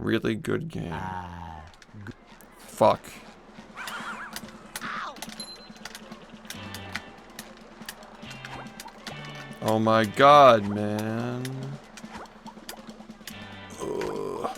really good game. Fuck. Oh my god, man. Ugh.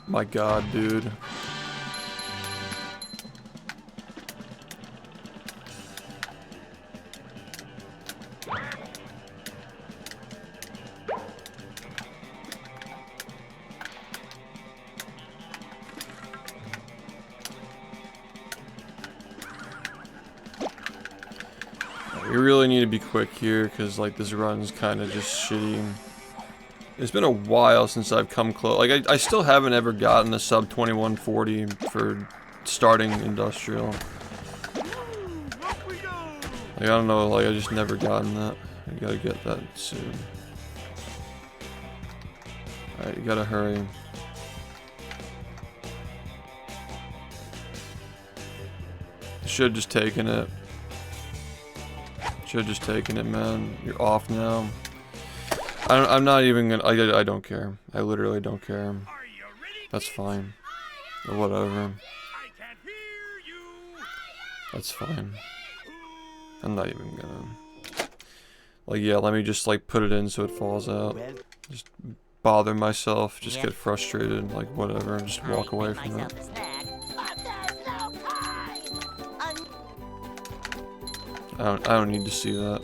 My god, dude. We really need to be quick here because like this run's kind of just shitty. It's been a while since I've come close. Like, I still haven't ever gotten a sub 2140 for starting industrial. Like, I don't know, like, I just never gotten that. I gotta get that soon. Alright, you gotta hurry. Should've just taken it. Should've just taken it, man. You're off now. I'm not even gonna. I don't care. I literally don't care. That's fine. Or whatever. That's fine. I'm not even gonna. Like, yeah, let me just like put it in so it falls out. Just bother myself. Just get frustrated. Like, whatever. Just walk away from it. I don't need to see that.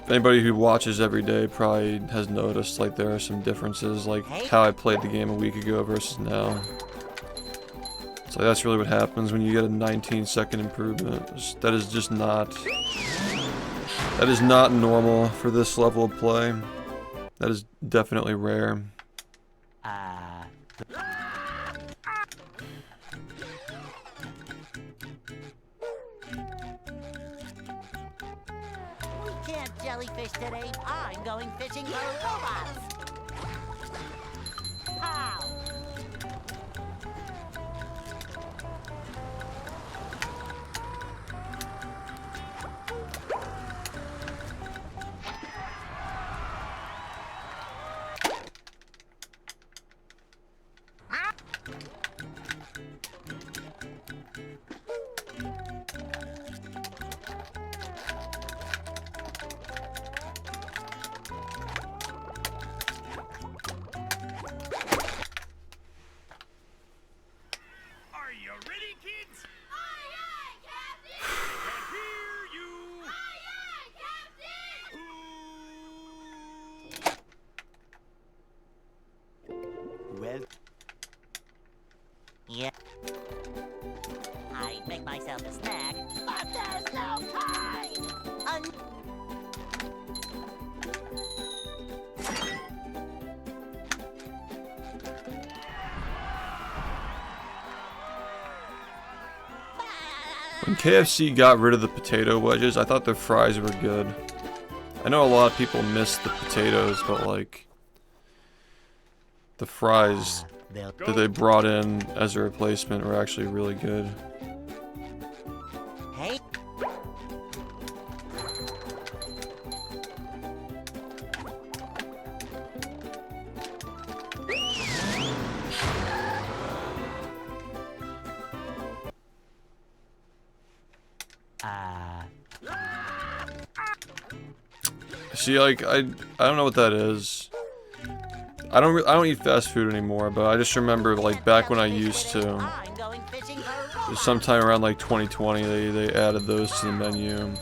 Anybody who watches every day probably has noticed like there are some differences, like how I played the game a week ago versus now. So that's really what happens when you get a 19-second improvement. That is just not. That is not normal for this level of play. That is definitely rare. Jellyfish today. I'm going fishing for robots. Pow! Yeah. I'd make myself a snack, but there's no time! When KFC got rid of the potato wedges, I thought their fries were good. I know a lot of people miss the potatoes, but like the fries that they brought in as a replacement were actually really good. Hey. See, like, I don't know what that is. I don't eat fast food anymore, but I just remember, like, back when I used to. I'm going fishing for robots. Sometime around, like, 2020, they added those to the menu. And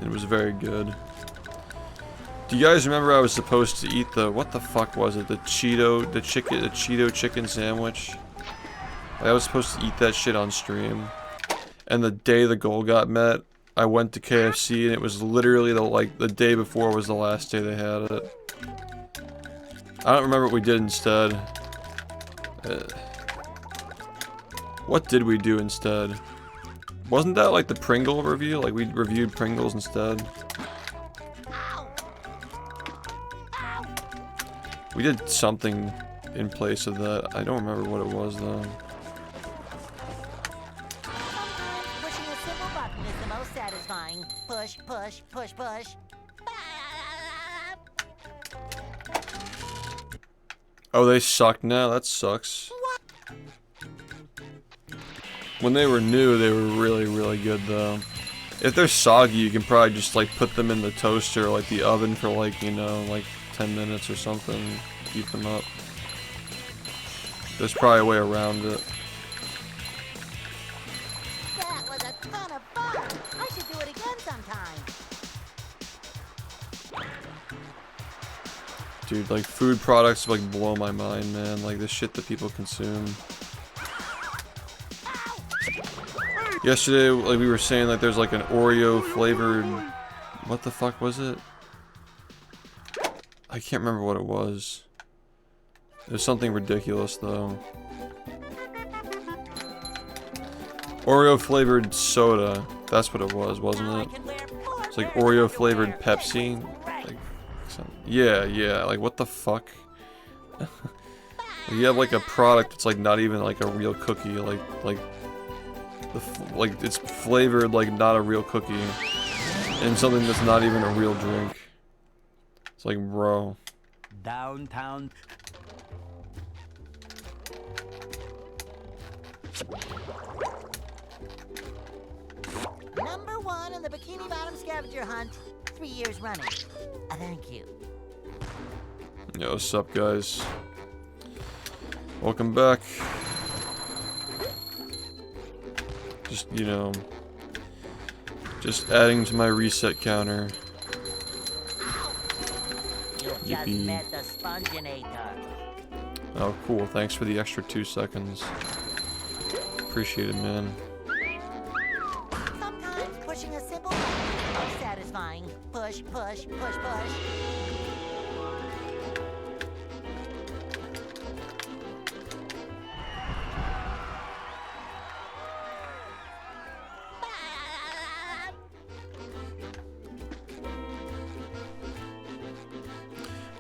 it was very good. Do you guys remember I was supposed to eat the, what the fuck was it? The Cheeto chicken sandwich? Like, I was supposed to eat that shit on stream. And the day the goal got met, I went to KFC and it was literally the day before was the last day they had it. I don't remember what we did instead. What did we do instead? Wasn't that like the Pringle review? Like we reviewed Pringles instead? We did something in place of that. I don't remember what it was though. Pushing a simple button is the most satisfying. Push, push, push, push. Oh, they suck now? That sucks. When they were new, they were really, really good though. If they're soggy, you can probably just like put them in the toaster or like the oven for like, you know, like 10 minutes or something. Keep them up. There's probably a way around it. That was a ton of fun. I should do it again sometime. Dude, like food products like blow my mind, man. Like the shit that people consume. Yesterday, like we were saying, like there's like an Oreo flavored. What the fuck was it? I can't remember what it was. It was something ridiculous though. Oreo flavored soda. That's what it was, wasn't it? It's like Oreo flavored Pepsi. Like, yeah. Like what the fuck? You have like a product that's like not even like a real cookie. Like it's flavored like not a real cookie, and something that's not even a real drink. It's like, bro. Downtown. Number 1 in the Bikini Bottom scavenger hunt, 3 years running. Thank you. Yo, what's up, guys? Welcome back. Just, you know, just adding to my reset counter. You just Yippee. met the Sponginator. Oh, cool. Thanks for the extra 2 seconds. Appreciate it, man. Sometimes pushing a simple button is the most satisfying. Push, push, push, push.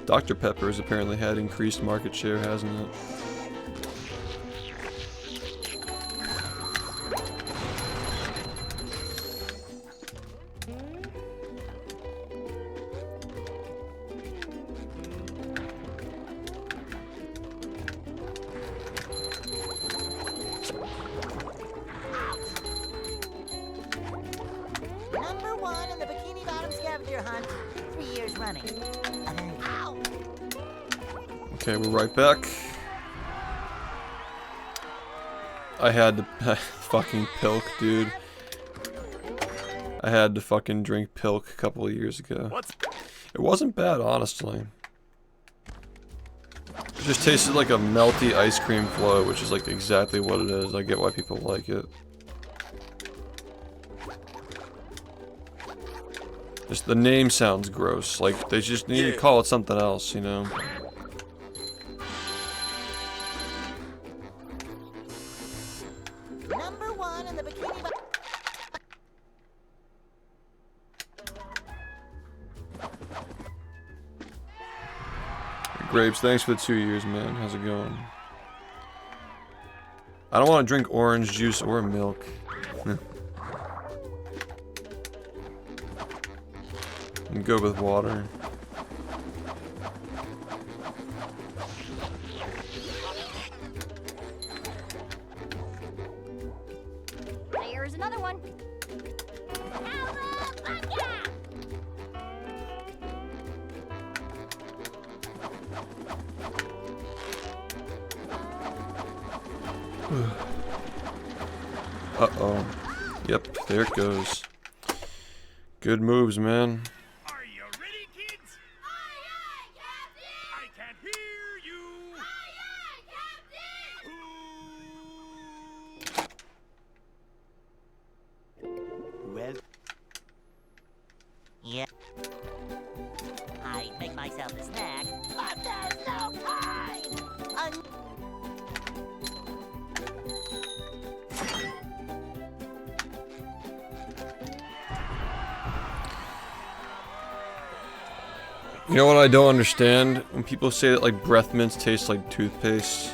Dr. Pepper's apparently had increased market share, hasn't it? Number 1 in the Bikini Bottom scavenger hunt, 3 years running. Ow! Okay, we're right back. I had to fucking pilk, dude. I had to fucking drink pilk a couple of years ago. It wasn't bad, honestly. It just tasted like a melty ice cream float, which is like exactly what it is. I get why people like it. Just the name sounds gross. Like they just need to call it something else, you know? Number 1 in the Bikini Bottom. Grapes, thanks for the 2 years, man. How's it going? I don't want to drink orange juice or milk. And go with water. There's another one. Uh-oh. Yep, there it goes. Good moves, man. Are you ready, kids? Aye, aye, Captain! I can't hear you. Aye, aye, Captain! Well, Yeah. I make myself a snack, but there's no time. You know what I don't understand? When people say that like breath mints taste like toothpaste,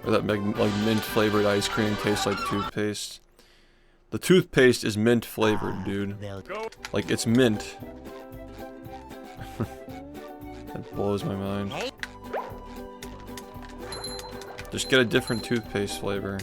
or that like mint flavored ice cream tastes like toothpaste. The toothpaste is mint flavored, dude. Like it's mint. That blows my mind. Just get a different toothpaste flavor.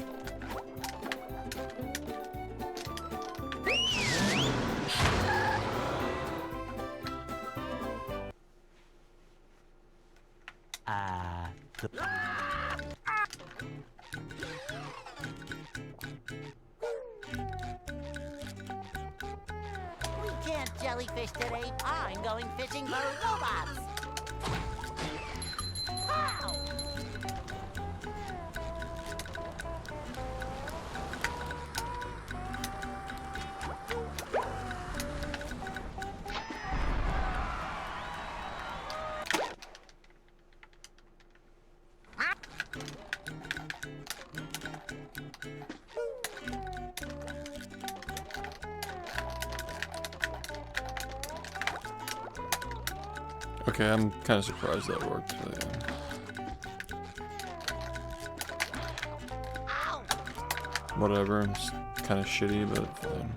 We can't jellyfish today. I'm going fishing for robots. Pow! Okay, I'm kind of surprised that worked. But yeah. Ow! Whatever, it's kind of shitty, but fine.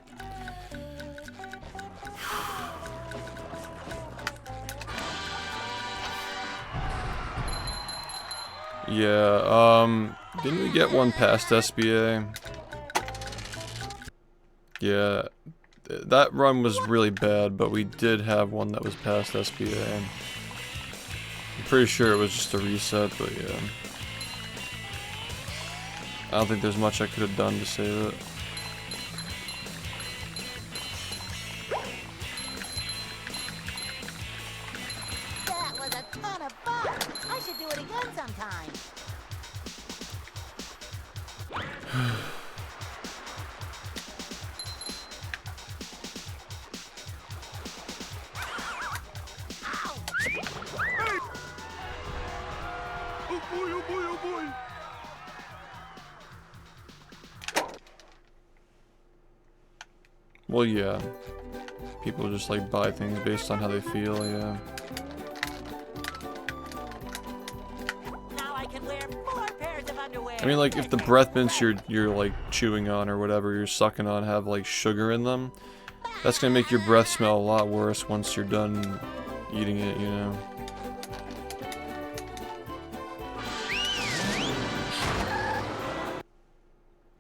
Yeah, didn't we get one past SBA? Yeah, that run was really bad, but we did have one that was past SBA. I'm pretty sure it was just a reset, but yeah. I don't think there's much I could have done to save it. That was a ton of fun. I should do it again sometime. Oh boy, oh boy, oh boy. Well, yeah. People just like buy things based on how they feel, yeah. Now I can wear 4 pairs of underwear. I mean, like, if the breath mints you're like chewing on or whatever you're sucking on have like sugar in them, that's gonna make your breath smell a lot worse once you're done eating it, you know.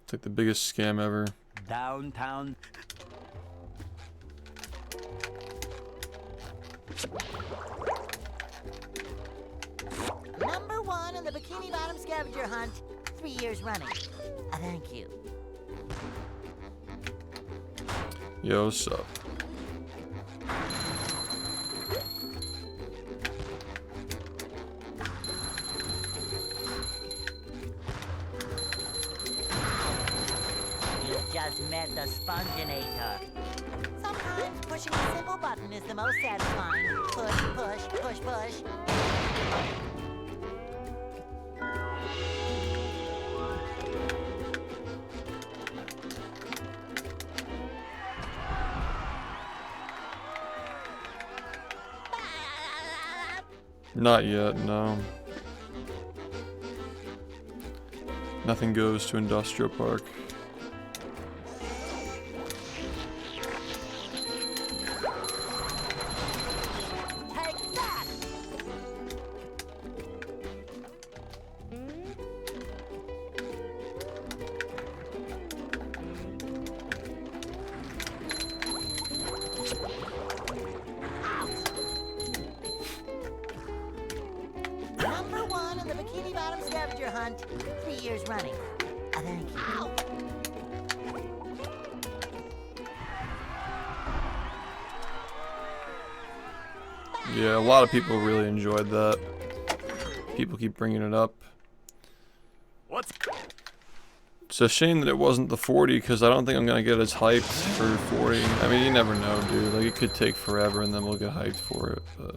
It's like the biggest scam ever. downtown. Number 1 in the Bikini Bottom scavenger hunt, 3 years running. Thank you. Yo, what's up? You just met the Sponginator. Sometimes pushing a simple button is the most satisfying. Push, push, push, push. Not yet, no. Nothing goes to Industrial Park. Take that! Number 1 scavenger hunt 3 years running. Thank you. Yeah, a lot of people really enjoyed that. People keep bringing it up. What's It's a shame that it wasn't the 40, because I don't think I'm gonna get as hyped for 40. I mean, you never know, dude. Like, it could take forever, and then we'll get hyped for it. But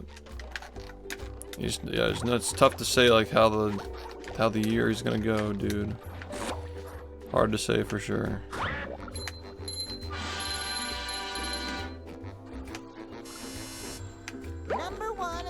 yeah, it's tough to say like how the year is gonna go, dude. Hard to say for sure. Number 1.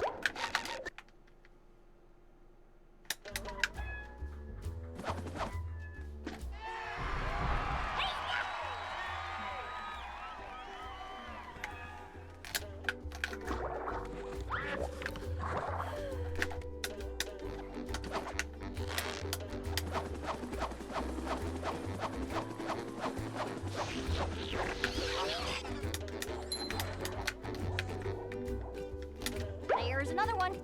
There's another one.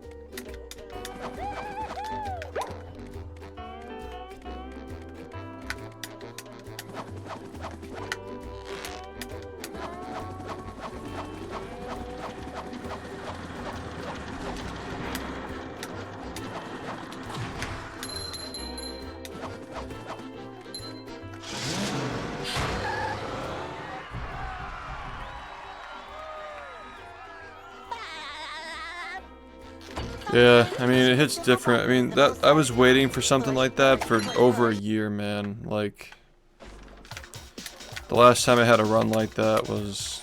Yeah, I mean, it hits different. I mean, that I was waiting for something like that for over a year, man. Like, the last time I had a run like that was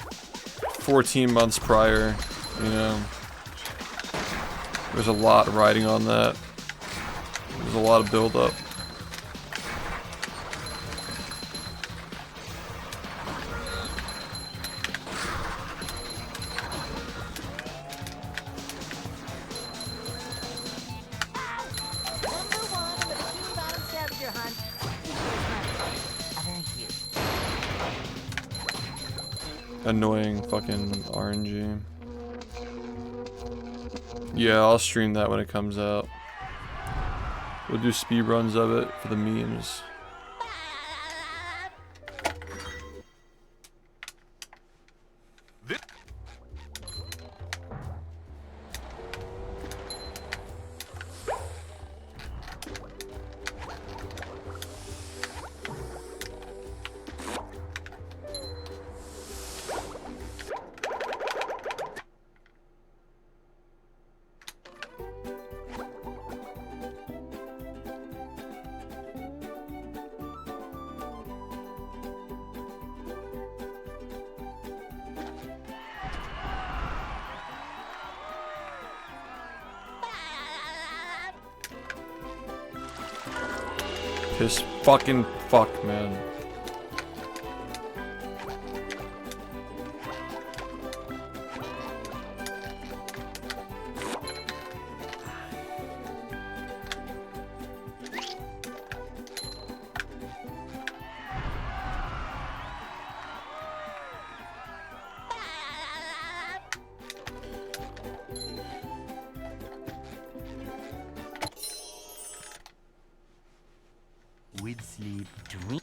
14 months prior, you know. There's a lot riding on that. There's a lot of build-up. Number 1 in the Bikini Bottom scavenger hunt 3 years running. Thank you. Annoying fucking RNG. Yeah, I'll stream that when it comes out. We'll do speedruns of it for the memes. Piss fucking fuck, man. With sleep, dream.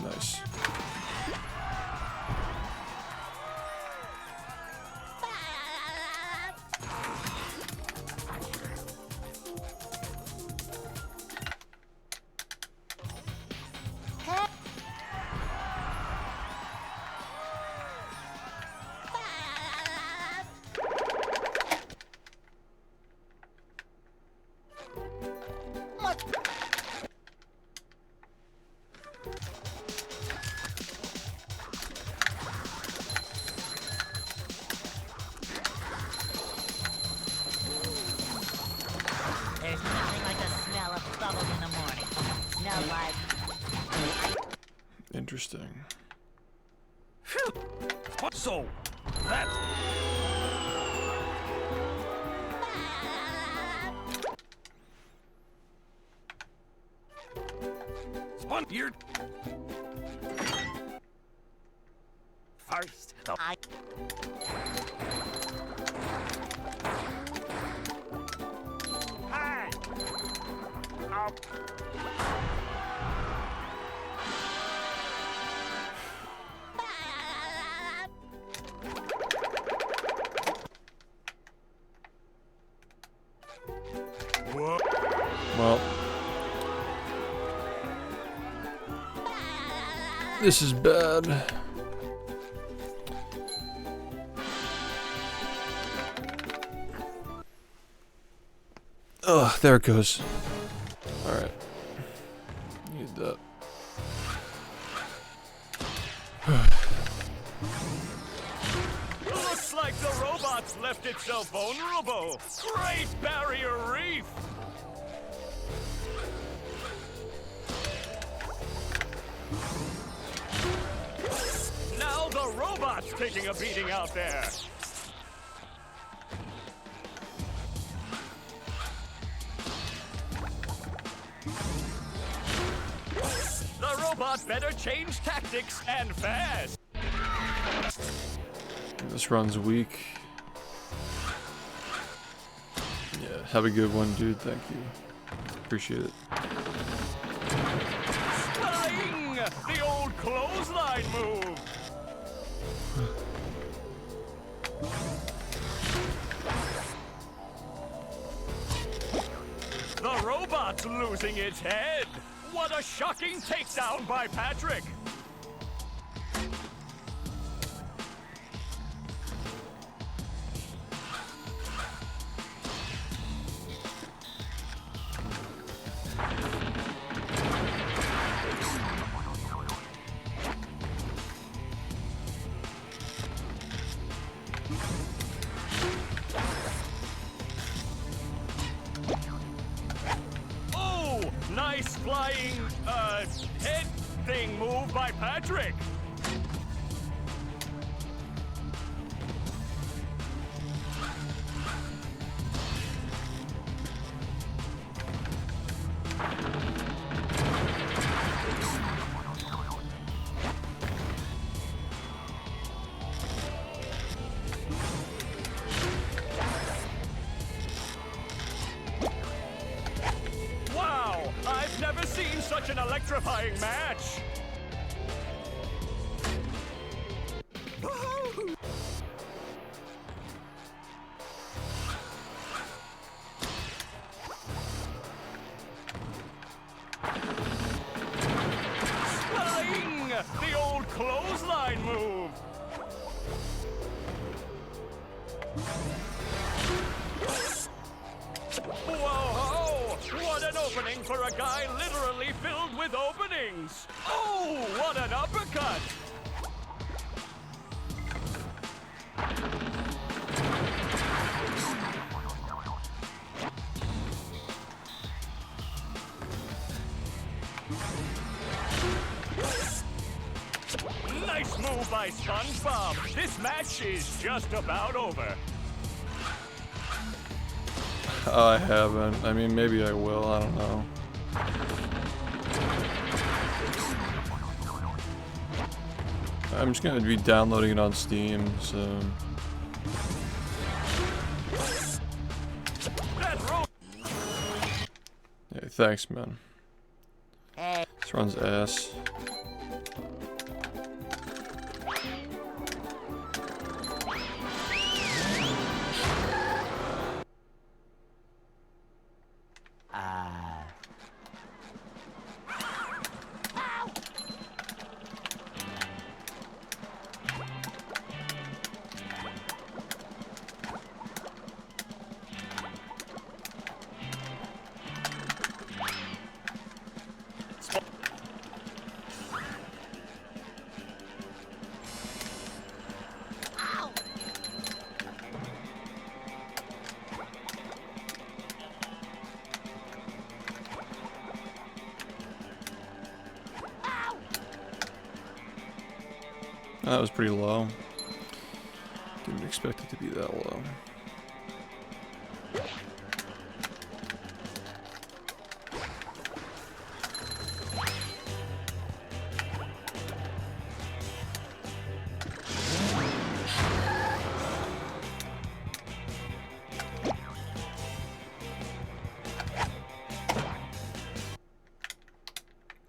Nice. Interesting. So, that... Spun, you're... First, the... Hey! Whoa. Well, this is bad. Ugh, there it goes. Alright. Need that. Looks like the robots left itself vulnerable. Great barrier reef! Now the robot's taking a beating out there. The robot better change tactics and fast. This run's weak. Yeah, have a good one, dude. Thank you. Appreciate it. Flying! The old clothesline move. The robot's losing its head. What a shocking takedown by Patrick. Nice flying, head thing move by Patrick. I've never seen such an electrifying match! Flying! The old clothesline move! Whoa! What an opening for a guy literally filled with openings! Oh, what an uppercut! Nice move by SpongeBob! This match is just about over. I haven't. I mean, maybe I will. I don't know. I'm just gonna be downloading it on Steam, so... Hey, thanks, man. This runs ass. That was pretty low. Didn't expect it to be that low.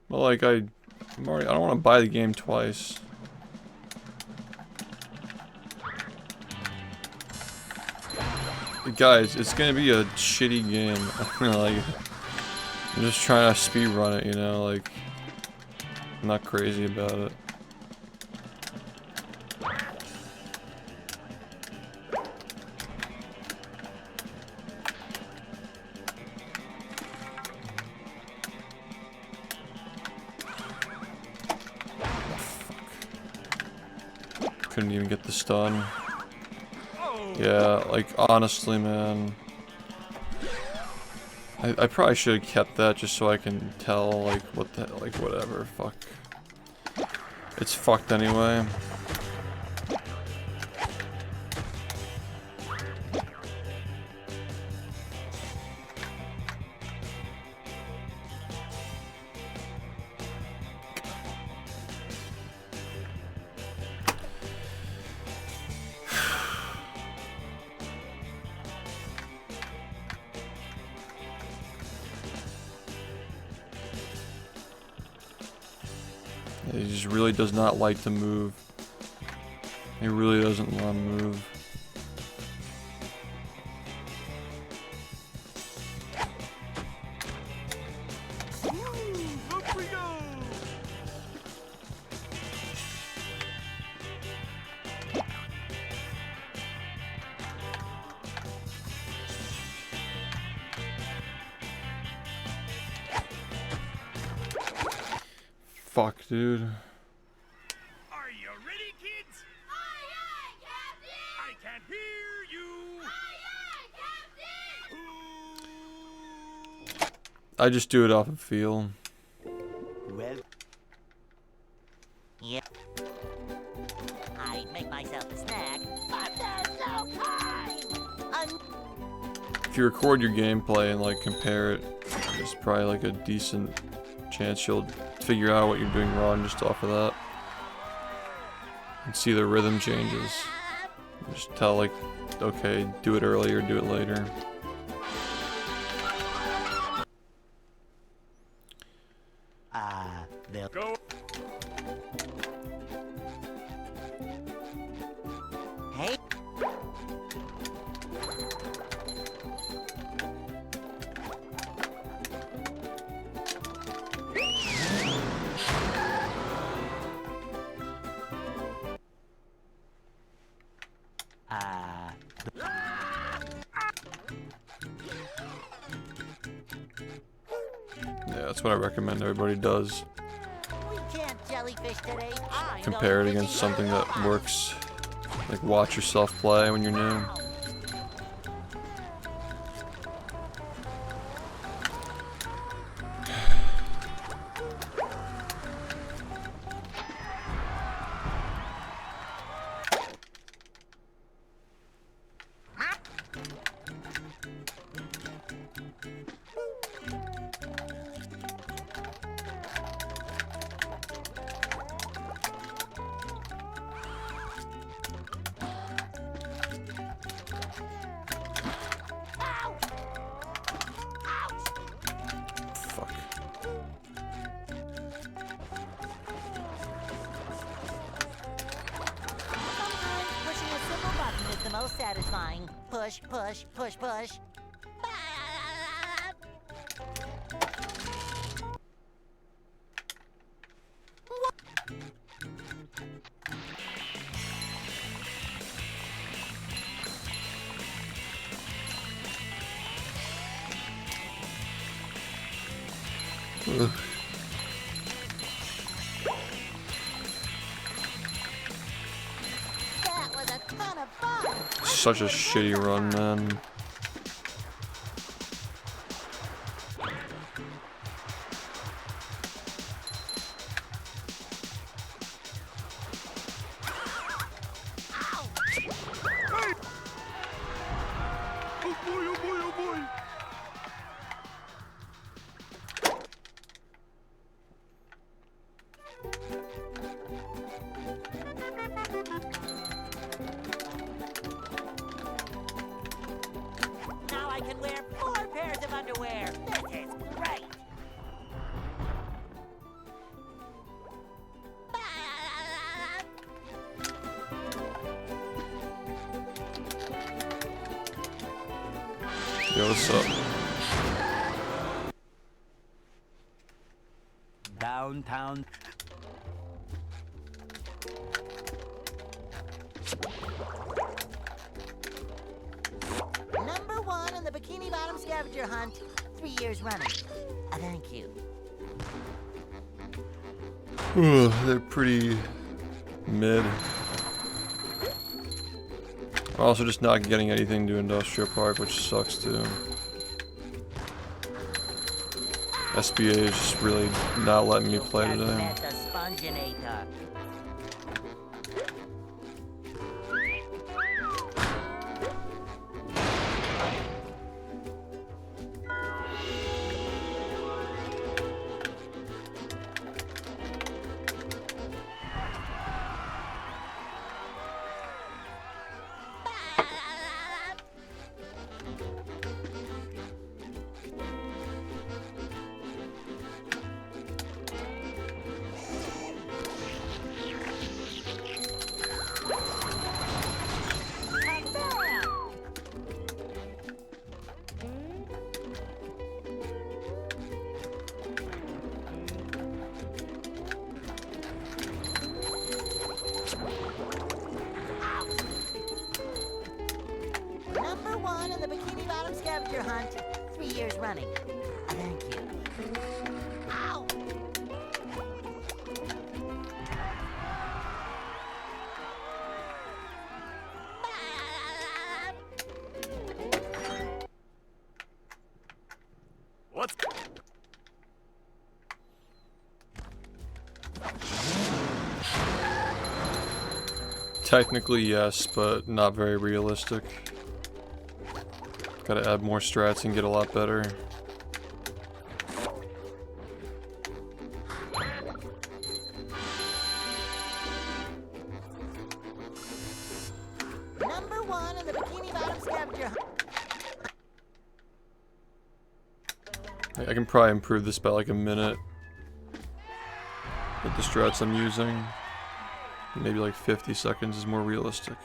Well, like I don't want to buy the game twice. Guys, it's gonna be a shitty game. Like, I'm just trying to speedrun it, you know, like, I'm not crazy about it. Couldn't even get the stun. Yeah, like, honestly, man. I probably should have kept that just so I can tell, like, what the, like, whatever, fuck. It's fucked anyway. He just really does not like to move. He really doesn't want to move. Up we go! Fuck, dude. Are you ready, kids? Aye, aye, Captain! I can't hear you! Aye, aye, Captain! I just do it off of feel. Well, Yep. I'd make myself a snack, but there's no time! If you record your gameplay and like compare it, there's probably like a decent chance you'll figure out what you're doing wrong just off of that. And see the rhythm changes. Just tell like, okay, do it early or do it later. they'll Go! Hey, Yeah, that's what I recommend everybody does. we can't jellyfish today. I'm Compare it going against fishing something with that the works. Like watch yourself play when you're new. lowcow. Fuck. Sometimes pushing a simple button is the most satisfying. Push, push, push, push. Ugh. That was a ton of fun. Such a shitty run, man. Yo, what's up? Downtown. Number 1 in the Bikini Bottom scavenger hunt, 3 years running. Thank you. They're pretty mid. I'm also just not getting anything to Industrial Park, which sucks too. SBA is just really not letting me play today. Met the sponginator. Number 1 in the Bikini Bottom scavenger hunt, 3 years running. Thank you. Ow! What's... Technically, yes, but not very realistic. Gotta add more strats and get a lot better. Number 1 in the Bikini Bottom scavenger hunt. I can probably improve this by like a minute with the strats I'm using. Maybe like 50 seconds is more realistic.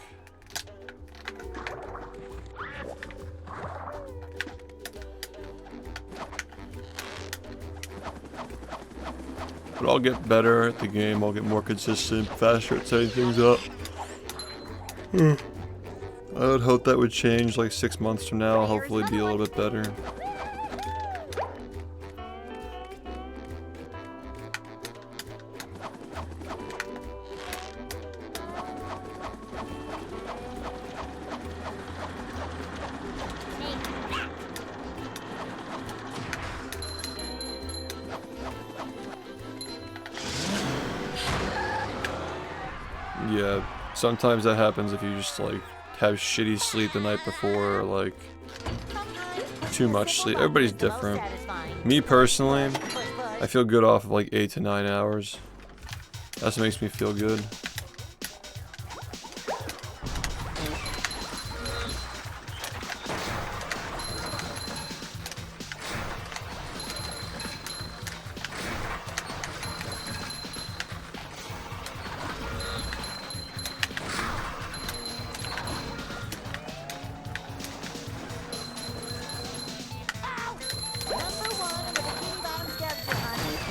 But I'll get better at the game, I'll get more consistent, faster at setting things up. I would hope that would change like 6 months from now, I'll hopefully be a little bit better. Yeah, sometimes that happens if you just like have shitty sleep the night before or like too much sleep. Everybody's different. Me personally, I feel good off of like 8 to 9 hours. That's what makes me feel good.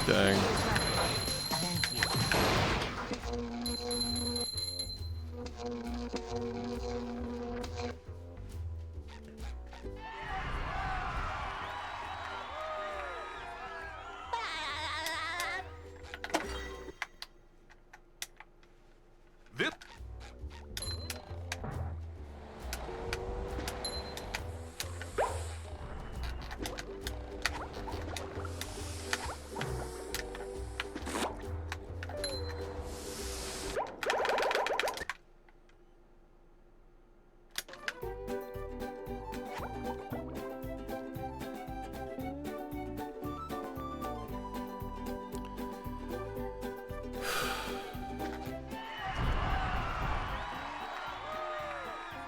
Dang. This...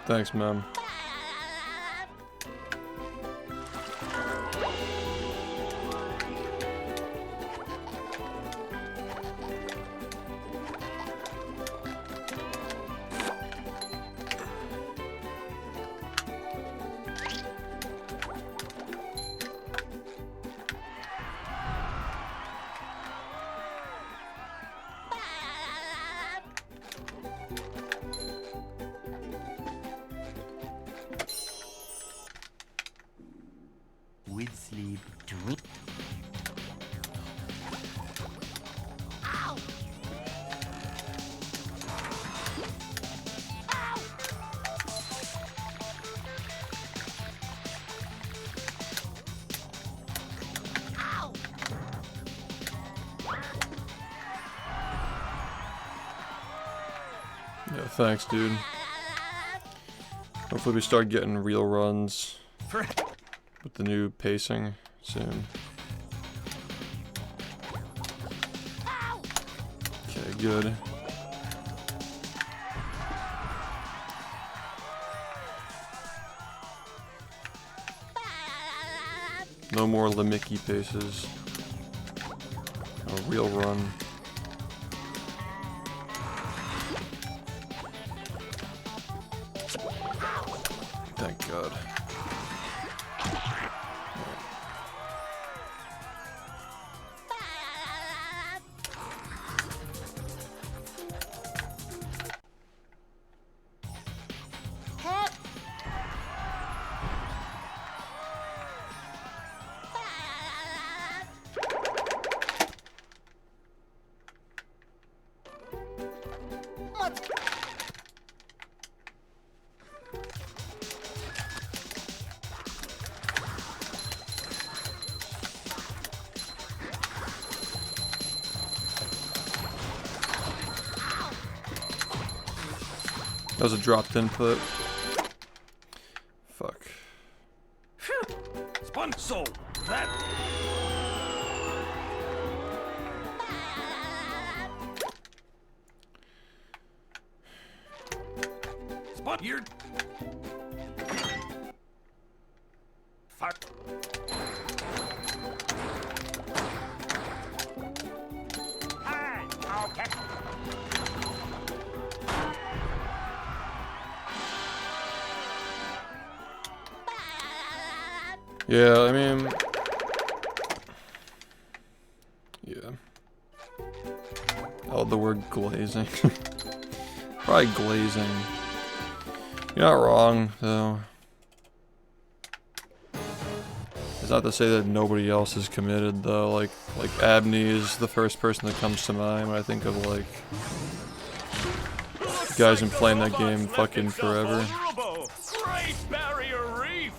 Thanks, man. Yeah, thanks, dude. Hopefully we start getting real runs with the new pacing soon. Okay, good. No more Limicki paces. A real run. Thank God. That was a dropped input. Fuck. Spun so that. Spun here. Fuck. Hi. Okay. Yeah, I mean... Yeah. Oh, the word glazing. Probably glazing. You're not wrong, though. It's not to say that nobody else is committed, though. Like Abney is the first person that comes to mind when I think of, like... guys been playing that game fucking forever. Great Barrier Reef!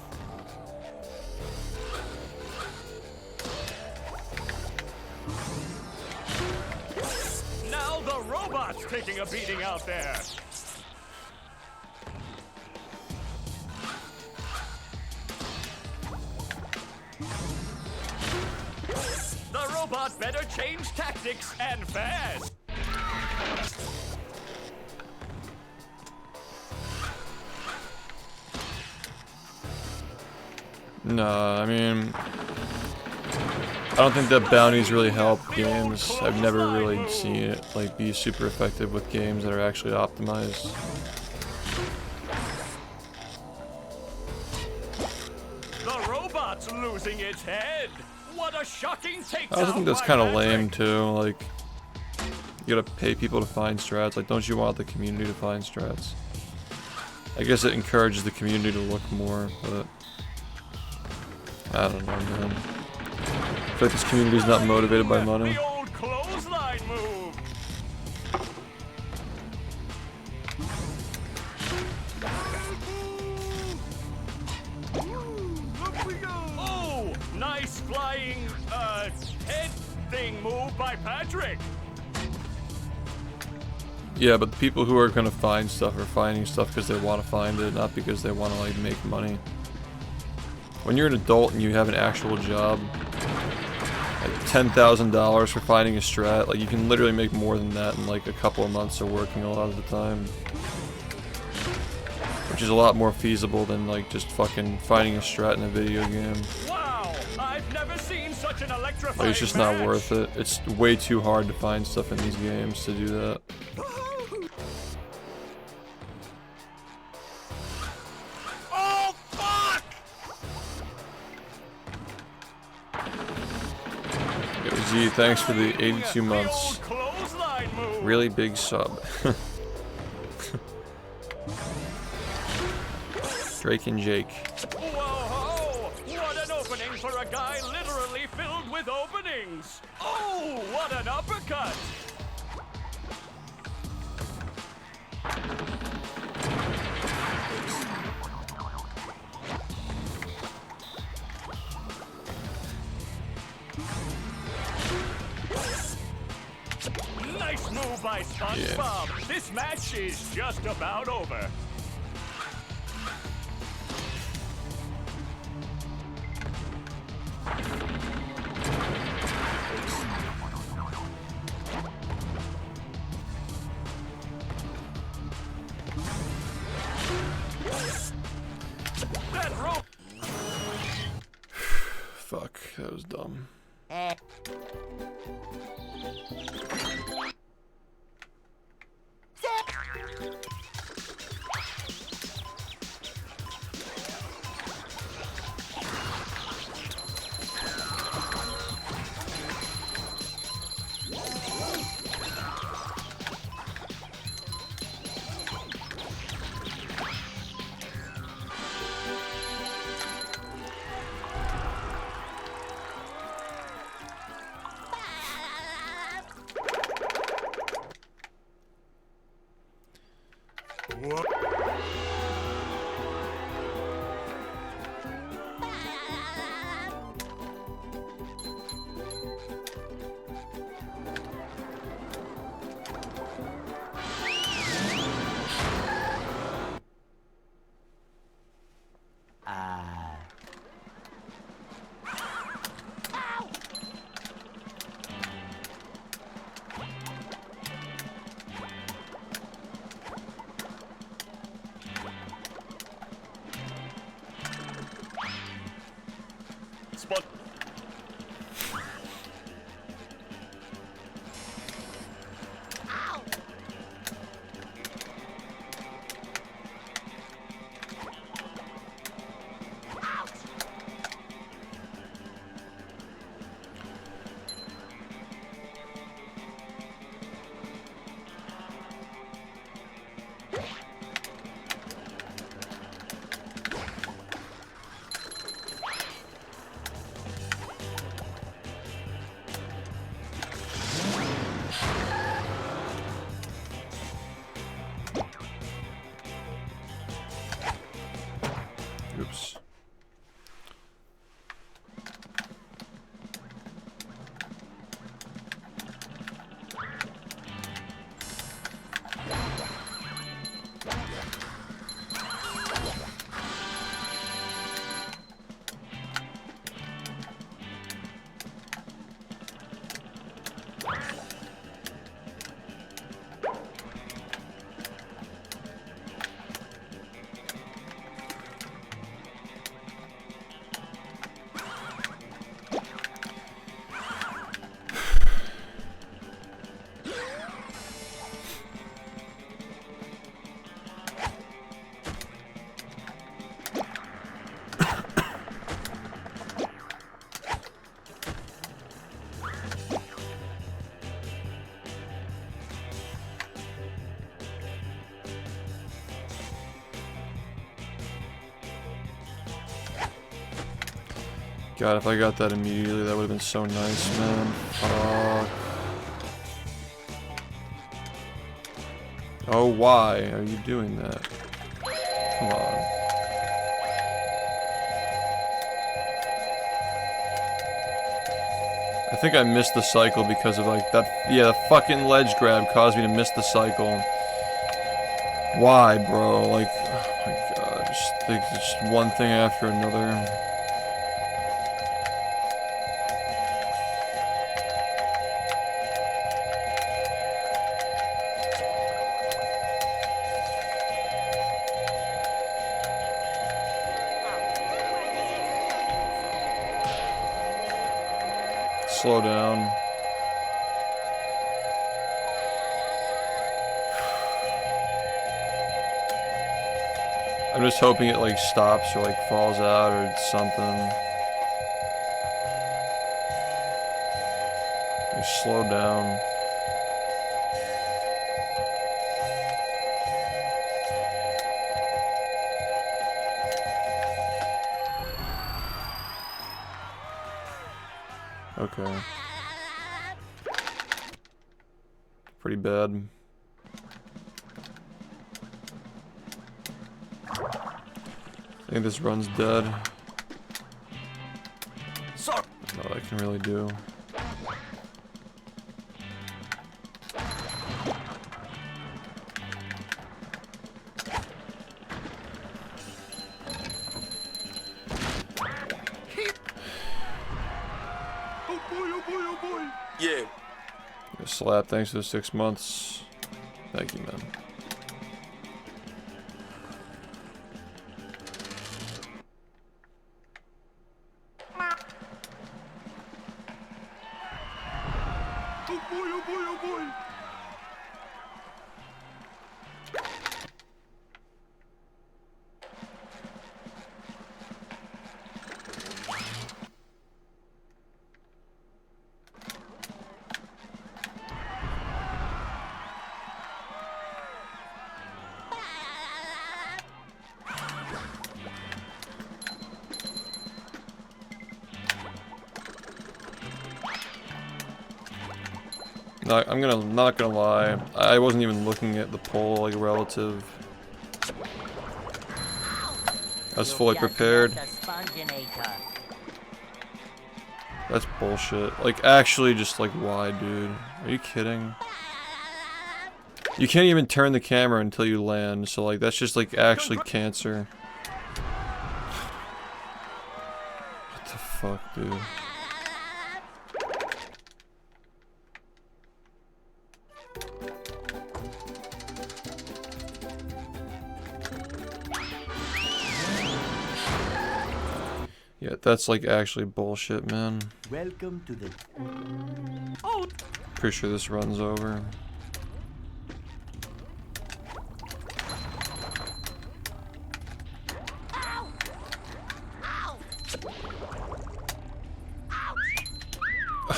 Now the robot's taking a beating out there. The robot better change tactics and fast. Nah, I mean... I don't think that bounties really help games. I've never really seen it like be super effective with games that are actually optimized. The robot's losing its head. What a shocking takedown! I also think that's kind of lame too. Like, you gotta pay people to find strats. Like, don't you want the community to find strats? I guess it encourages the community to look more, but I don't know, man. I feel like this community is not motivated by money. The old clothesline move. Oh, nice flying head thing move by Patrick. Yeah, but the people who are gonna find stuff are finding stuff because they want to find it, not because they want to like make money. When you're an adult and you have an actual job, like $10,000 for finding a strat, like you can literally make more than that in like a couple of months of working a lot of the time. Which is a lot more feasible than like just fucking finding a strat in a video game. Wow, I've never seen such an electrifying Like it's just not worth it. It's way too hard to find stuff in these games to do that. Oh, fuck! Yo, Z, thanks for the 82 months. The old clothesline move. Really big sub. Drake and Jake. Whoa! What an opening for a guy literally filled with openings! Oh, what an uppercut! Nice move by SpongeBob. This match is just about over. That rope. Fuck, that was dumb. Spot. Oops. God, if I got that immediately, that would have been so nice, man. Fuck. Oh, why are you doing that? Come on. I think I missed the cycle because of like that. Yeah, the fucking ledge grab caused me to miss the cycle. Why, bro? Like, oh my god, just one thing after another. Slow down. I'm just hoping it like stops or like falls out or something. Just slow down. Okay. Pretty bad. I think this run's dead. Sorry. Not what I can really do. Slap, thanks for the 6 months. Thank you, man. Oh boy, oh boy, oh boy! I'm not gonna lie. I wasn't even looking at the poll like relative. I was fully prepared. That's bullshit. Like, actually, just like, why, dude? Are you kidding? You can't even turn the camera until you land, so like, that's just like actually cancer. What the fuck, dude? Yeah, that's like actually bullshit, man. Welcome to the... Pretty sure this runs over.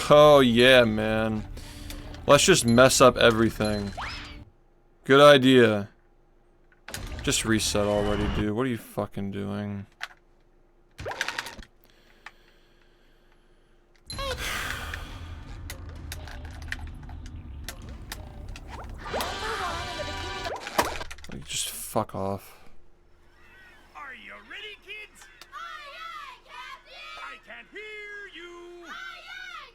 Oh yeah, man. Let's just mess up everything. Good idea. Just reset already, dude. What are you fucking doing? Like, just fuck off. Are you ready, kids? Aye, aye, Captain! I can't hear you! Aye, aye,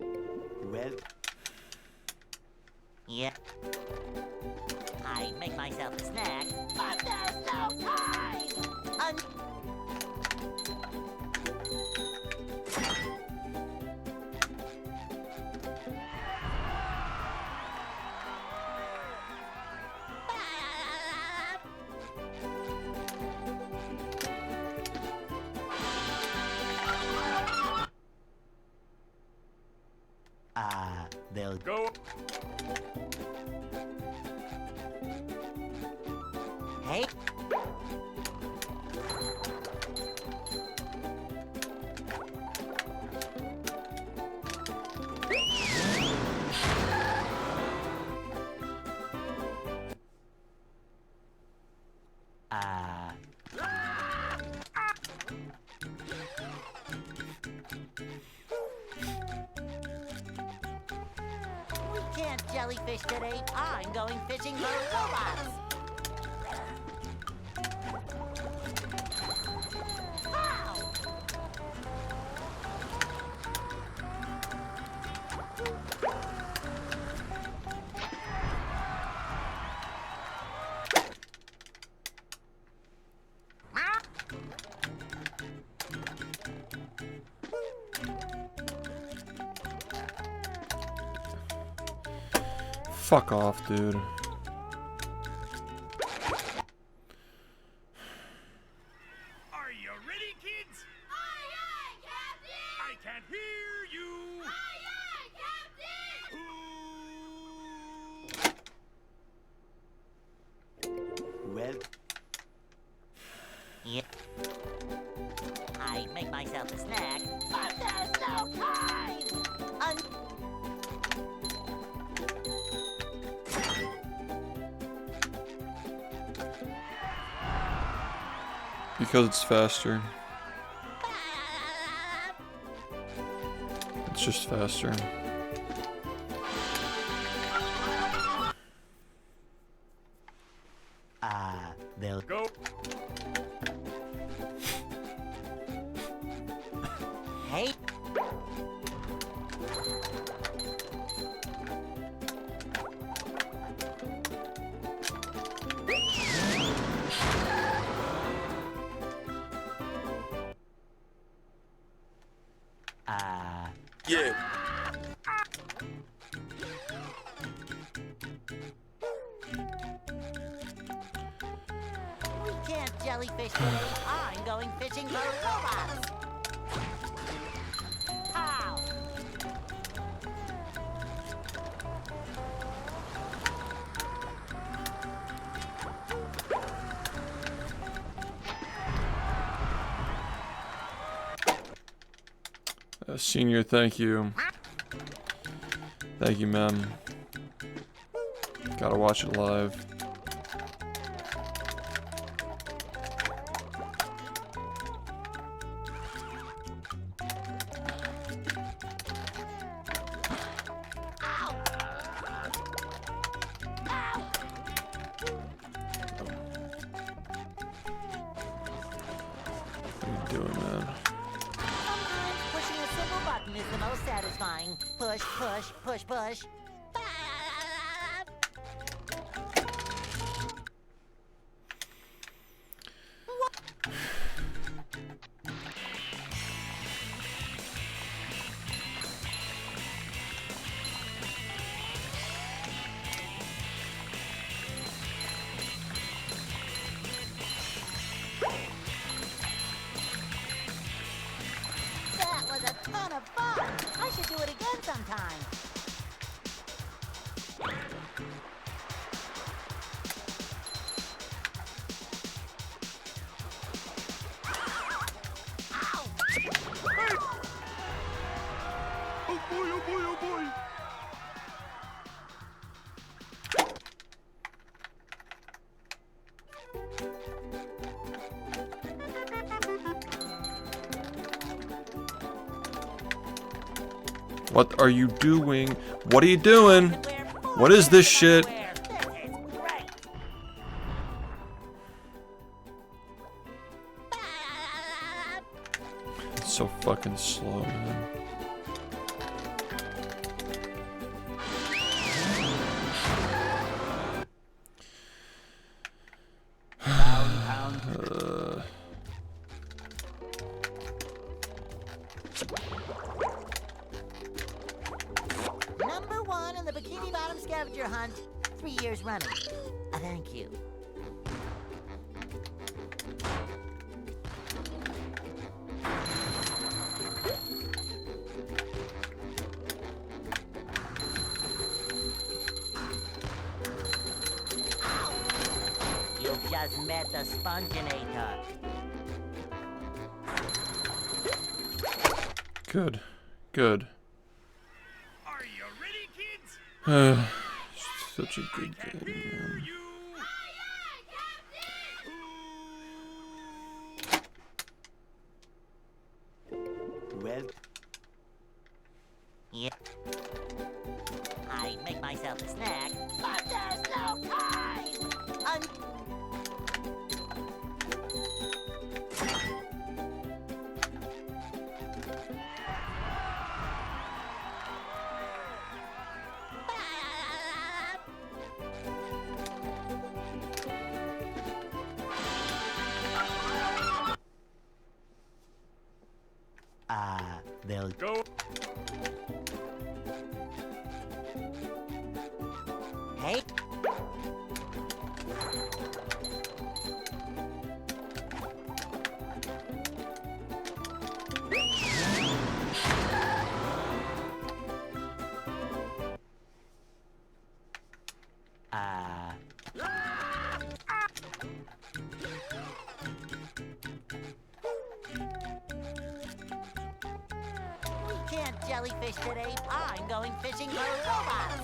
Captain! Well, Yeah. I make myself a snack, But there's no time! they'll... Go! Hey. We can't jellyfish today. I'm going fishing for robots. Ow! Fuck off, dude. Are you ready, kids? Aye, aye, Captain! I can't hear you! Aye, aye, Captain! Well, Yeah. I make myself a snack. But there's no time! Because it's faster. It's just faster. they'll... Go! Hey. jellyfish today. I'm going fishing for robots. Pow! Senior, thank you. Thank you, ma'am. Gotta watch it live. What are you doing, man? Sometimes pushing a simple button is the most satisfying. Push, push, push, push. That was a ton of fun. I should do it again sometime. Oh boy, oh boy, oh boy! What are you doing? What are you doing? What is this shit? This is great. It's so fucking slow, man. Number one in the Bikini Bottom scavenger hunt. 3 years running. Thank you. You've just met the Sponginator. Good. Good. Are you ready, kids? Such a good game, man. You. Well, Yeah. I make myself a snack. But there's no time! they'll Go. Hey. We can't jellyfish today. I'm going fishing for robots.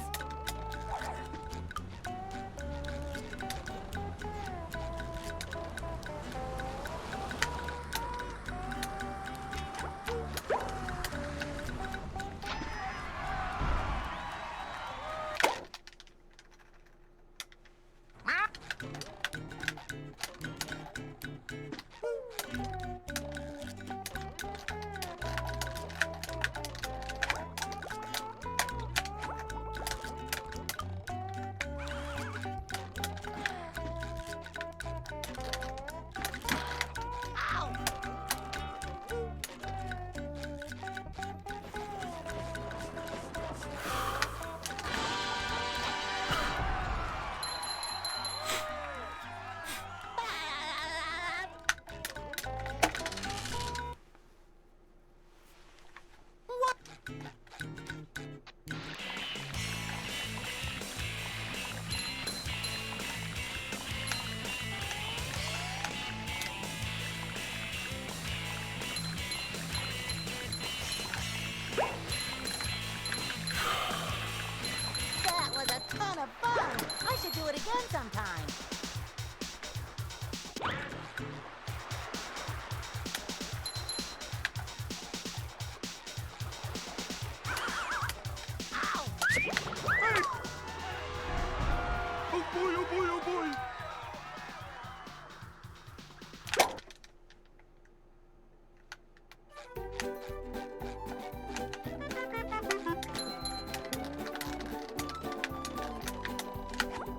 boy, oh boy, oh boy.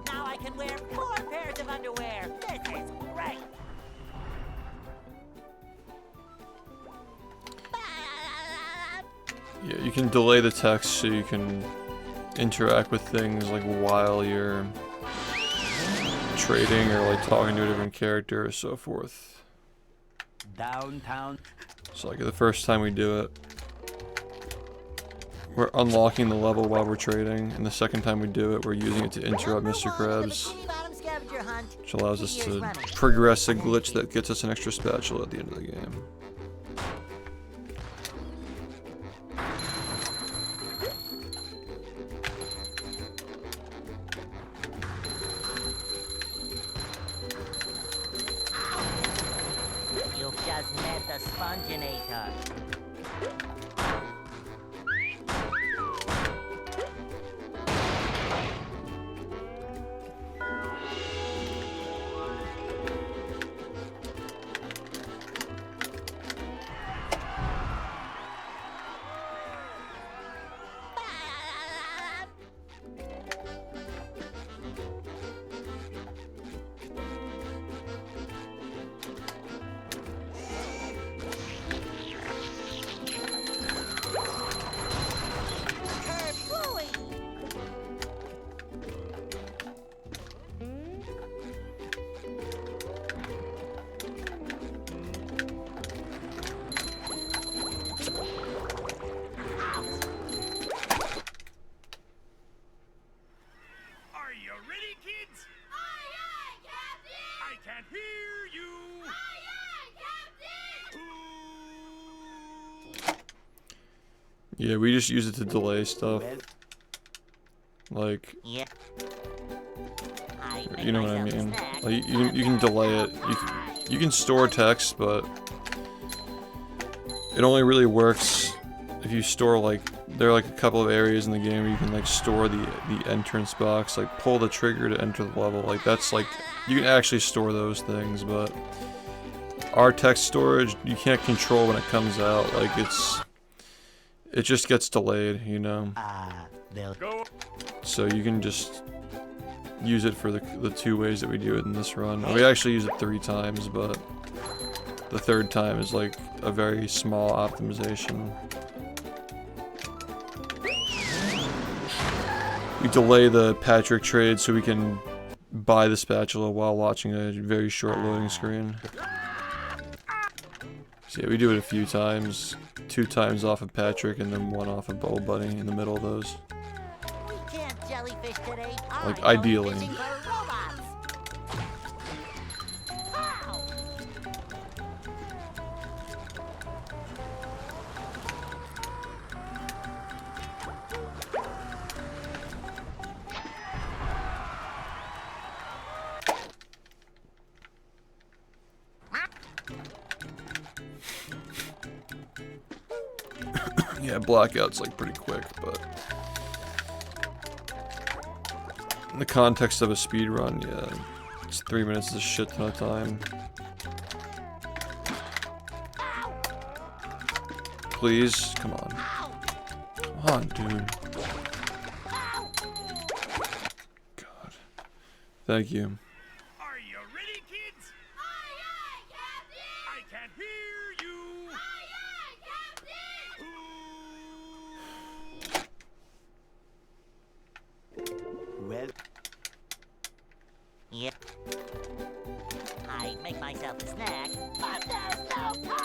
Now I can wear 4 pairs of underwear. This is great. Yeah, you can delay the text so you can interact with things like while you're trading or like talking to a different character or so forth. Downtown. So like the first time we do it, we're unlocking the level while we're trading, and the second time we do it, we're using it to interrupt Mr. Krabs, which allows us to progress a glitch that gets us an extra spatula at the end of the game. You've just met the sponginator. Are you ready, kids? Aye, aye, Captain! I can't hear you. Aye, aye, Captain! Yeah, we just use it to delay stuff. Well, Like, Yeah. you know what I mean? Like, you can delay it. You can store text, but it only really works if you store like there are like a couple of areas in the game where you can like store the entrance box, like pull the trigger to enter the level. Like that's like you can actually store those things, but our text storage you can't control when it comes out. Like it just gets delayed, you know. they'll Go. So you can just use it for the 2 ways that we do it in this run. We actually use it 3 times, but the 3rd time is like a very small optimization. We delay the Patrick trade so we can buy the spatula while watching a very short loading screen. So yeah, we do it a few times. 2 times off of Patrick and then 1 off of Bowl Bunny in the middle of those. We can't jellyfish today. Like, I'm only ideally. fishing for robots. Pow! Yeah, blackout's like pretty quick, but in the context of a speed run, yeah, it's 3 minutes is a shit ton of time. Please, come on. Come on, dude. God. Thank you. Are you ready, kids? Aye, aye, Captain! I can't hear you. Aye, aye, Captain! well, Yep. I'd make myself a snack. But there's no time!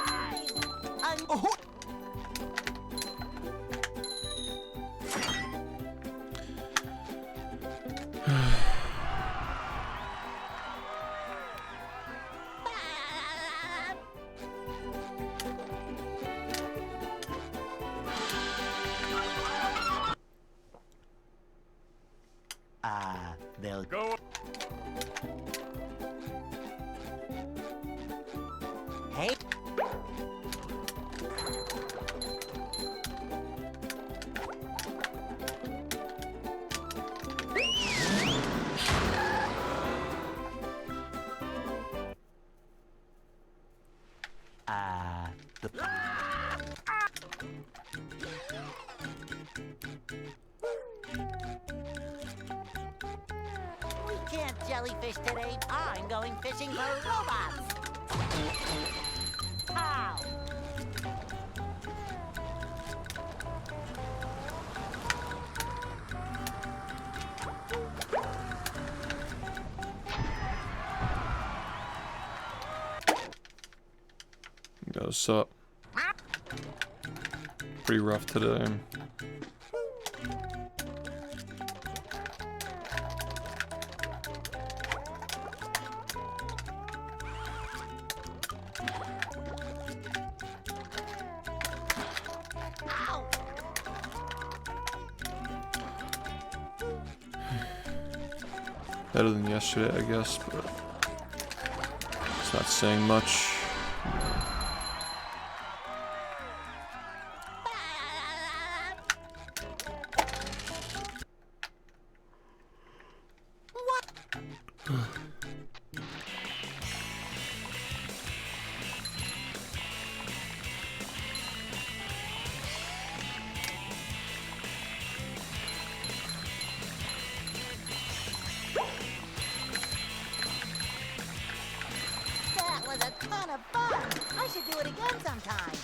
they'll Go. Hey. We can't jellyfish today. I'm going fishing for robots. Ow! Yo, what's up? Pretty rough today. Better than yesterday, I guess, but it's not saying much. That was a ton of fun. I should do it again sometime.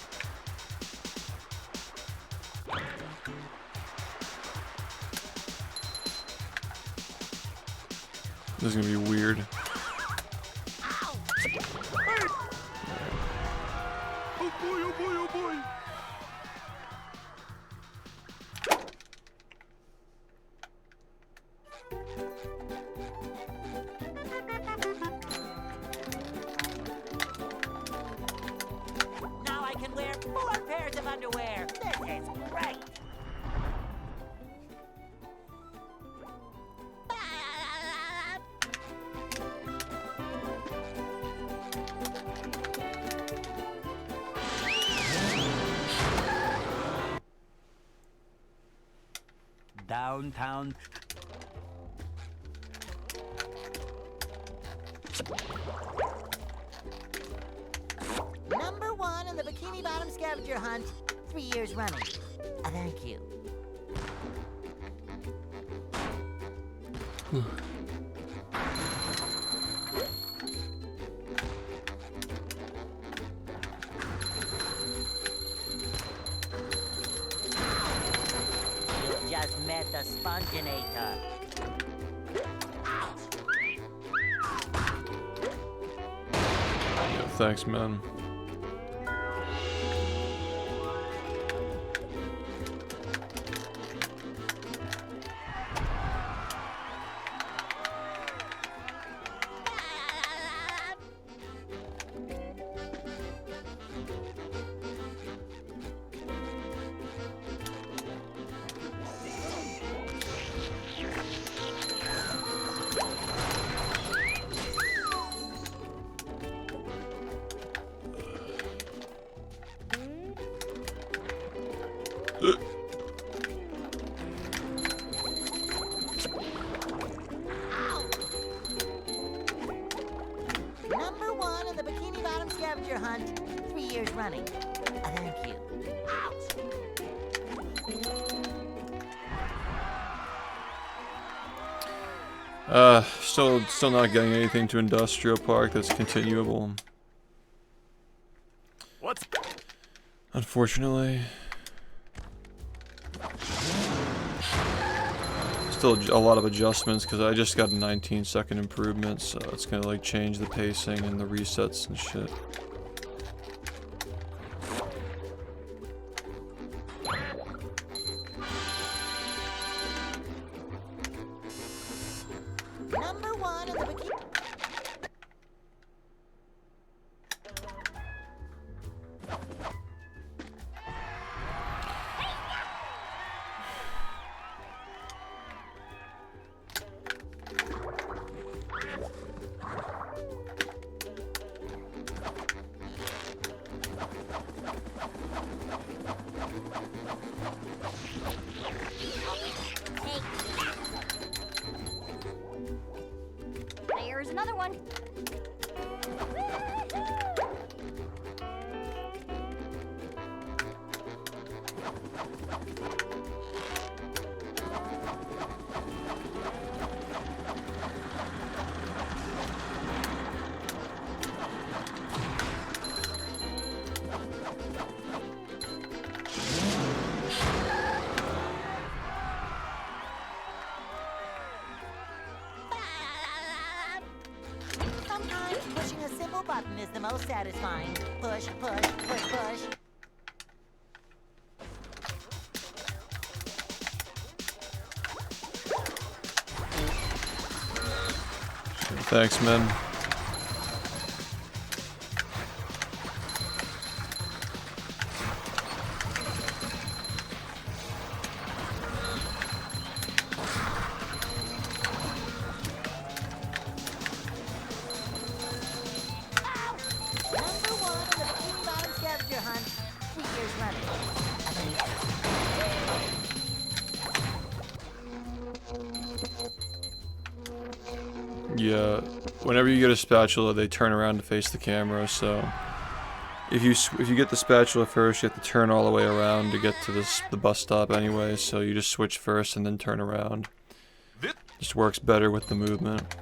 This is gonna be weird. Ow! Oh boy, oh boy, oh boy. Now I can wear 4 pairs of underwear. This is great. Downtown. Number 1 in the Bikini Bottom scavenger hunt, 3 years running. Thank you. You just met the Sponginator. Yeah, thanks, man. Number 1 in the Bikini Bottom scavenger hunt, 3 years running. Thank you. Still not getting anything to industrial park that's continuable. What's Unfortunately. Still a lot of adjustments because I just got a 19-second improvement, so it's gonna like change the pacing and the resets and shit. Number 1 in the Bikini... There's another one. button is the most satisfying. Push, push, push, push. Thanks, man. Number 1 on the Bikini Bottom scavenger hunt. 3 years running. Yeah, whenever you get a spatula, they turn around to face the camera, so if you get the spatula first, you have to turn all the way around to get to the bus stop anyway, so you just switch first and then turn around. Just works better with the movement.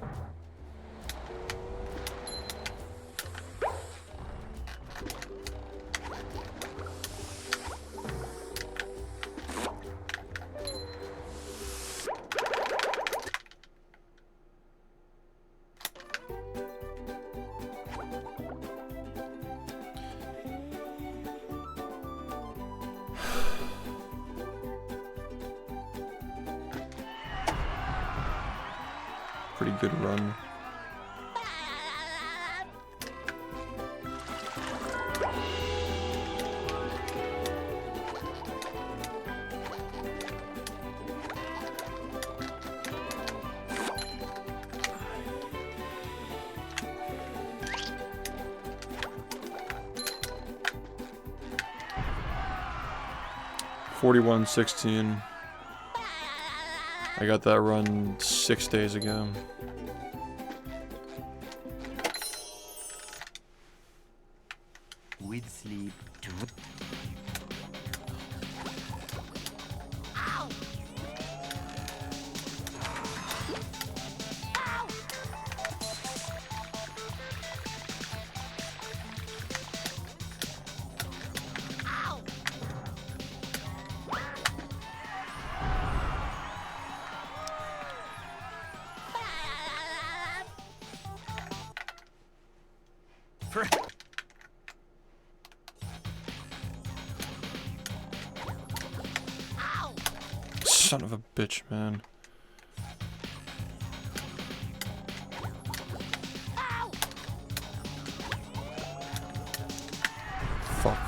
Pretty good run. $41.16. I got that run 6 days ago. With sleep too. Son of a bitch, man. Fuck.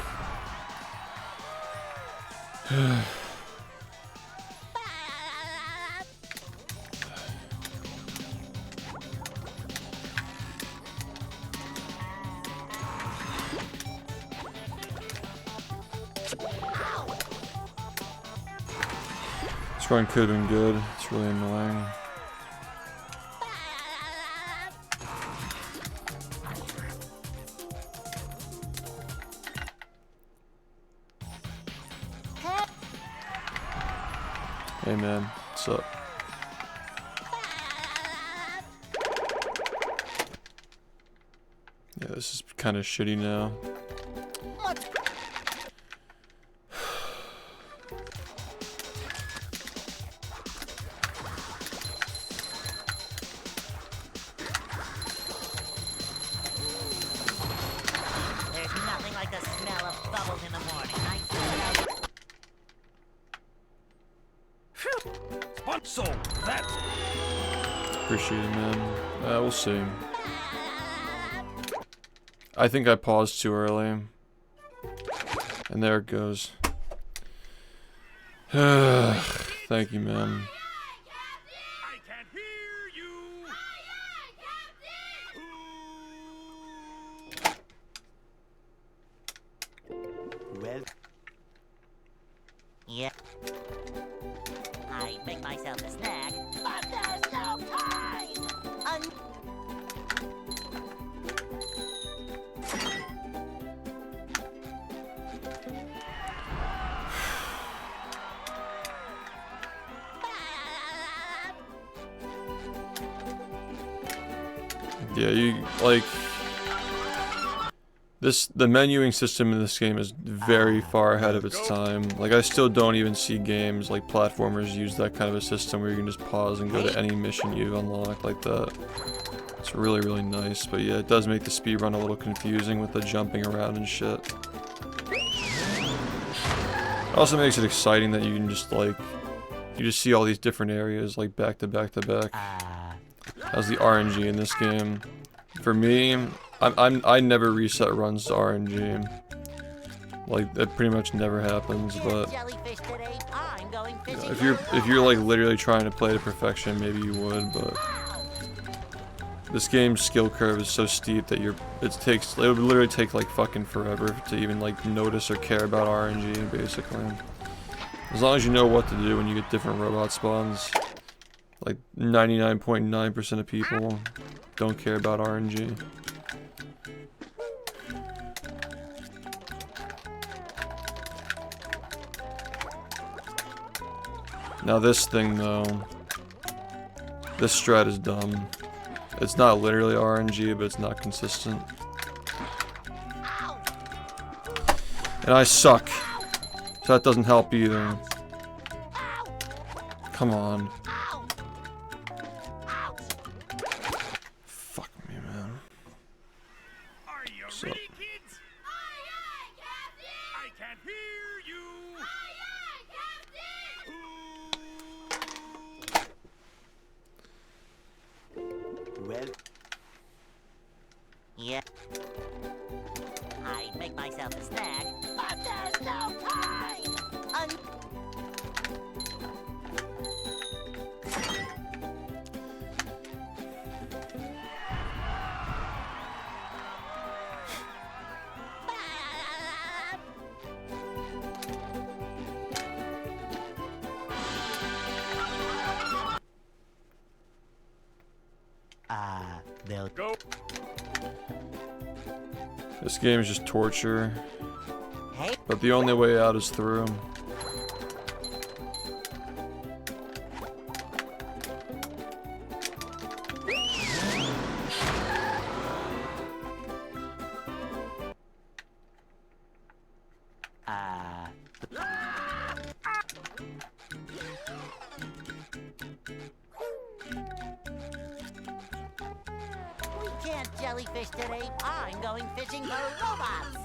This run could have been good. It's really annoying. Hey man, what's up? Yeah, this is kind of shitty now. There's nothing like the smell of bubbles in the morning. So that's Appreciate it, man. We'll see. I think I paused too early. And there it goes. Thank you, man. I can't hear you. Well, Yeah. I make myself a snack, but there's no time! Yeah, you like this. The menuing system in this game is very far ahead of its time. Like, I still don't even see games like platformers use that kind of a system where you can just pause and go to any mission you unlock like that. It's really, really nice, but yeah, it does make the speedrun a little confusing with the jumping around and shit. It also makes it exciting that you can just like, you just see all these different areas like back to back to back. How's the RNG in this game? For me, I never reset runs to RNG. Like that pretty much never happens, but Jellyfish today. I'm going fishing. if you're like literally trying to play to perfection, maybe you would, but this game's skill curve is so steep that it would literally take like fucking forever to even like notice or care about RNG basically. As long as you know what to do when you get different robot spawns, like 99.9% of people don't care about RNG. Now this thing though, this strat is dumb. It's not literally RNG, but it's not consistent. And I suck, so that doesn't help either. Come on. Fuck me, man. Are you So- ready, kids? Aye, aye, Captain! I can't hear you. Aye, aye, Captain! Well, Yeah. I'd make myself a snack. But there's no time! they'll Go. This game is just torture, Hey, but the only way out is through. we can't jellyfish today. I'm going fishing for robots.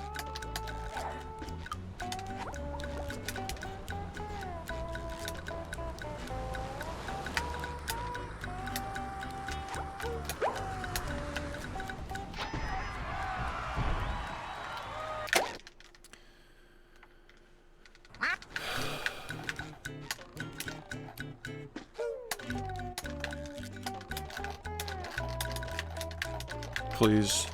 Please.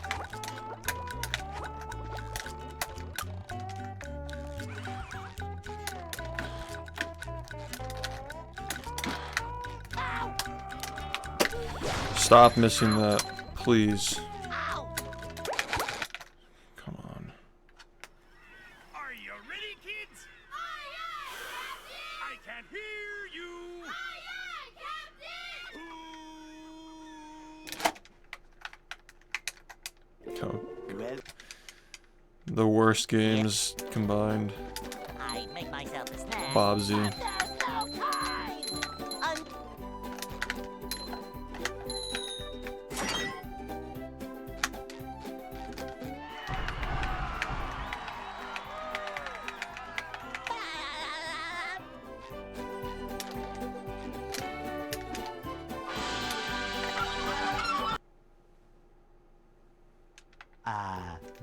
Stop missing that, please. Come on. Are you ready, kids? Aye, aye, Captain! I can't hear you. Aye, aye, Captain! Oh, well, the worst games combined. I'd make myself a snack. Bobsy. There's no time! Un-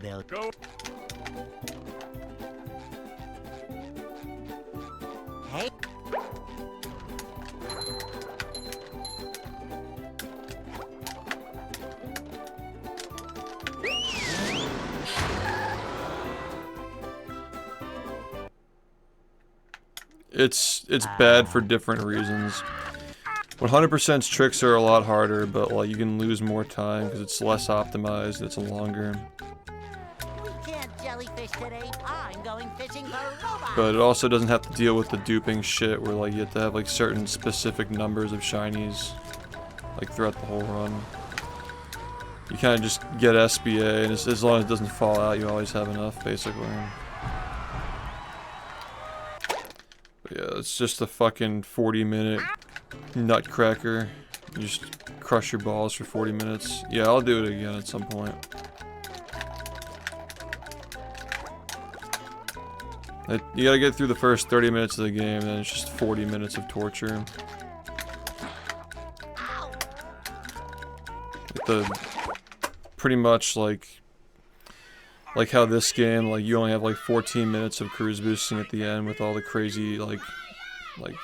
they'll Go. Hey, It's bad for different reasons. 100%'s tricks are a lot harder, but like you can lose more time because it's less optimized. It's longer, we can't jellyfish today. I'm going fishing for robots. but it also doesn't have to deal with the duping shit where like you have to have like certain specific numbers of shinies like throughout the whole run. You kind of just get SBA, and as long as it doesn't fall out, you always have enough, basically. But yeah, it's just a fucking 40-minute nutcracker. You just crush your balls for 40 minutes. Yeah, I'll do it again at some point. You gotta get through the first 30 minutes of the game, and then it's just 40 minutes of torture. Pretty much like how this game, like you only have like 14 minutes of cruise boosting at the end with all the crazy like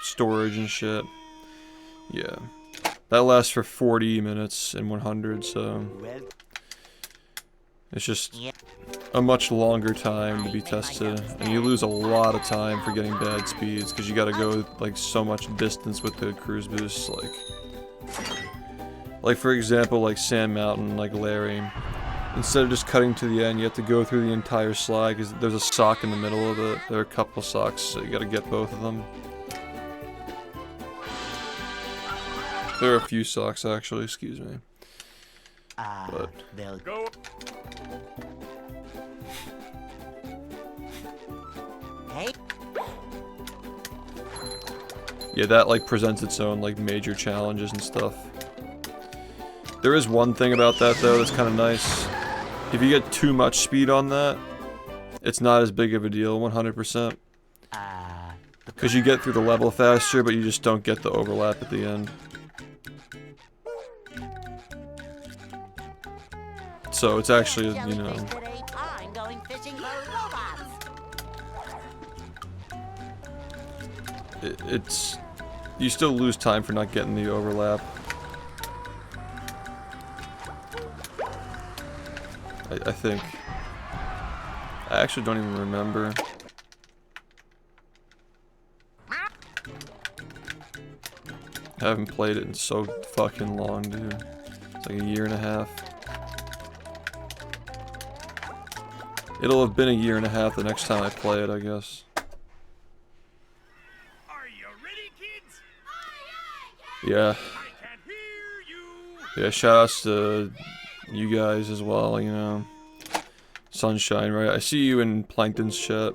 storage and shit. Yeah, that lasts for 40 minutes and 100, so it's just a much longer time to be tested, and you lose a lot of time for getting bad speeds because you gotta go like so much distance with the cruise boost. Like for example, like Sand Mountain, like Larry, instead of just cutting to the end, you have to go through the entire slide because there's a sock in the middle of it. There are a couple socks, so you gotta get both of them. There are a few socks actually, excuse me. But they'll Go. Hey, yeah, that like presents its own like major challenges and stuff. There is one thing about that though that's kind of nice. If you get too much speed on that, it's not as big of a deal, 100%. Because you get through the level faster, but you just don't get the overlap at the end. So it's actually, you know, jellyfish today. I'm going fishing for robots. it's you still lose time for not getting the overlap. I think. I actually don't even remember. I haven't played it in so fucking long, dude. It's like a year and a half. It'll have been a year and a half the next time I play it, I guess. Are you ready, kids? Yeah. I can't hear you. Yeah, shoutouts to you guys as well, you know. Sunshine, right? I see you in Plankton's chat.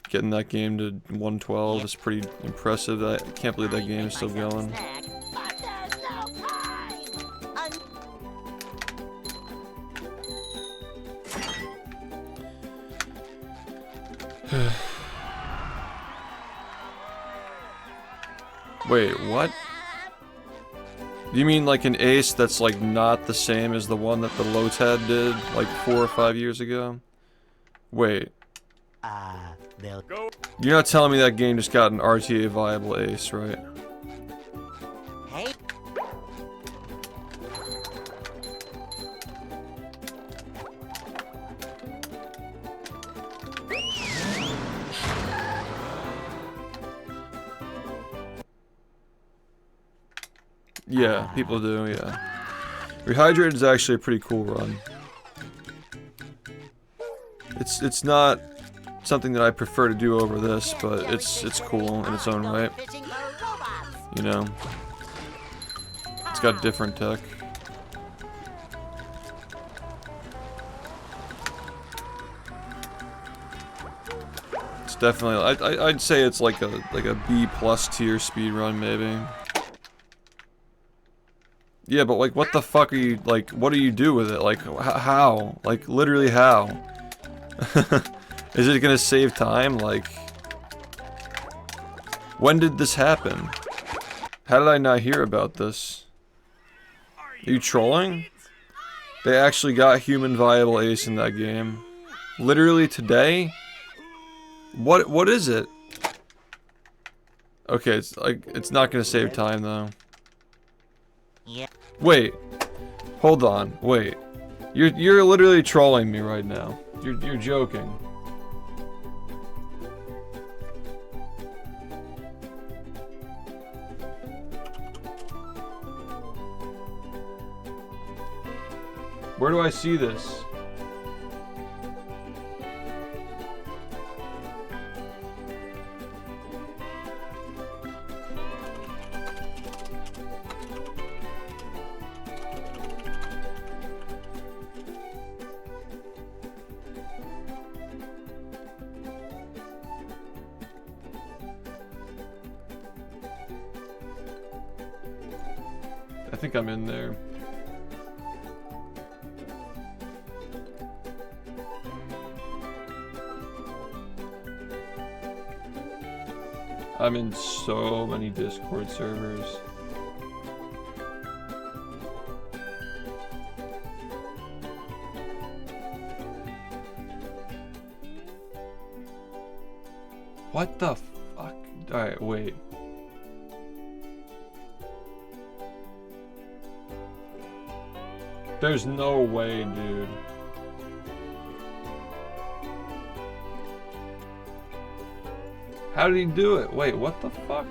Getting that game to 112 is pretty impressive. I can't believe that game is still going. Snack. But there's no time. Wait, what? Do you mean like an ace that's like not the same as the one that the Lotad did like 4 or 5 years ago? Wait, they'll Go. you're not telling me that game just got an RTA viable ace, right? Hey, Yeah, people do, yeah. Rehydrated is actually a pretty cool run. It's not something that I prefer to do over this, but it's cool in its own right. fishing for robots. You know, it's got different tech. It's definitely I'd say it's like a B+ tier speedrun maybe. Yeah, but like what the fuck are you like? What do you do with it? Like how? Like literally how? Is it gonna save time? Like when did this happen? How did I not hear about this? Are you trolling? They actually got human viable ace in that game. Literally today? What is it? Okay, it's like it's not gonna save time though. Yeah. Wait. Hold on. Wait. You're literally trolling me right now. You're joking. Where do I see this? think I'm in there. I'm in so many Discord servers. What the fuck? Alright, wait. There's no way, dude. How did he do it? Wait, what the fuck?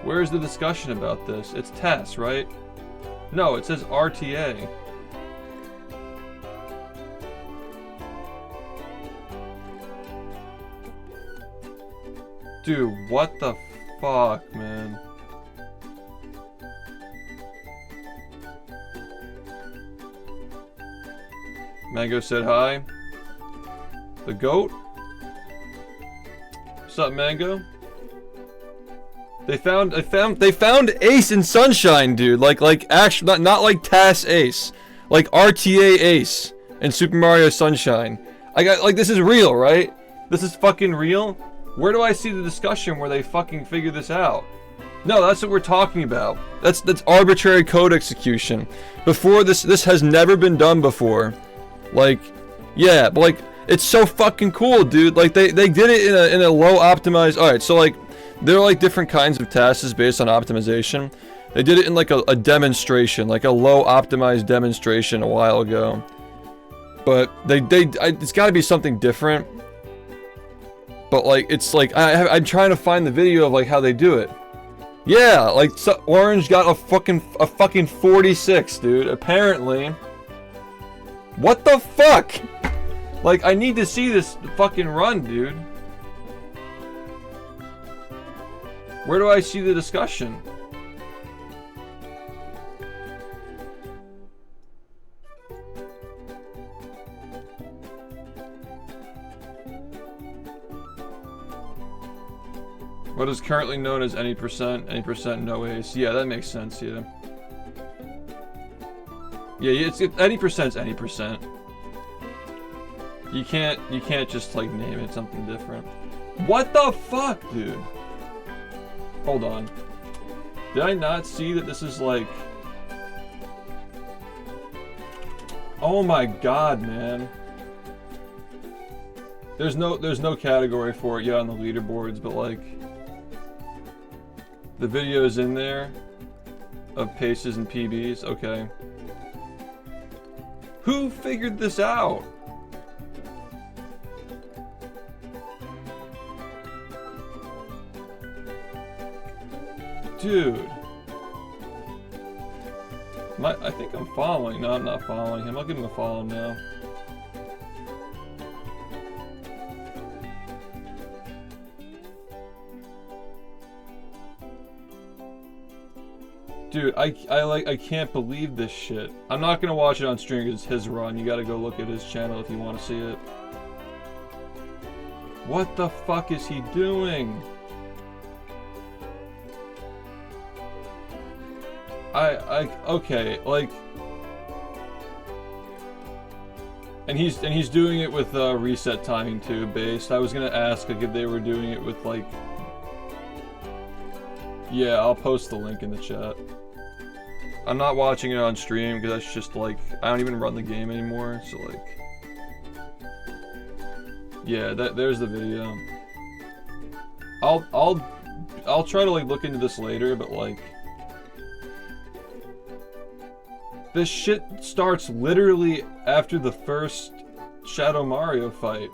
Where's the discussion about this? It's tests, right? No, it says RTA. Dude, what the fuck, man? Mango said hi. The goat? What's up, Mango? They found Ace in Sunshine, dude. Like actually not like TAS Ace. Like RTA Ace in Super Mario Sunshine. I got like, this is real, right? This is fucking real? Where do I see the discussion where they fucking figure this out? No, that's what we're talking about. That's arbitrary code execution. Before this has never been done before. Like, yeah, but like, it's so fucking cool, dude. Like they did it in a low optimized. All right, so like there are like different kinds of tasks based on optimization. They did it in like a demonstration, like a low optimized demonstration a while ago. But it's got to be something different. But like it's like I'm trying to find the video of like how they do it. Yeah, like so, Orange got a fucking 46, dude. Apparently. What the fuck? Like, I need to see this fucking run, dude. Where do I see the discussion? What is currently known as any percent no ace. Yeah, that makes sense, yeah. Yeah, it's any percent's any percent. You can't just like name it something different. What the fuck, dude? Hold on. Did I not see that this is like... Oh my god, man. There's no category for it yet on the leaderboards, but like the video's in there of paces and PBs. Okay. Who figured this out? Dude. I think I'm following. No, I'm not following him. I'll give him a follow now. Dude, I can't believe this shit. I'm not gonna watch it on stream because it's his run. You gotta go look at his channel if you want to see it. What the fuck is he doing? Okay, like, and he's doing it with reset timing too, based. I was gonna ask like if they were doing it with like, yeah, I'll post the link in the chat. I'm not watching it on stream because that's just like, I don't even run the game anymore, so like, yeah, there's the video. I'll try to like look into this later, but like, this shit starts literally after the first Shadow Mario fight.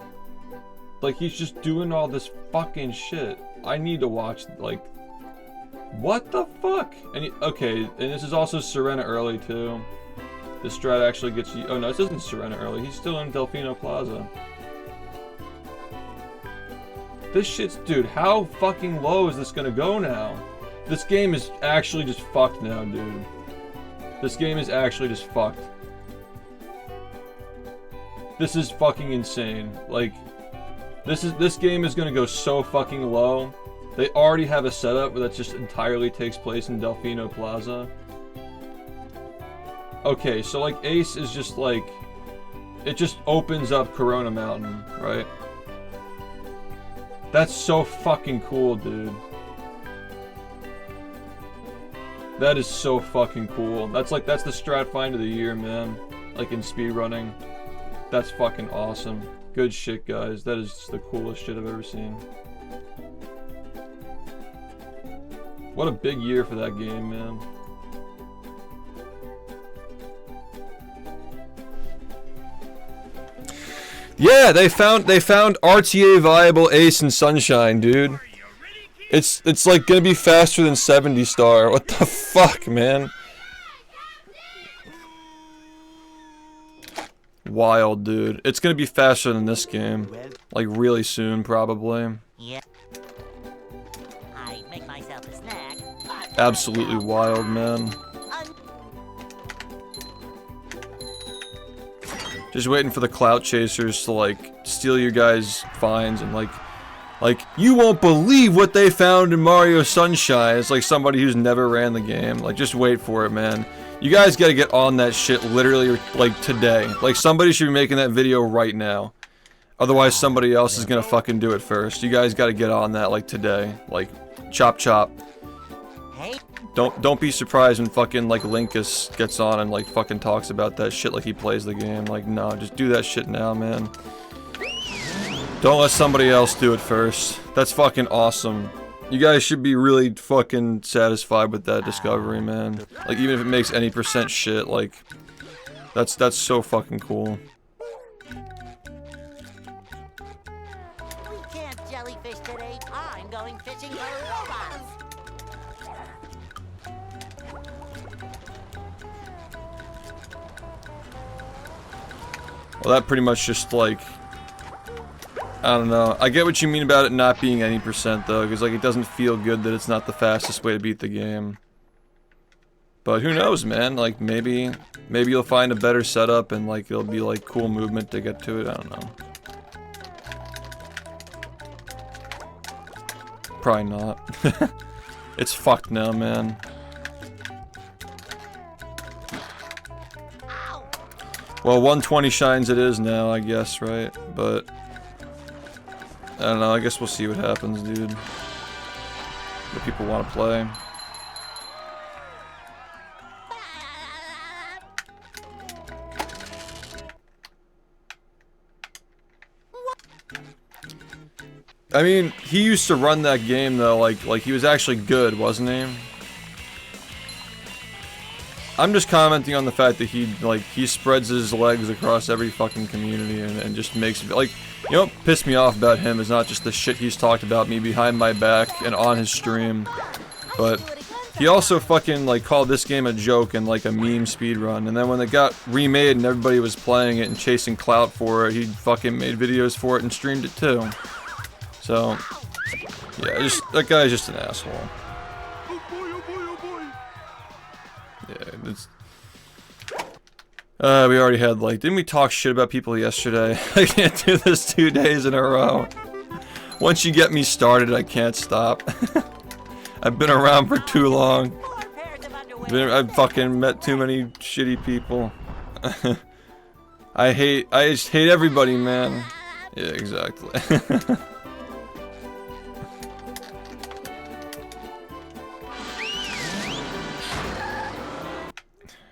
Like, he's just doing all this fucking shit. I need to watch, like... What the fuck? And okay, and this is also Serena early, too. This strat actually gets you... Oh, no, this isn't Serena early. He's still in Delfino Plaza. This shit's... Dude, how fucking low is this gonna go now? This game is actually just fucked now, dude. This game is actually just fucked. This is fucking insane. Like, this game is gonna go so fucking low. They already have a setup that just entirely takes place in Delfino Plaza. Okay, so like Ace is just like, it just opens up Corona Mountain, right? That's so fucking cool, dude. That is so fucking cool. That's the strat find of the year, man. Like in speedrunning. That's fucking awesome. Good shit, guys. That is just the coolest shit I've ever seen. What a big year for that game, man. Yeah, they found RTA viable Ace and Sunshine, dude. It's like gonna be faster than 70 star. What the fuck, man? Wild, dude. It's gonna be faster than this game. Like really soon, probably. Yeah. I make myself a snack. Absolutely wild, man. Just waiting for the clout chasers to like steal your guys' finds and like you won't believe what they found in Mario Sunshine. It's like somebody who's never ran the game. Like just wait for it, man. You guys gotta get on that shit literally like today. Like somebody should be making that video right now. Otherwise somebody else is gonna fucking do it first. You guys gotta get on that like today. Like chop chop. Don't be surprised when fucking like Linkus gets on and like fucking talks about that shit like he plays the game. Like no, just do that shit now, man. Don't let somebody else do it first. That's fucking awesome. You guys should be really fucking satisfied with that discovery, man. Like even if it makes any % shit, like that's so fucking cool. We can't jellyfish today. I'm going fishing for robots. Well, that pretty much just like, I don't know. I get what you mean about it not being any % though, because like it doesn't feel good that it's not the fastest way to beat the game. But who knows, man? Like maybe you'll find a better setup and like it'll be like cool movement to get to it. I don't know. Probably not. It's fucked now, man. Well, 120 shines it is now, I guess, right? But I don't know, I guess we'll see what happens, dude. What people want to play. I mean, he used to run that game though, like he was actually good, wasn't he? I'm just commenting on the fact that he spreads his legs across every fucking community and just makes, like, you know what pissed me off about him is not just the shit he's talked about me behind my back and on his stream, but he also fucking, like, called this game a joke and, like, a meme speedrun, and then when it got remade and everybody was playing it and chasing clout for it, he fucking made videos for it and streamed it too. So, yeah, that guy's just an asshole. Yeah, it's... we already had, like, didn't we talk shit about people yesterday? I can't do this 2 days in a row. Once you get me started, I can't stop. I've been around for too long. I've fucking met too many shitty people. I just hate everybody, man. Yeah, exactly.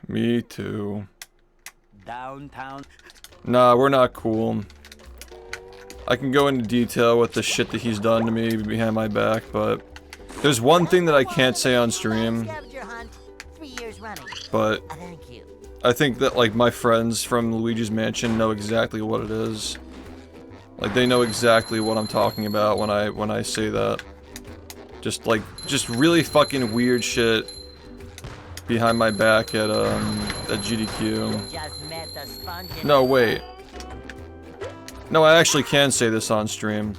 Me too. Downtown. Nah, we're not cool. I can go into detail with the shit that he's done to me behind my back, but there's one thing that I can't say on stream. But I think that like my friends from Luigi's Mansion know exactly what it is. Like they know exactly what I'm talking about when I say that. Just really fucking weird shit behind my back at GDQ. No, wait. No, I actually can say this on stream.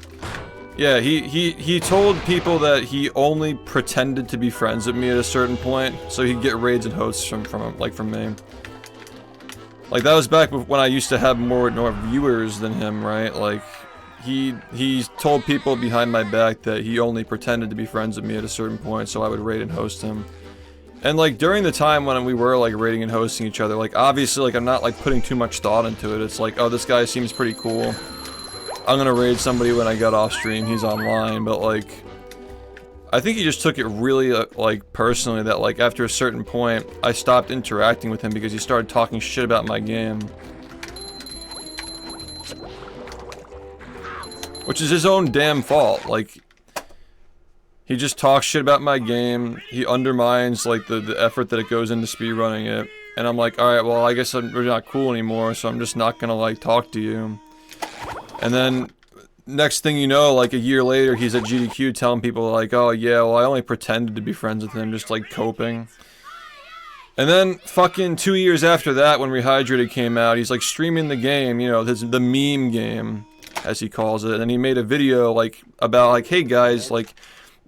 Yeah, he told people that he only pretended to be friends with me at a certain point, so he'd get raids and hosts from me. Like that was back when I used to have more viewers than him, right? Like he told people behind my back that he only pretended to be friends with me at a certain point, so I would raid and host him. And like during the time when we were like raiding and hosting each other, like obviously like I'm not like putting too much thought into it. It's like, oh, this guy seems pretty cool, I'm gonna raid somebody when I get off stream, he's online. But like I think he just took it really like personally that like after a certain point I stopped interacting with him because he started talking shit about my game. Which is his own damn fault. Like, he just talks shit about my game. He undermines like the effort that it goes into speedrunning it. And I'm like, alright, well I guess we're not cool anymore, so I'm just not gonna like talk to you. And then next thing you know, like a year later, he's at GDQ telling people like, oh yeah, well I only pretended to be friends with him, just like coping. And then fucking 2 years after that, when Rehydrated came out, he's like streaming the game, you know, the meme game, as he calls it, and he made a video like about like, hey guys, like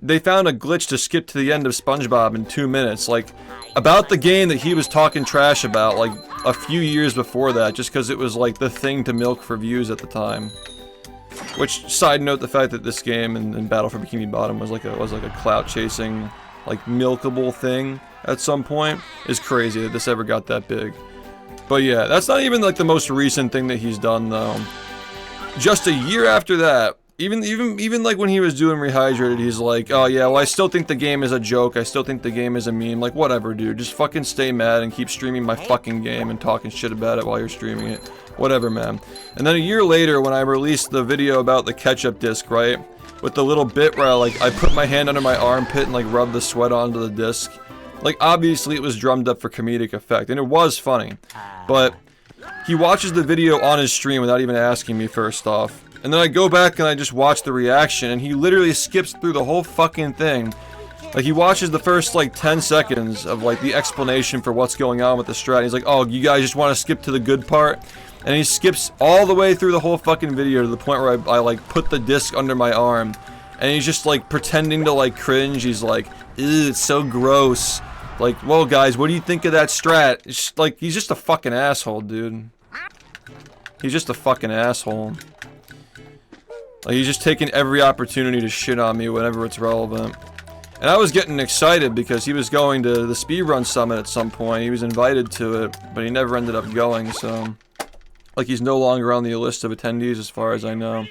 they found a glitch to skip to the end of SpongeBob in 2 minutes, like about the game that he was talking trash about like a few years before that, just because it was like the thing to milk for views at the time. Which, side note, the fact that this game and Battle for Bikini Bottom was like a clout chasing, like milkable thing at some point is crazy that this ever got that big. But yeah, that's not even like the most recent thing that he's done though. Just a year after that, even like when he was doing Rehydrated, he's like, oh yeah, well I still think the game is a joke, I still think the game is a meme, like whatever dude, just fucking stay mad and keep streaming my fucking game and talking shit about it while you're streaming it. Whatever, man. And then a year later, when I released the video about the ketchup disc, right? With the little bit where I put my hand under my armpit and like rub the sweat onto the disc. Like obviously it was drummed up for comedic effect, and it was funny. But he watches the video on his stream without even asking me first off. And then I go back and I just watch the reaction, and he literally skips through the whole fucking thing. Like he watches the first like 10 seconds of like the explanation for what's going on with the strat. He's like, oh, you guys just want to skip to the good part? And he skips all the way through the whole fucking video to the point where I like put the disc under my arm. And he's just like pretending to like cringe. He's like, ew, it's so gross. Like, well guys, what do you think of that strat? It's just, like, he's just a fucking asshole, dude. He's just a fucking asshole. Like, he's just taking every opportunity to shit on me whenever it's relevant. And I was getting excited because he was going to the speedrun summit at some point. He was invited to it, but he never ended up going, so... Like, he's no longer on the list of attendees as far as I know.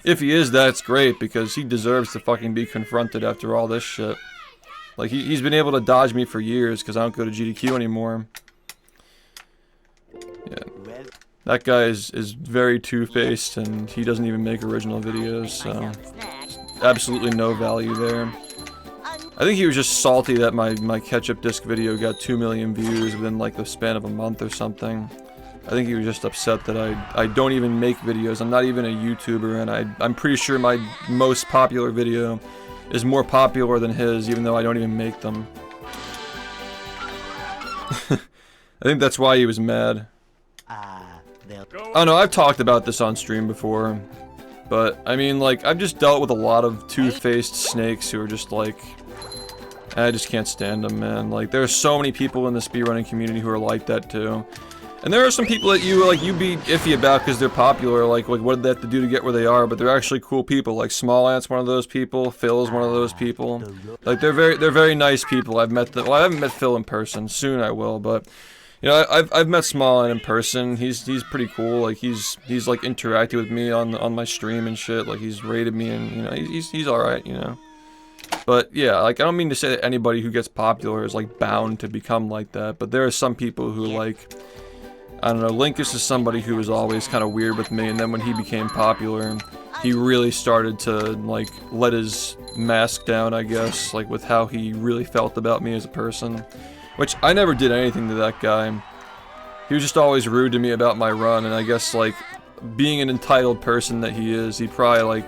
If he is, that's great, because he deserves to fucking be confronted after all this shit. Like, he's been able to dodge me for years because I don't go to GDQ anymore. Yeah. That guy is very two-faced, and he doesn't even make original videos, so... Absolutely no value there. I think he was just salty that my ketchup disc video got 2 million views within, like, the span of a month or something. I think he was just upset that I don't even make videos. I'm not even a YouTuber, and I'm pretty sure my most popular video is more popular than his, even though I don't even make them. I think that's why he was mad. Oh no, I've talked about this on stream before. But, I mean, like, I've just dealt with a lot of two-faced snakes who are just like... I just can't stand them, man. Like, there are so many people in the speedrunning community who are like that, too. And there are some people that you be iffy about because they're popular, like what did they have to do to get where they are, but they're actually cool people. Like Small Ant's one of those people, Phil's one of those people. Like they're very nice people. I've met them. Well, I haven't met Phil in person. Soon I will, but you know, I've met Small Ant in person. He's pretty cool. Like he's like interacted with me on my stream and shit. Like he's rated me, and you know, he's all right, you know. But yeah, like I don't mean to say that anybody who gets popular is like bound to become like that, but there are some people who like, I don't know, Linkus is somebody who was always kind of weird with me, and then when he became popular, he really started to, like, let his mask down, I guess, like, with how he really felt about me as a person. Which, I never did anything to that guy. He was just always rude to me about my run, and I guess, like, being an entitled person that he is, he probably, like,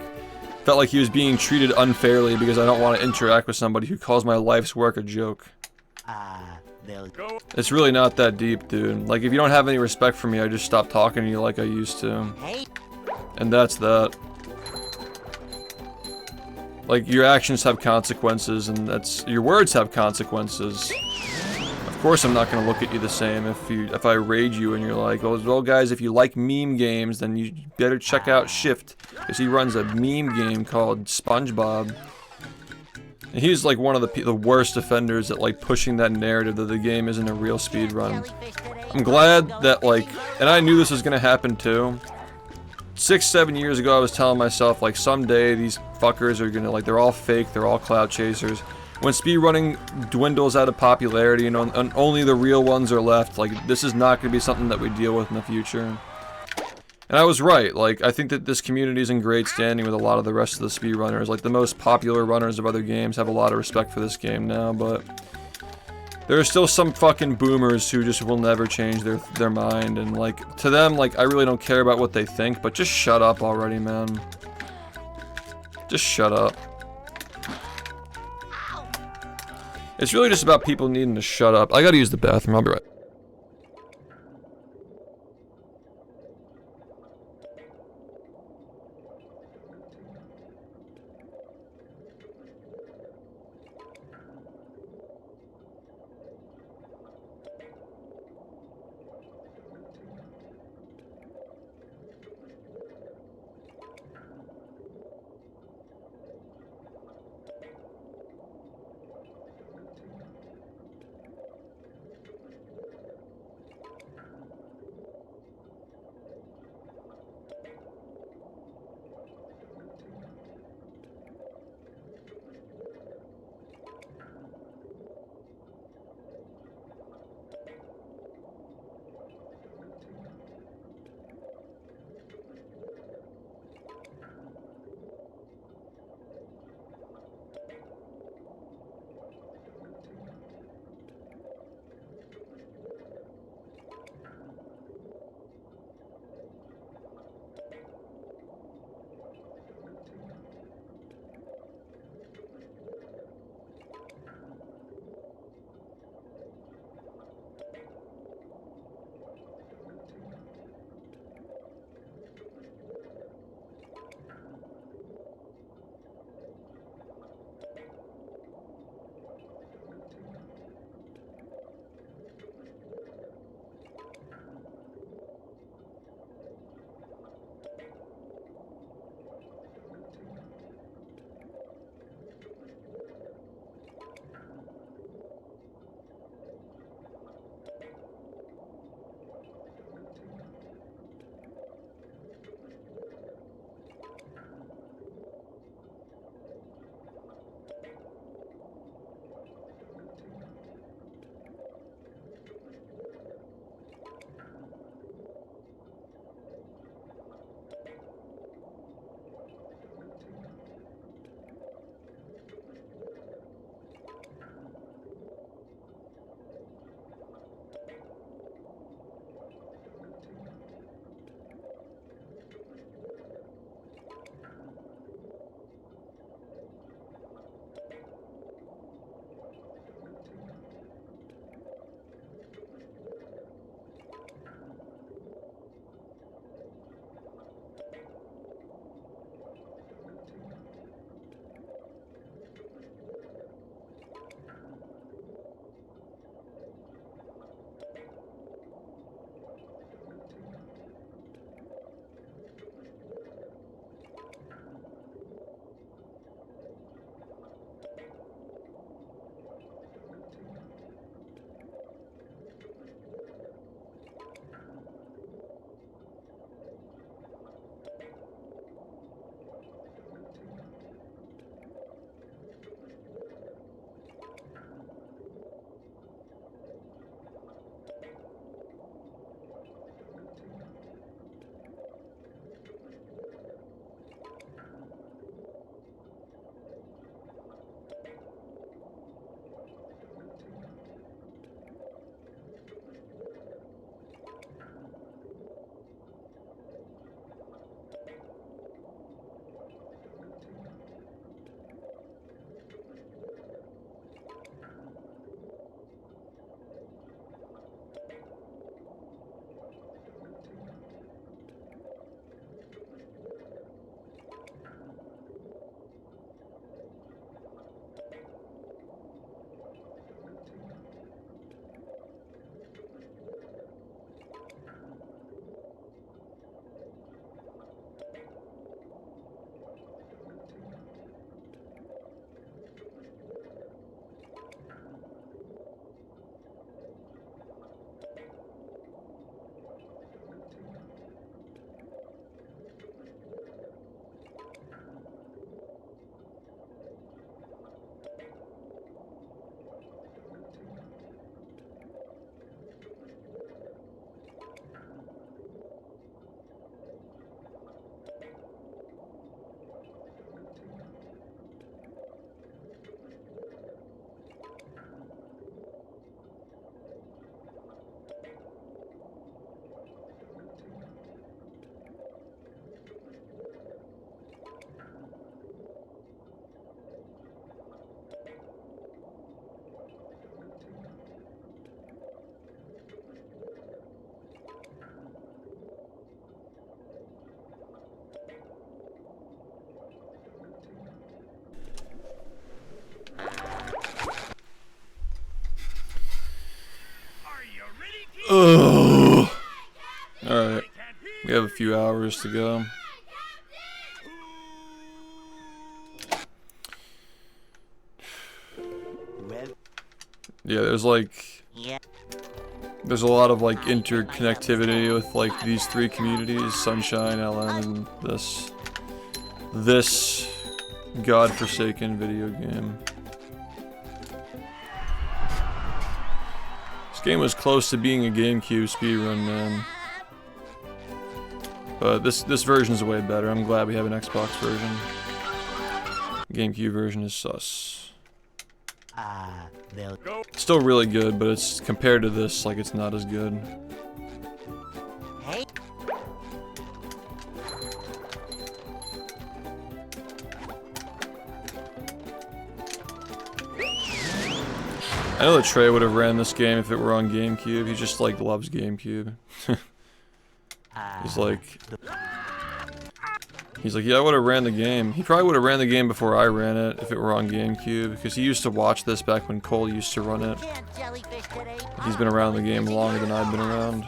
felt like he was being treated unfairly because I don't want to interact with somebody who calls my life's work a joke. It's really not that deep, dude. Like, if you don't have any respect for me, I just stop talking to you like I used to. And that's that. Like, your actions have consequences, and your words have consequences. Of course I'm not gonna look at you the same if I raid you and you're like, well guys, if you like meme games, then you better check out SHiFT, because he runs a meme game called SpongeBob. And he's like one of the worst offenders at like pushing that narrative that the game isn't a real speedrun. I'm glad that like, and I knew this was gonna happen too. 6-7 years ago I was telling myself like someday these fuckers are gonna like, they're all fake, they're all clout chasers. When speedrunning dwindles out of popularity and only the real ones are left, like this is not gonna be something that we deal with in the future. And I was right. Like, I think that this community is in great standing with a lot of the rest of the speedrunners. Like, the most popular runners of other games have a lot of respect for this game now, but there are still some fucking boomers who just will never change their mind, and like, to them, like, I really don't care about what they think, but just shut up already, man. Just shut up. It's really just about people needing to shut up. I gotta use the bathroom, I'll be right. Ugh. Alright. We have a few hours to go. Yeah, there's like... There's a lot of like interconnectivity with like these three communities, Sunshine, LN, and this godforsaken video game. This game was close to being a GameCube speedrun, man. But this version's way better. I'm glad we have an Xbox version. GameCube version is sus. Still really good, but it's compared to this, like it's not as good. Hey. I know that Trey would have ran this game if it were on GameCube. He just like loves GameCube. He's like, yeah, I would have ran the game. He probably would have ran the game before I ran it if it were on GameCube, because he used to watch this back when Cole used to run it. He's been around the game longer than I've been around.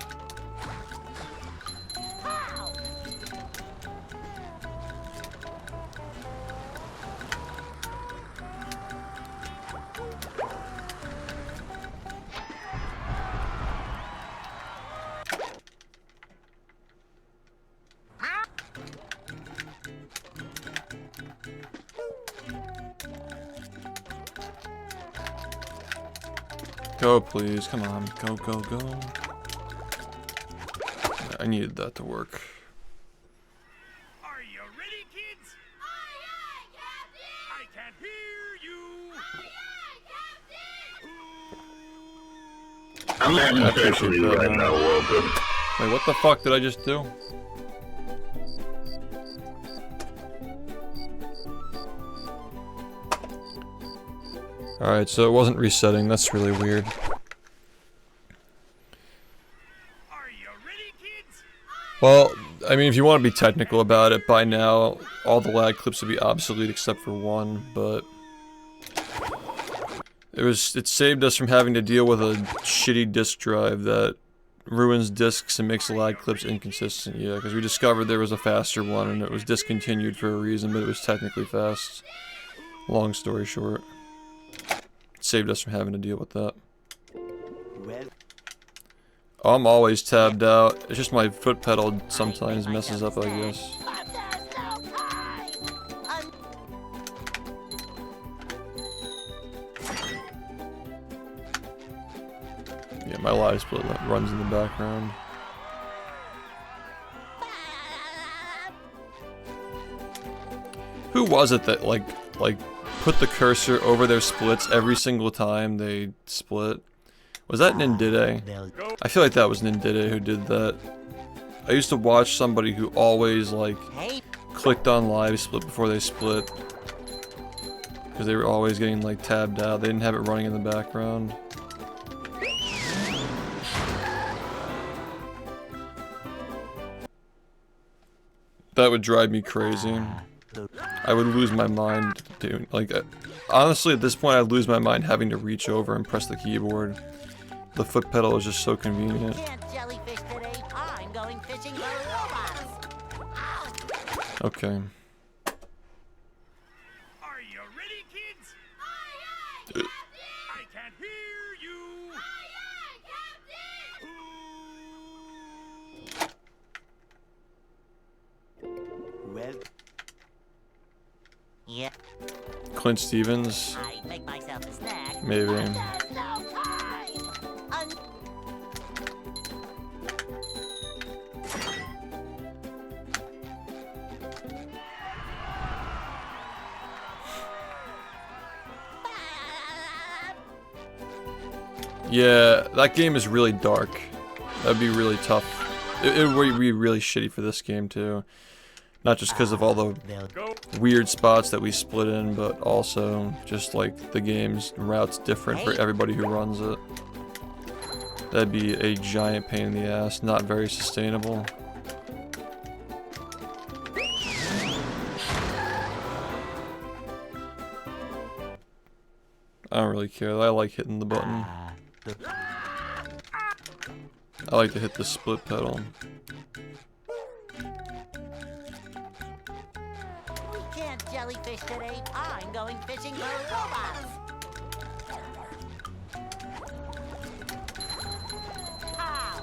Go, please. Come on. Go, go, go. I needed that to work. Are you ready, kids? Aye, aye, Captain! I can't hear you. Aye, aye, Captain! I'm not officially right now, welcome. Wait, what the fuck did I just do? Alright, so it wasn't resetting. That's really weird. Are you ready, kids? Well, I mean, if you want to be technical about it, by now, all the lag clips would be obsolete except for one, but... It saved us from having to deal with a shitty disk drive that ruins disks and makes the lag clips inconsistent, yeah, because we discovered there was a faster one and it was discontinued for a reason, but it was technically fast. Long story short. It saved us from having to deal with that. Oh, I'm always tabbed out. It's just my foot pedal sometimes messes up, I guess. But there's no time! Yeah, my live split runs in the background. Who was it that like put the cursor over their splits every single time they split? Was that Nindide? I feel like that was Nindide who did that. I used to watch somebody who always like clicked on live split before they split, because they were always getting like tabbed out. They didn't have it running in the background. That would drive me crazy. I would lose my mind doing, like, honestly at this point I'd lose my mind having to reach over and press the keyboard. The foot pedal is just so convenient. Can't jellyfish today. I'm going fishing for robots. Okay. Are you ready, kids? Aye, aye, Captain! I can't hear you. Aye, aye, Captain! Yeah, Clint Stevens? I'd make myself a snack. Maybe. There's no time! Yeah, that game is really dark. That'd be really tough. It would be really shitty for this game too. Not just because of all the weird spots that we split in, but also just like the game's route's different for everybody who runs it. That'd be a giant pain in the ass, not very sustainable. I don't really care, I like hitting the button. I like to hit the split pedal. We can't jellyfish today. I'm going fishing for robots. Pow!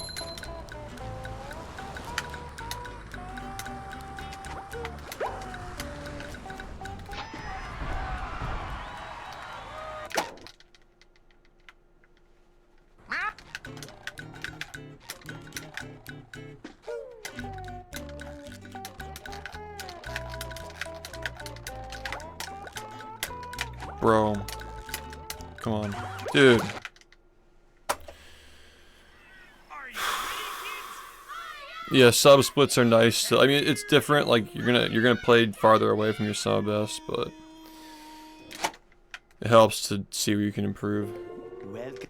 Bro. Come on. Dude. Yeah, sub splits are nice. I mean, it's different. Like you're gonna play farther away from your sub S, but it helps to see where you can improve. Welcome.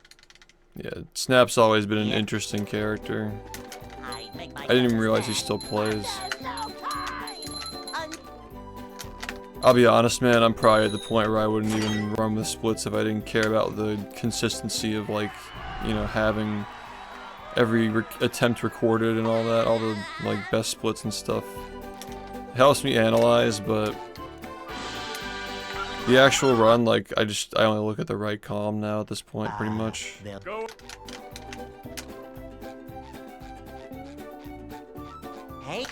Yeah, Snap's always been an interesting character. I didn't even realize he still plays. There's no time. I'll be honest, man, I'm probably at the point where I wouldn't even run with splits if I didn't care about the consistency of, like, you know, having every attempt recorded and all that, all the, like, best splits and stuff. It helps me analyze, but the actual run, like, I only look at the right column now at this point, pretty much. Go. Hey.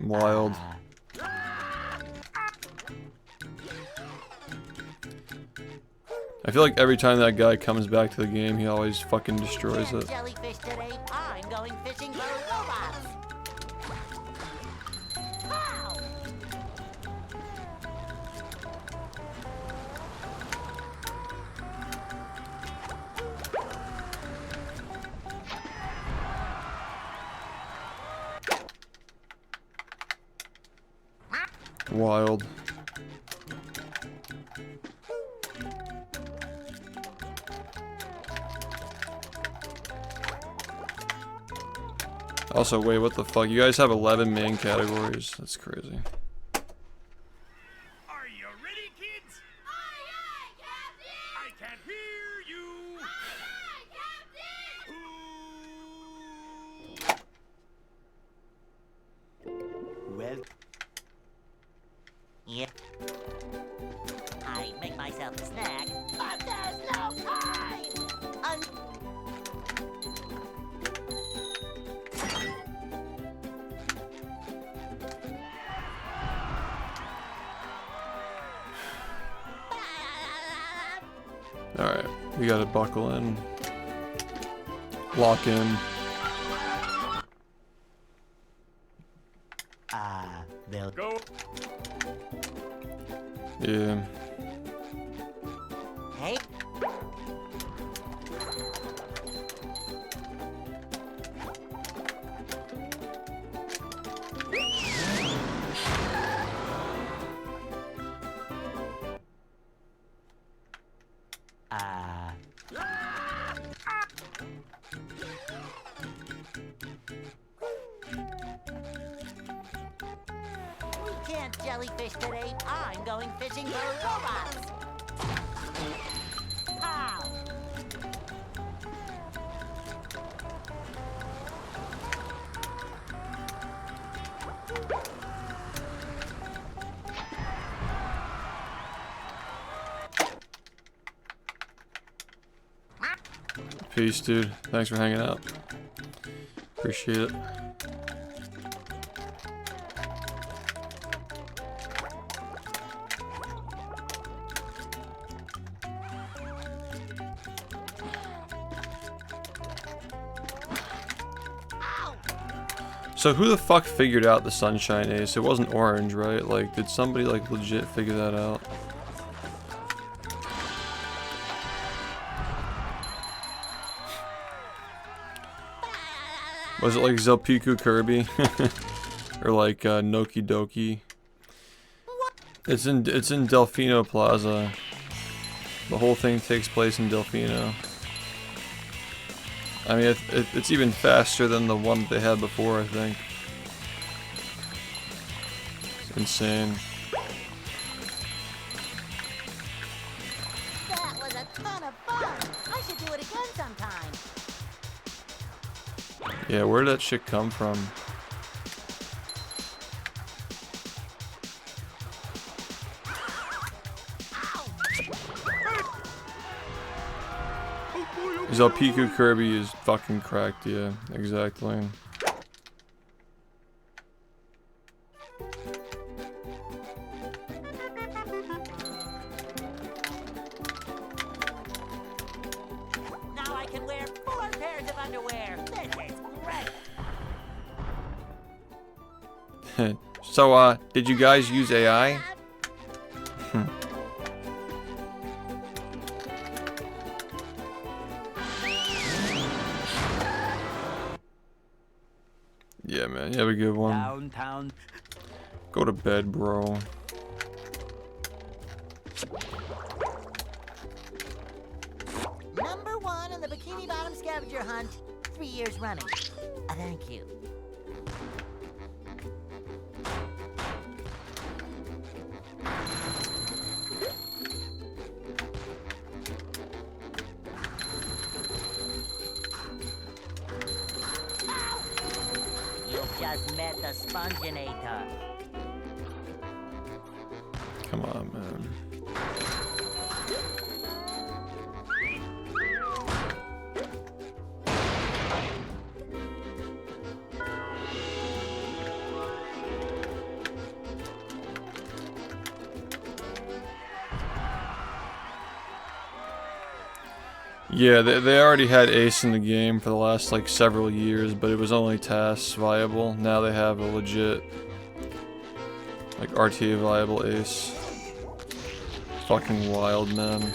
Wild. I feel like every time that guy comes back to the game, he always fucking destroys Can't it. jellyfish today. I'm going fishing for robots. Pow! Wild. Also, wait, what the fuck? You guys have 11 main categories? That's crazy. Are you ready, kids? Aye, aye, Captain. I can't hear you. Aye, Captain. Well, Yep. I make myself a snack. But there's no time. Alright, we gotta buckle in. Lock in. they'll Go. Yeah. Hey. We can't jellyfish today. I'm going fishing for robots. Pow! Peace, dude. Thanks for hanging out. Appreciate it. So who the fuck figured out the sunshine ace? It wasn't orange, right? Like, did somebody like legit figure that out? Was it like Zelpiku Kirby? Or like Noki Doki? It's in Delfino Plaza. The whole thing takes place in Delfino. I mean, it's even faster than the one that they had before, I think. It's insane. That was a ton of fun. I should do it again sometime. Yeah, where did that shit come from? Zelpiku Kirby is fucking cracked, yeah, exactly. Now I can wear 4 pairs of underwear. This is great. So, did you guys use AI? Yeah, man, you have a good one. Downtown. Go to bed, bro. Number 1 on the Bikini Bottom scavenger hunt. 3 years running. Thank you. You've just met the Sponginator. Come on, man. Yeah, they already had Ace in the game for the last like several years, but it was only tasks viable. Now they have a legit like RTA viable Ace. Fucking wild, man.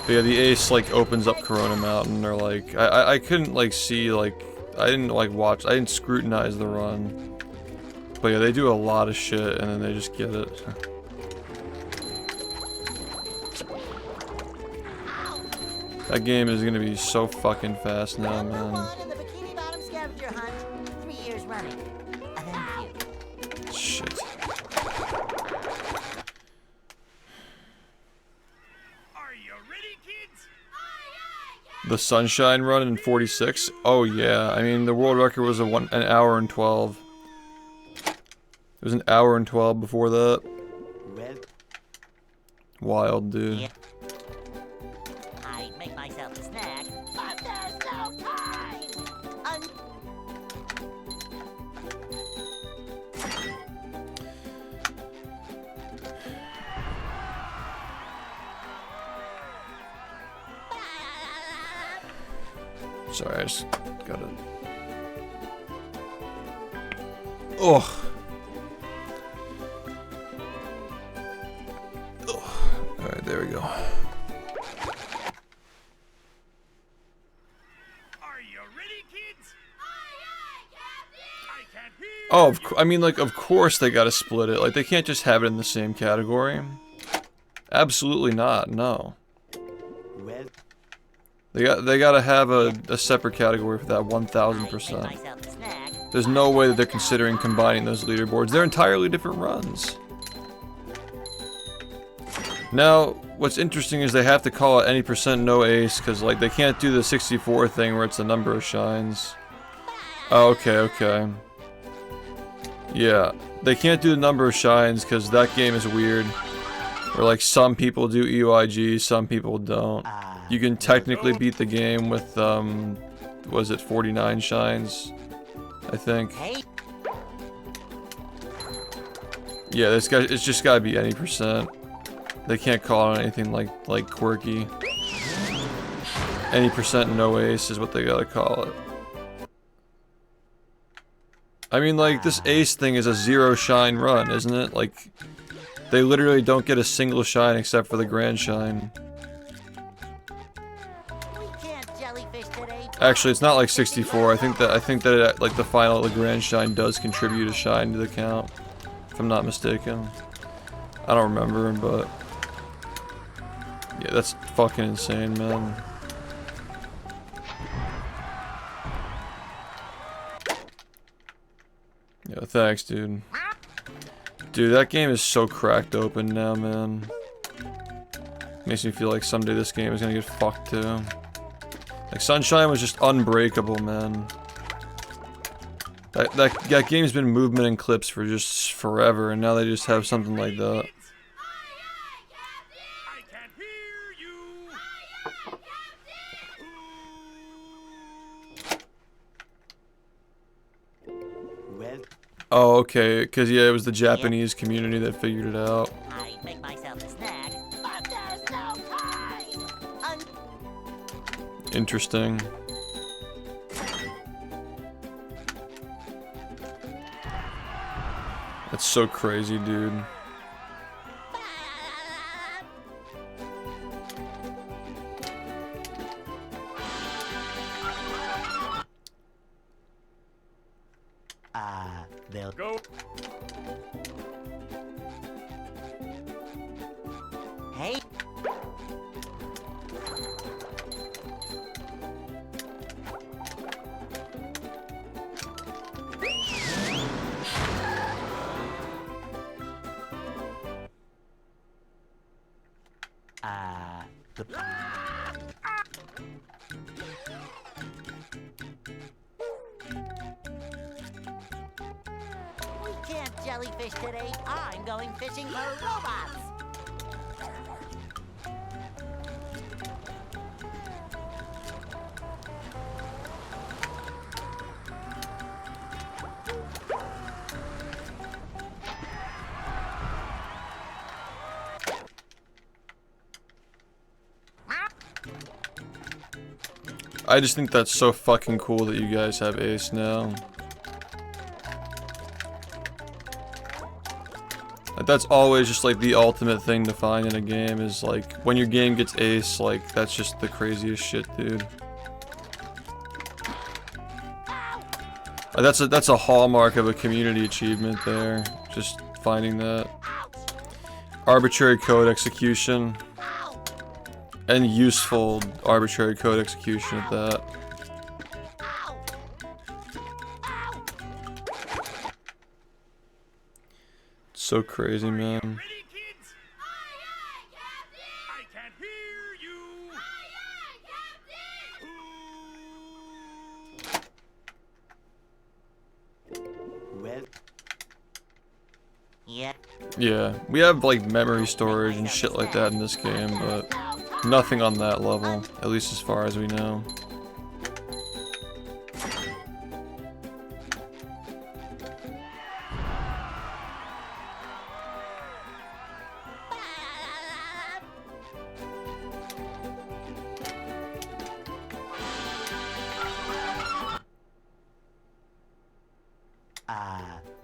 But yeah, the Ace like opens up Corona Mountain, or like I couldn't like see, like I didn't like watch, I didn't scrutinize the run. But yeah, they do a lot of shit and then they just get it. That game is gonna be so fucking fast now, Number man. 1 in the Bikini Bottom scavenger hunt. 3 years running. Thank you. Shit. Are you ready, kids? The Sunshine Run in 46? Oh yeah, I mean the world record was an hour and 12. It was an hour and 12 before that. Well, Wild, dude. Yeah. I'd make myself a snack. But there's no time! Sorry, I just gotta... Ugh. Alright, there we go. Are you ready, kids? I can't hear Oh, I mean, like, of course they gotta split it. Like, they can't just have it in the same category. Absolutely not, no. well, They gotta have a separate category for that I'd 1000%. make myself a snack. There's no way that they're considering combining those leaderboards. They're entirely different runs. Now, what's interesting is they have to call it any percent no ace, because like they can't do the 64 thing where it's the number of shines. Oh, okay. Yeah, they can't do the number of shines because that game is weird. Where like some people do EYG, some people don't. You can technically beat the game with was it 49 shines? I think. Hey, Yeah, it's just gotta be any percent. They can't call it anything like quirky. Any percent no ace is what they gotta call it. I mean, like, this ace thing is a 0 shine run, isn't it? Like, they literally don't get a single shine except for the grand shine. we can't jellyfish today. Actually, it's not like 64. I think that it, like the final grand shine does contribute a shine to the count, if I'm not mistaken. I don't remember, but yeah, that's fucking insane, man. Yeah, thanks, dude. Dude, that game is so cracked open now, man. Makes me feel like someday this game is gonna get fucked too. Like Sunshine was just unbreakable, man. That game's been movement and clips for just forever, and now they just have something like that. I can't hear you. Well, Oh, okay, because yeah, it was the Japanese community that figured it out. I make myself a snack. But there's no time! Interesting. That's so crazy, dude. they'll Go. Hey, we can't jellyfish today. I'm going fishing for robots. I just think that's so fucking cool that you guys have Ace now. Like, that's always just like the ultimate thing to find in a game is like when your game gets Ace, like that's just the craziest shit, dude. That's a hallmark of a community achievement there. Just finding that. Arbitrary code execution. And useful arbitrary code execution at that. So crazy, man. Ready, kids? I can't hear you. well, Yeah. Yeah, we have like memory storage and shit like that in this game, but nothing on that level, at least as far as we know.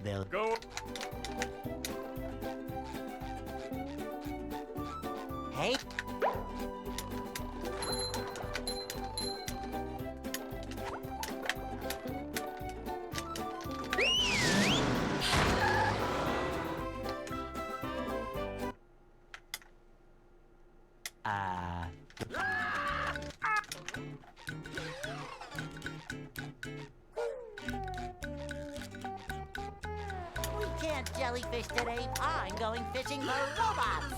they'll Go. Hey. We can't jellyfish today. I'm going fishing for robots.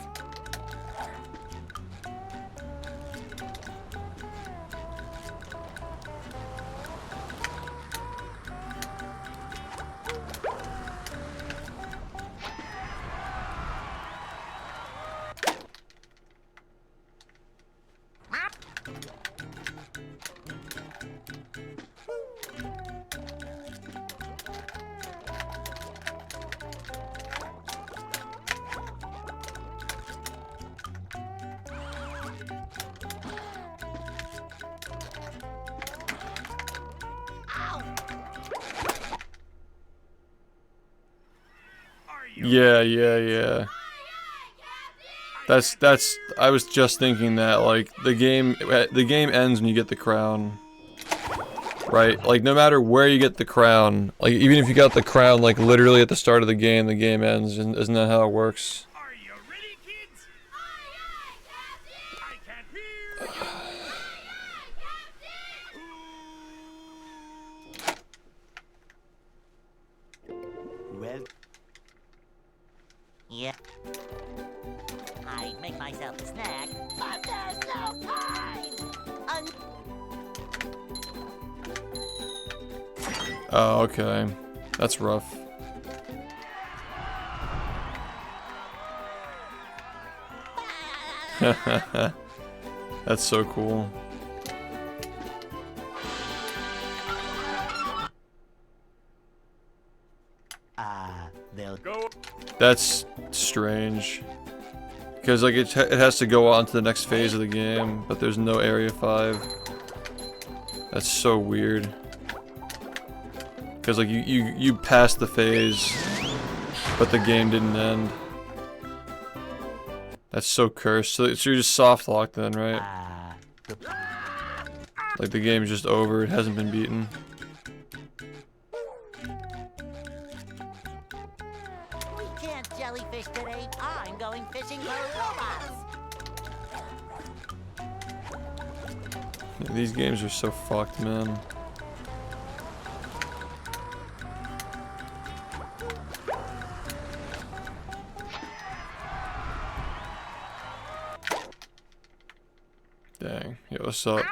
Yeah. I was just thinking that, like, the game ends when you get the crown. Right? Like, no matter where you get the crown, like, even if you got the crown, like, literally at the start of the game ends. Isn't that how it works? Are you ready, kids? I can't hear you. snack. But there's no time! Oh, okay. That's rough. That's so cool. They'll Go. That's strange. Because like it has to go on to the next phase of the game, but there's no Area 5. That's so weird. Because like you passed the phase, but the game didn't end. That's so cursed. So you're just soft locked then, right? Like the game's just over. It hasn't been beaten. We can't jellyfish today. I'm going fishing for robots. Yeah, these games are so fucked, man. Dang. Yo, what's up?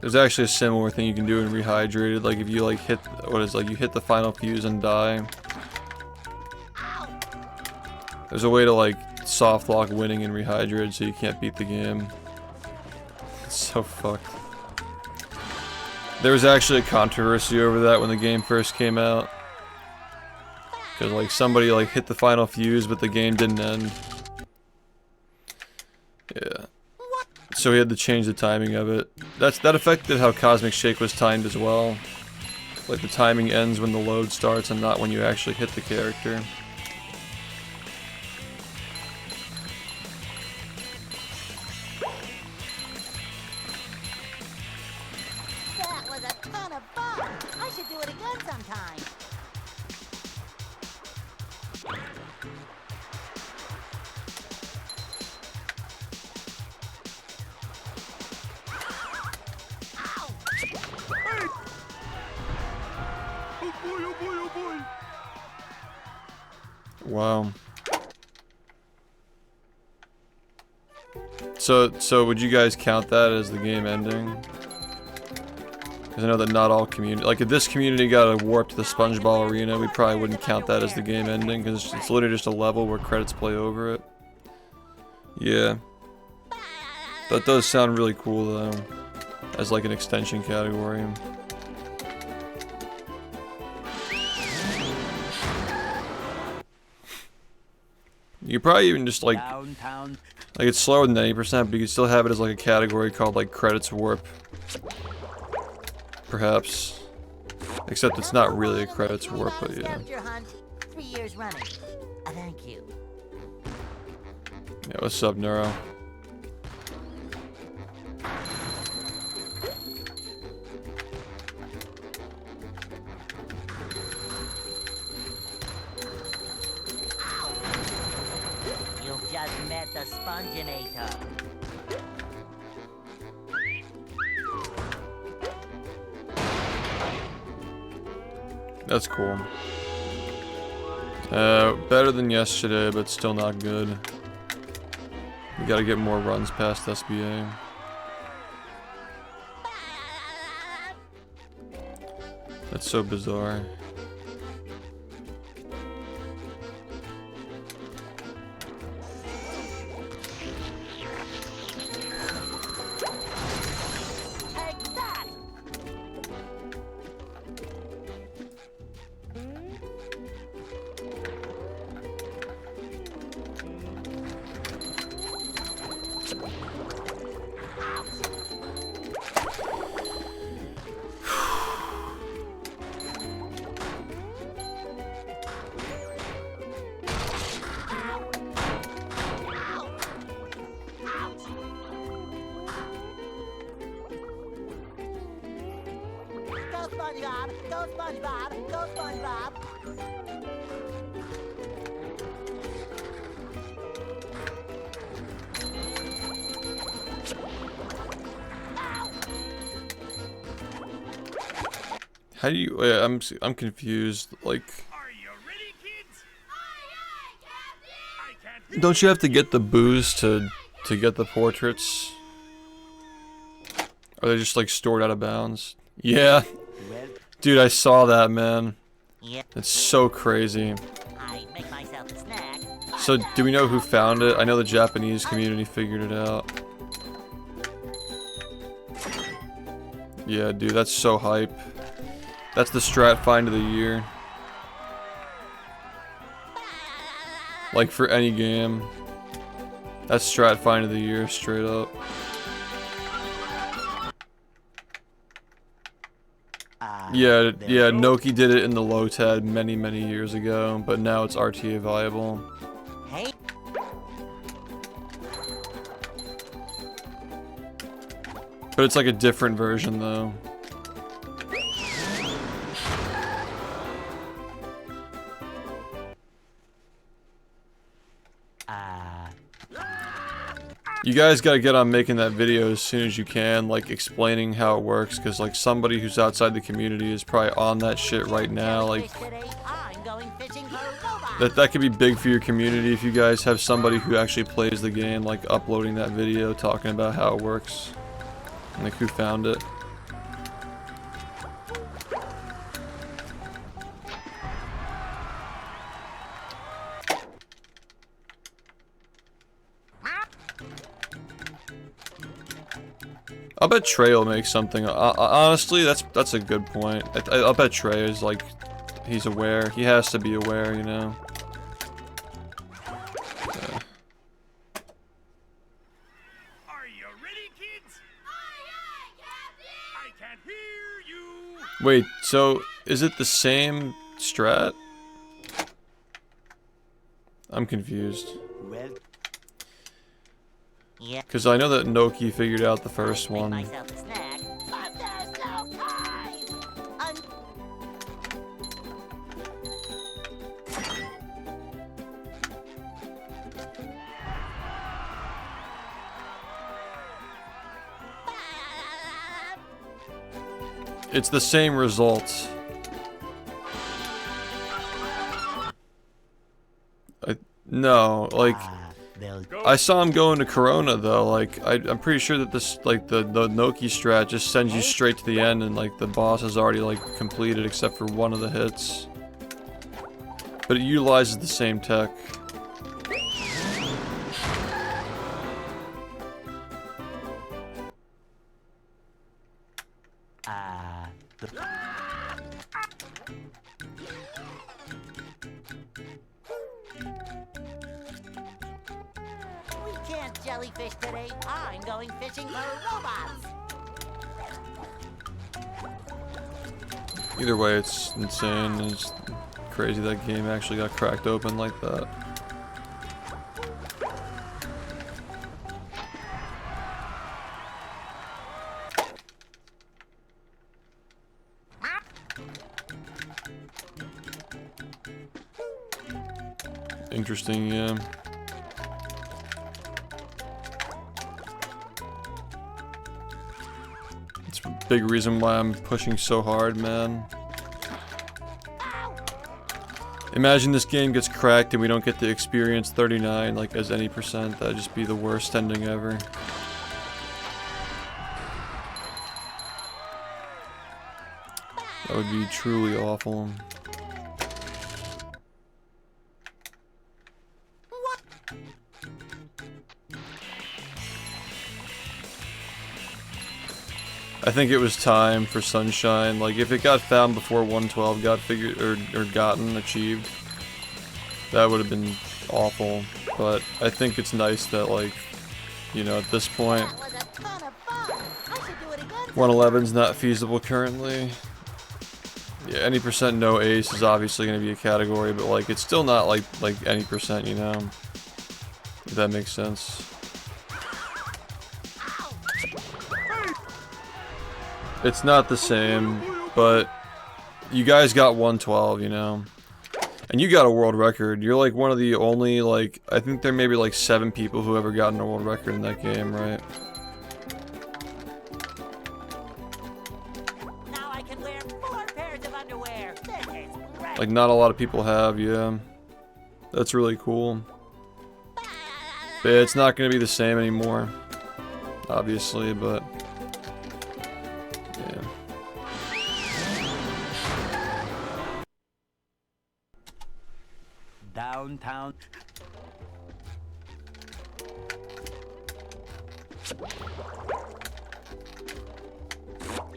There's actually a similar thing you can do in Rehydrated, like if you like hit, you hit the final fuse and die. There's a way to like soft lock winning in Rehydrated so you can't beat the game. It's so fucked. There was actually a controversy over that when the game first came out. Cause like somebody like hit the final fuse but the game didn't end. Yeah. So he had to change the timing of it. That affected how Cosmic Shake was timed as well. Like the timing ends when the load starts and not when you actually hit the character. That was a ton of fun. I should do it again sometime. Wow. So would you guys count that as the game ending? Because I know that not all community, like if this community got a warp to the SpongeBob arena, we probably wouldn't count that as the game ending because it's literally just a level where credits play over it. Yeah. That does sound really cool though, as like an extension category. You could probably even just like it's slower than 90%, but you can still have it as like a category called like credits warp. Perhaps. Except it's not really a credits warp, but yeah. Scavenger hunt, 3 years running. Thank you. Yeah, what's up, Neuro? You've just met the Sponginator. That's cool. Better than yesterday, but still not good. We gotta get more runs past SBA. That's so bizarre. Take that! Go SpongeBob! Go SpongeBob! Go SpongeBob! How do you? I'm confused. Like, Are you ready, kids? I can't don't you have to get the booze to get the portraits? Are they just like stored out of bounds? Yeah, dude, I saw that, man. Yeah, It's so crazy. I make myself a snack. So, do we know who found it? I know the Japanese community figured it out. Yeah, dude, that's so hype. That's the strat find of the year. Like, for any game. That's strat find of the year, straight up. Yeah, Noki did it in the low tab many years ago, but now it's RTA viable. Hey, But it's like a different version though. You guys gotta get on making that video as soon as you can, like explaining how it works, because like somebody who's outside the community is probably on that shit right now. Like, fish today. I'm going fishing for robots. that could be big for your community if you guys have somebody who actually plays the game, like uploading that video talking about how it works, and like who found it. I'll bet Trey will make something. Honestly, that's a good point. I'll bet Trey is like, he's aware. He has to be aware, you know. Yeah. Are you ready, kids? I can't hear you. Wait, so is it the same strat? I'm confused. Well, Yeah, Because I know that Noki figured out the first make one. myself a snack. But there's no time. It's the same result. No, like, they'll I saw him go into Corona though. Like, I'm pretty sure that this, like, the Noki strat just sends you straight to the end, and like the boss is already like completed except for one of the hits. But it utilizes the same tech. We can't jellyfish today. I'm going fishing for robots. Either way, it's insane. It's crazy that game actually got cracked open like that. Interesting, yeah. It's a big reason why I'm pushing so hard, man. Imagine this game gets cracked and we don't get to experience 39 like as any percent. That'd just be the worst ending ever. That would be truly awful. I think it was time for Sunshine. Like, if it got found before 112 got figured or gotten achieved, that would have been awful. But I think it's nice that, like, you know, at this point, That was a ton of fun. I should do it again. 111's not feasible currently. Yeah, any percent no ace is obviously going to be a category, but like, it's still not like any percent, you know. If that makes sense. It's not the same, but you guys got 112, you know. And you got a world record. You're like one of the only, like, I think there may be like 7 people who ever gotten a world record in that game, right? Now I can wear 4 pairs underwear. This is great. Like, not a lot of people have, yeah. That's really cool. But yeah, it's not going to be the same anymore, obviously, but yeah. Downtown.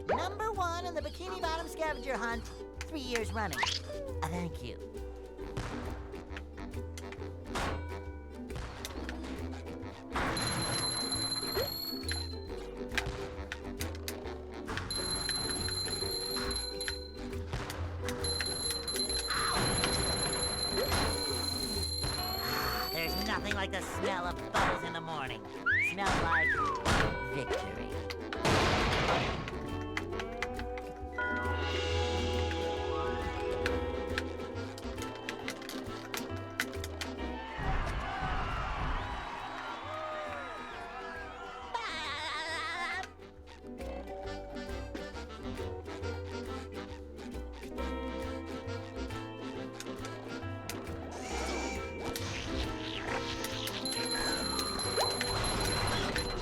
Number 1 in the Bikini Bottom scavenger hunt, 3 years running. Thank you. There's nothing like the smell of bubbles in the morning. Smells like victory.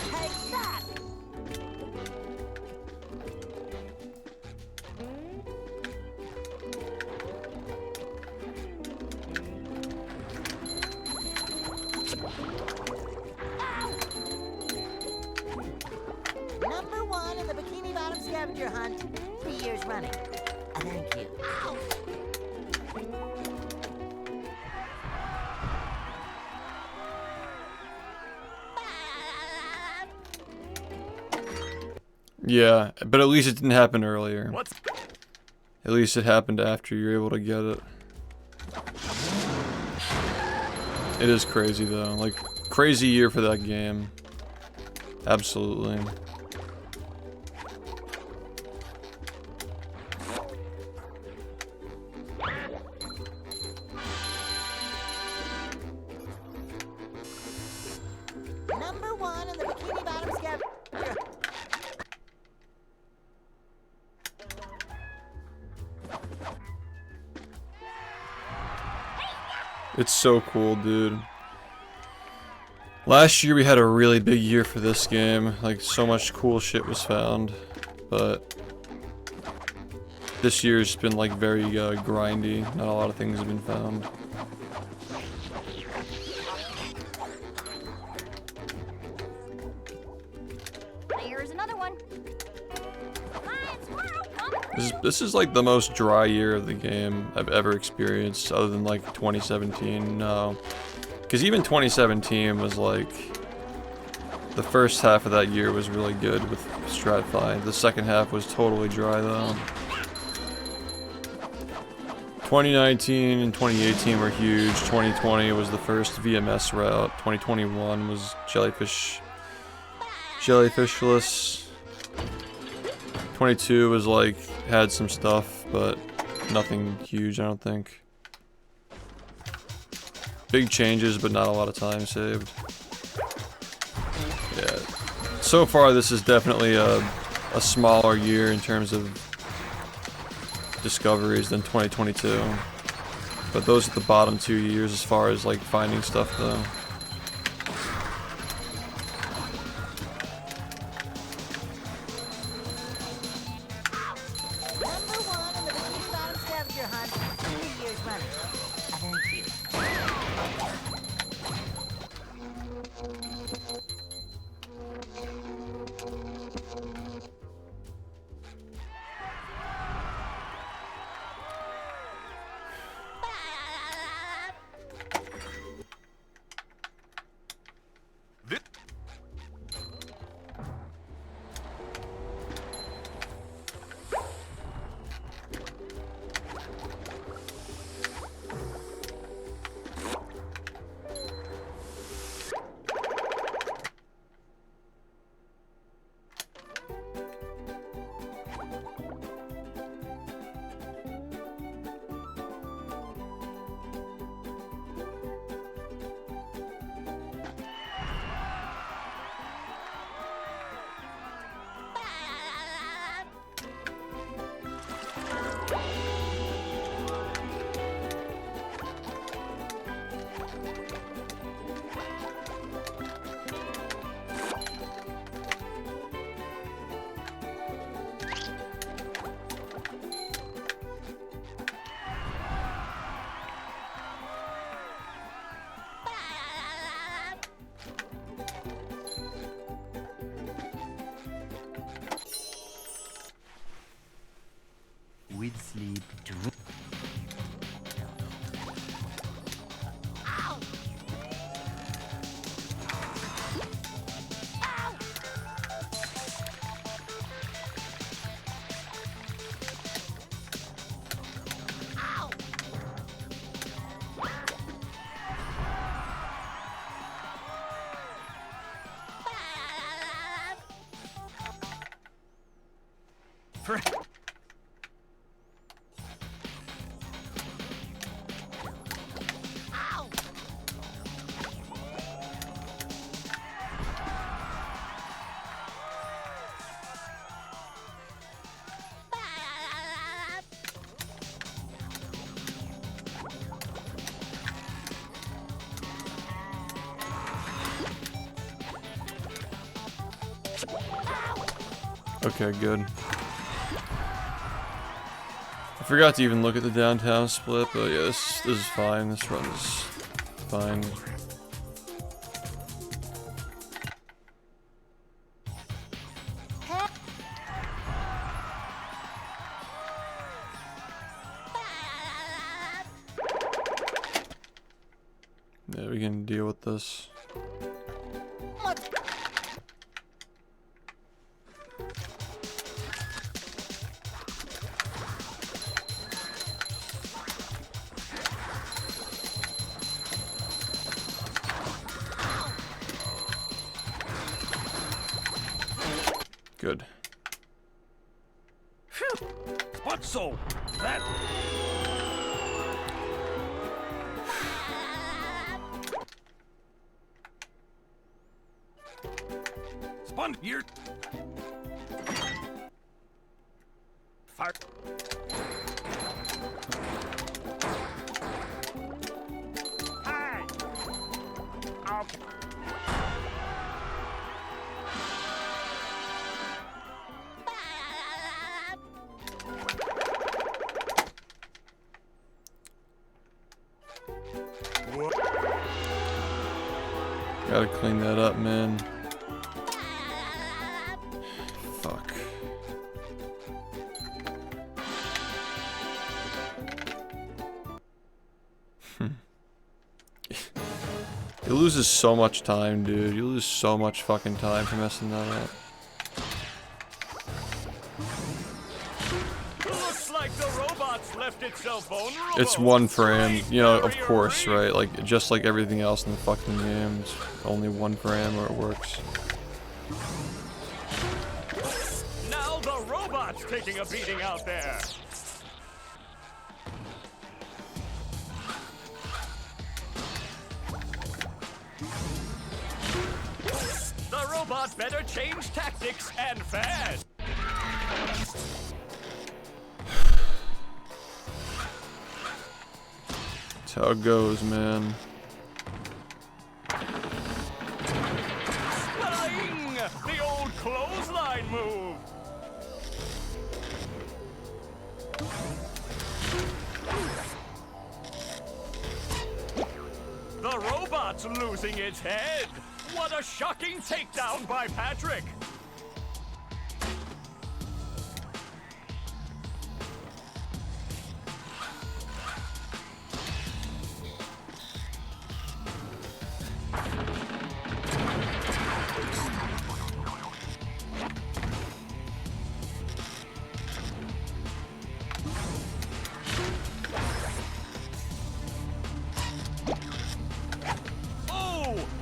Take that! Number 1 in the Bikini Bottom scavenger hunt, 3 years running. Thank you. Ow! Yeah, but at least it didn't happen earlier. What's At least it happened after you're able to get it. It is crazy though, like, crazy year for that game. Absolutely. Number 1 in the Bikini Bottom scavenger. It's so cool, dude. Last year we had a really big year for this game. Like, so much cool shit was found. But this year's been like very grindy. Not a lot of things have been found. There's another one. Flying squirrel, come through. This is like the most dry year of the game I've ever experienced, other than like 2017. No, because even 2017 was like, the first half of that year was really good with Stratify. The second half was totally dry though. 2019 and 2018 were huge. 2020 was the first VMS route. 2021 was jellyfishless. 22 was like, had some stuff, but nothing huge, I don't think. Big changes, but not a lot of time saved. Yeah. So far, this is definitely a smaller year in terms of discoveries than 2022. But those are the bottom 2 years as far as like finding stuff though. Number 1 in the Bikini Bottom scavenger hunt, 3 years running. Thank you. Okay, good. I forgot to even look at the downtown split, but yeah, this is fine. This run is fine. Yeah, we can deal with this. Good. Phew! What's so? That. Spun here. Fart. Hi. Okay. Gotta clean that up, man. Fuck. It loses so much time, dude. You lose so much fucking time for messing that up. Looks like the robots left itself vulnerable. It's one frame, you know, of course, right? Like, just like everything else in the fucking game, it's only one frame where it works. Now the robot's taking a beating out there. The robot better change tactics and fast. That's how it goes, man. Flying! The old clothesline move. The robot's losing its head. What a shocking takedown by Patrick.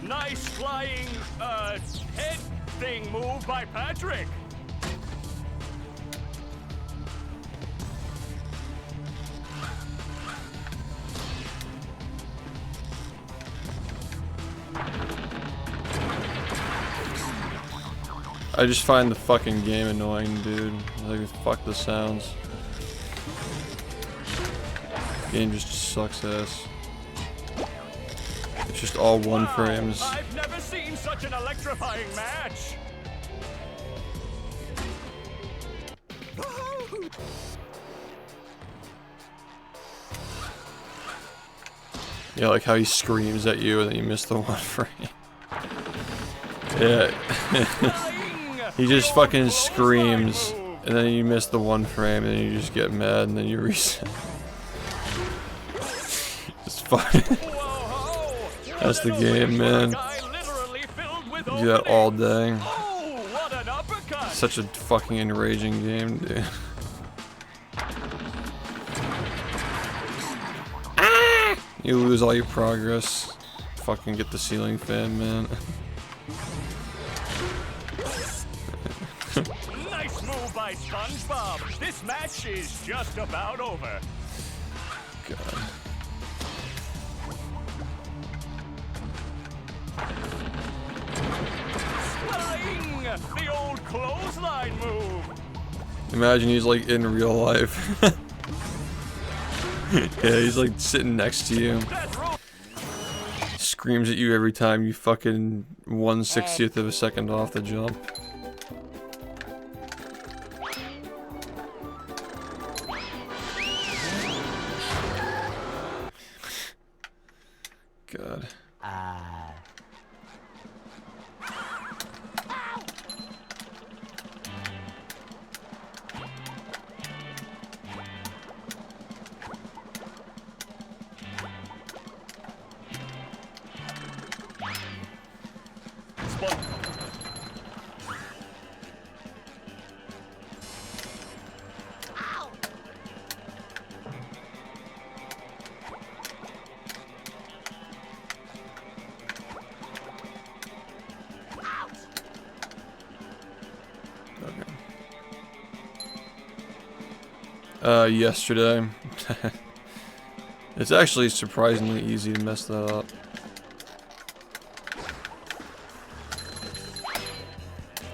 Nice flying, head thing move by Patrick. I just find the fucking game annoying, dude. Like, fuck the sounds. Game just sucks ass. It's just all one frames. I've never seen such an electrifying match. Yeah, like how he screams at you and then you miss the one frame. Yeah. He just fucking screams And then you miss the one frame, and then you just get mad, and then you reset. It's fun. That's the game, man. Do that all day. Such a fucking enraging game, dude. You lose all your progress. Fucking get the ceiling fan, man. Nice move by SpongeBob. This match is just about over. God. Swelling! The old clothesline move. Imagine he's like in real life. Yeah, he's like sitting next to you. Screams at you every time you fucking 1/60th of a second off the jump. God. Yesterday. It's actually surprisingly easy to mess that up.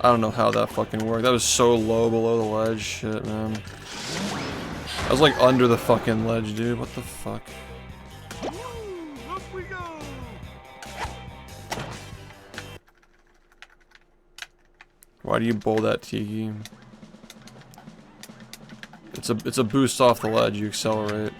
I don't know how that fucking worked. That was so low below the ledge. Shit, man. I was like under the fucking ledge, dude. What the fuck? Up we go. Why do you bowl that tiki? It's a boost off the ledge. You accelerate.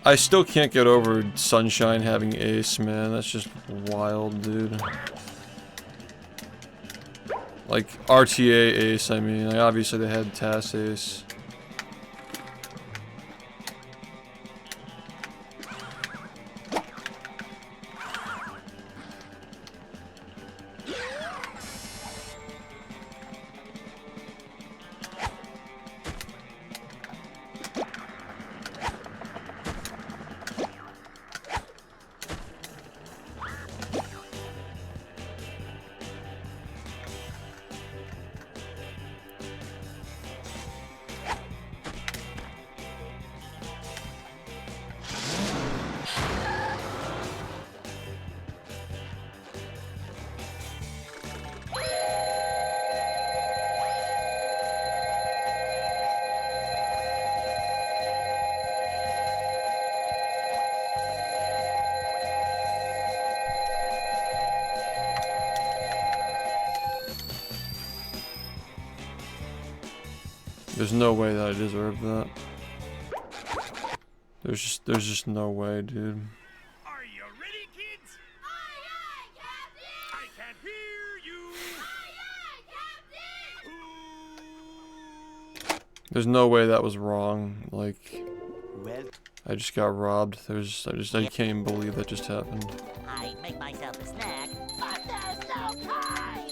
I still can't get over Sunshine having ace, man. That's just wild, dude. Like RTA ace, I mean. Like, obviously they had TAS ace. There's no way that I deserve that. There's just no way, dude. Are you ready, kids? Aye, aye, Captain! I can't hear you. Aye, aye, Captain! There's no way that was wrong. Like, Well, I just got robbed. I can't even believe that just happened. I'd make myself a snack. But there's no time!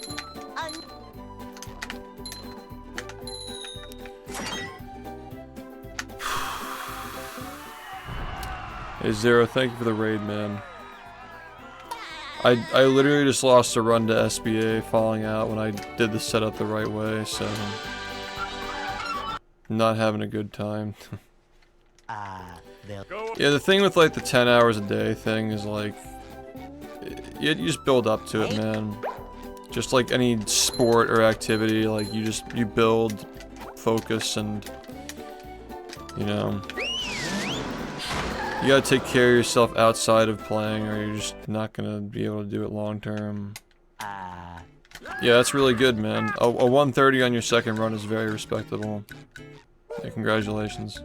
Hey Zero, thank you for the raid, man. I literally just lost a run to SBA falling out when I did the setup the right way, so not having a good time. Yeah, the thing with like the 10 hours a day thing is like you just build up to it, man. Just like any sport or activity, like you build, focus, and you know. You gotta take care of yourself outside of playing, or you're just not gonna be able to do it long term. Yeah, that's really good, man. A 130 on your second run is very respectable. Yeah, congratulations.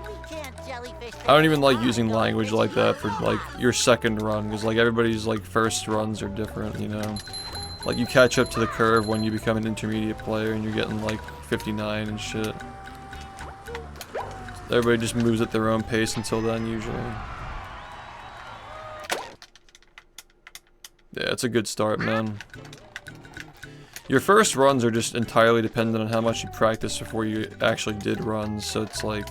We can't jellyfish I don't even like using language like that for like your second run, because like everybody's like first runs are different, you know. Like you catch up to the curve when you become an intermediate player and you're getting like 59 and shit. Everybody just moves at their own pace until then usually. Yeah, it's a good start, man. Your first runs are just entirely dependent on how much you practice before you actually did runs, so it's like...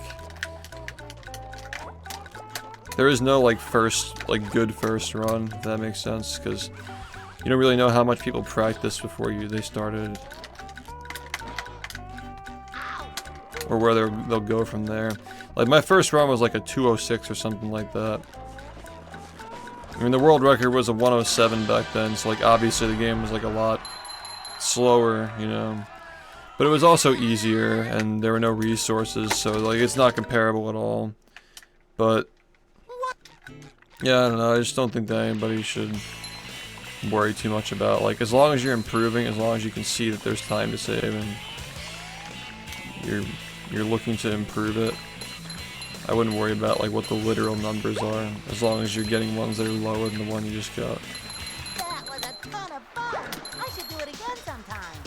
There is no like good first run, if that makes sense, because you don't really know how much people practice before they started. Or where they'll go from there. Like my first run was like a 206 or something like that. I mean the world record was a 107 back then, so like obviously the game was like a lot slower, you know. But it was also easier and there were no resources, so like it's not comparable at all. But yeah, I don't know, I just don't think that anybody should worry too much about, like, as long as you're improving, as long as you can see that there's time to save and you're looking to improve it, I wouldn't worry about like what the literal numbers are, as long as you're getting ones that are lower than the one you just got. That was a ton of fun. I should do it again sometime.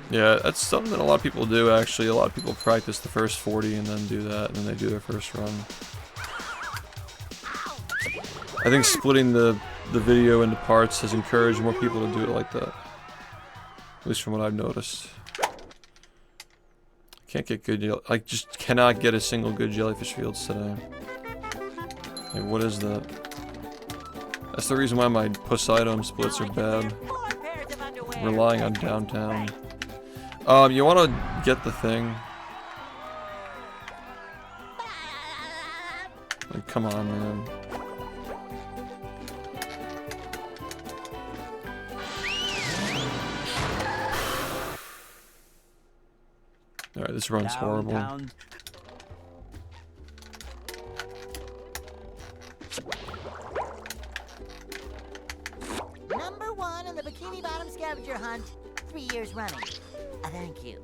Yeah, that's something that a lot of people do actually. A lot of people practice the first 40 and then do that, and then they do their first run. I think splitting the video into parts has encouraged more people to do it like that. At least from what I've noticed. Can't get good, I just cannot get a single good jellyfish fields today. Like, what is that? That's the reason why my Poseidon splits are bad. Relying on downtown. You wanna get the thing? Like, come on, man. Alright, this run's horrible. Number 1 in the Bikini Bottom scavenger hunt, 3 years running. Thank you.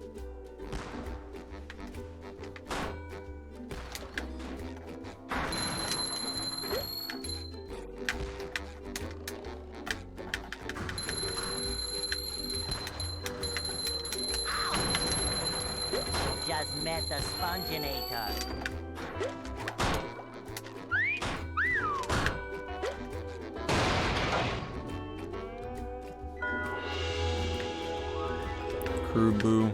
Just met the sponginator. Crew boo.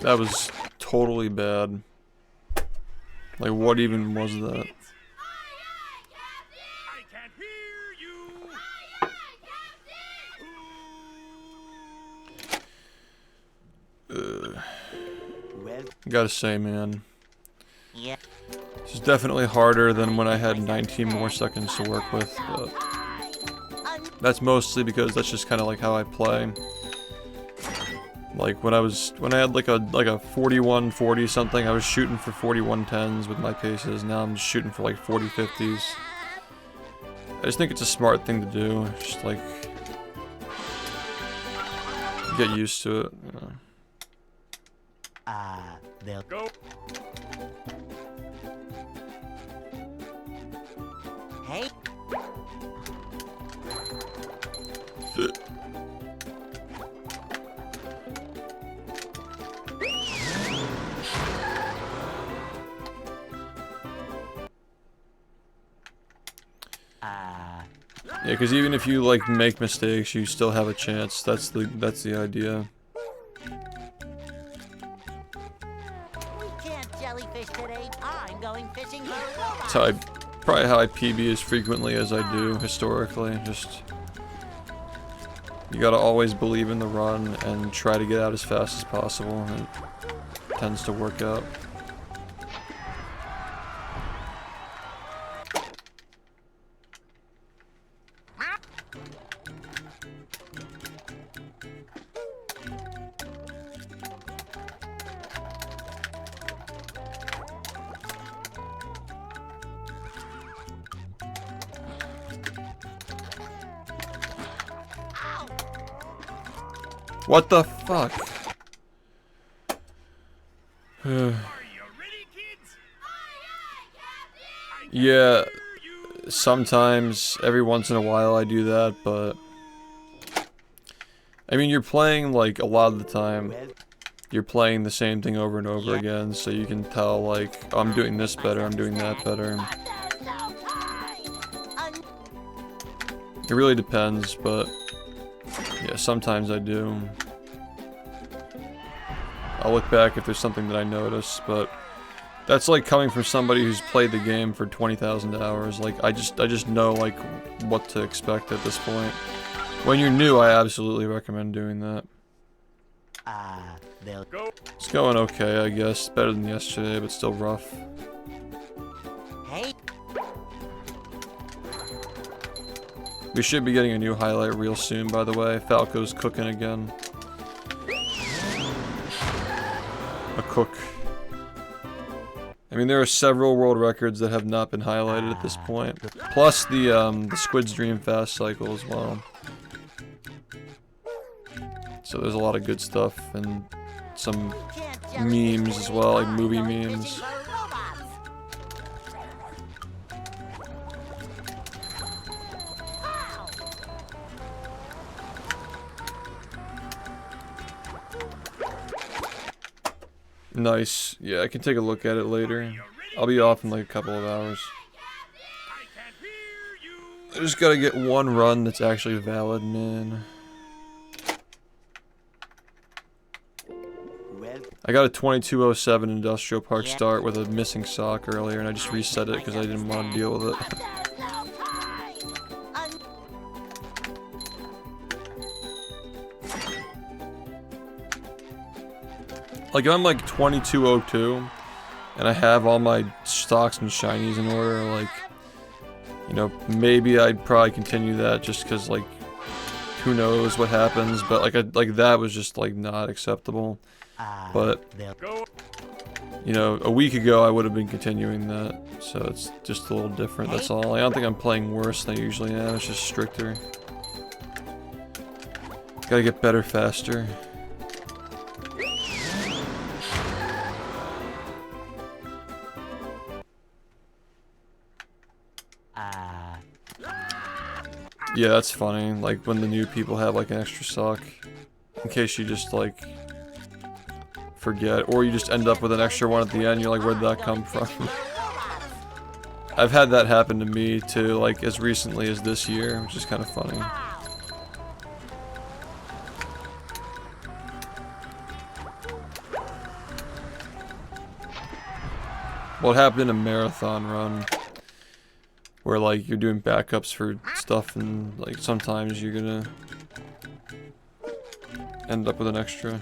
That was totally bad. Like, what even was that? I can't hear you. Gotta say, man. Yeah. This is definitely harder than when I had 19 more seconds to work with, but that's mostly because that's just kind of like how I play. Like when I had like a 41-40 something, I was shooting for 41-10s with my paces. Now I'm just shooting for like 40-50s. I just think it's a smart thing to do. Just like get used to it. You know. They'll Go. Hey. Yeah, because even if you like make mistakes, you still have a chance. That's the idea. We can't jellyfish today. I'm going fishing for robots. That's probably how I PB as frequently as I do historically. Just You gotta always believe in the run and try to get out as fast as possible, and it tends to work out. What the fuck? Yeah, sometimes, every once in a while I do that, but I mean, you're playing, like, a lot of the time, you're playing the same thing over and over again, so you can tell, like, oh, I'm doing this better, I'm doing that better. It really depends, but yeah, sometimes I do. I'll look back if there's something that I notice, but that's like coming from somebody who's played the game for 20,000 hours. Like, I just know, like, what to expect at this point. When you're new, I absolutely recommend doing that. It's going okay, I guess. Better than yesterday, but still rough. Hey. We should be getting a new highlight reel soon, by the way. Falco's cooking again. A cook. I mean, there are several world records that have not been highlighted at this point. Plus the Squid's Dream fast cycle as well. So there's a lot of good stuff and some memes as well, like movie memes. Nice. Yeah, I can take a look at it later. I'll be off in like a couple of hours. I just gotta get one run that's actually valid, man. I got a 22:07 Industrial Park start with a missing sock earlier, and I just reset it because I didn't want to deal with it. Like, I'm like 22:02, and I have all my stocks and shinies in order, like, you know, maybe I'd probably continue that just because, like, who knows what happens, but, like, that was just, like, not acceptable. But, you know, a week ago I would have been continuing that, so it's just a little different, that's all. I don't think I'm playing worse than I usually am, it's just stricter. Gotta get better faster. Yeah, that's funny, like when the new people have like an extra sock, in case you just like forget, or you just end up with an extra one at the end, you're like, where'd that come from? I've had that happen to me too, like as recently as this year, which is kind of funny. What happened in a marathon run, where like you're doing backups for stuff and like sometimes you're gonna end up with an extra.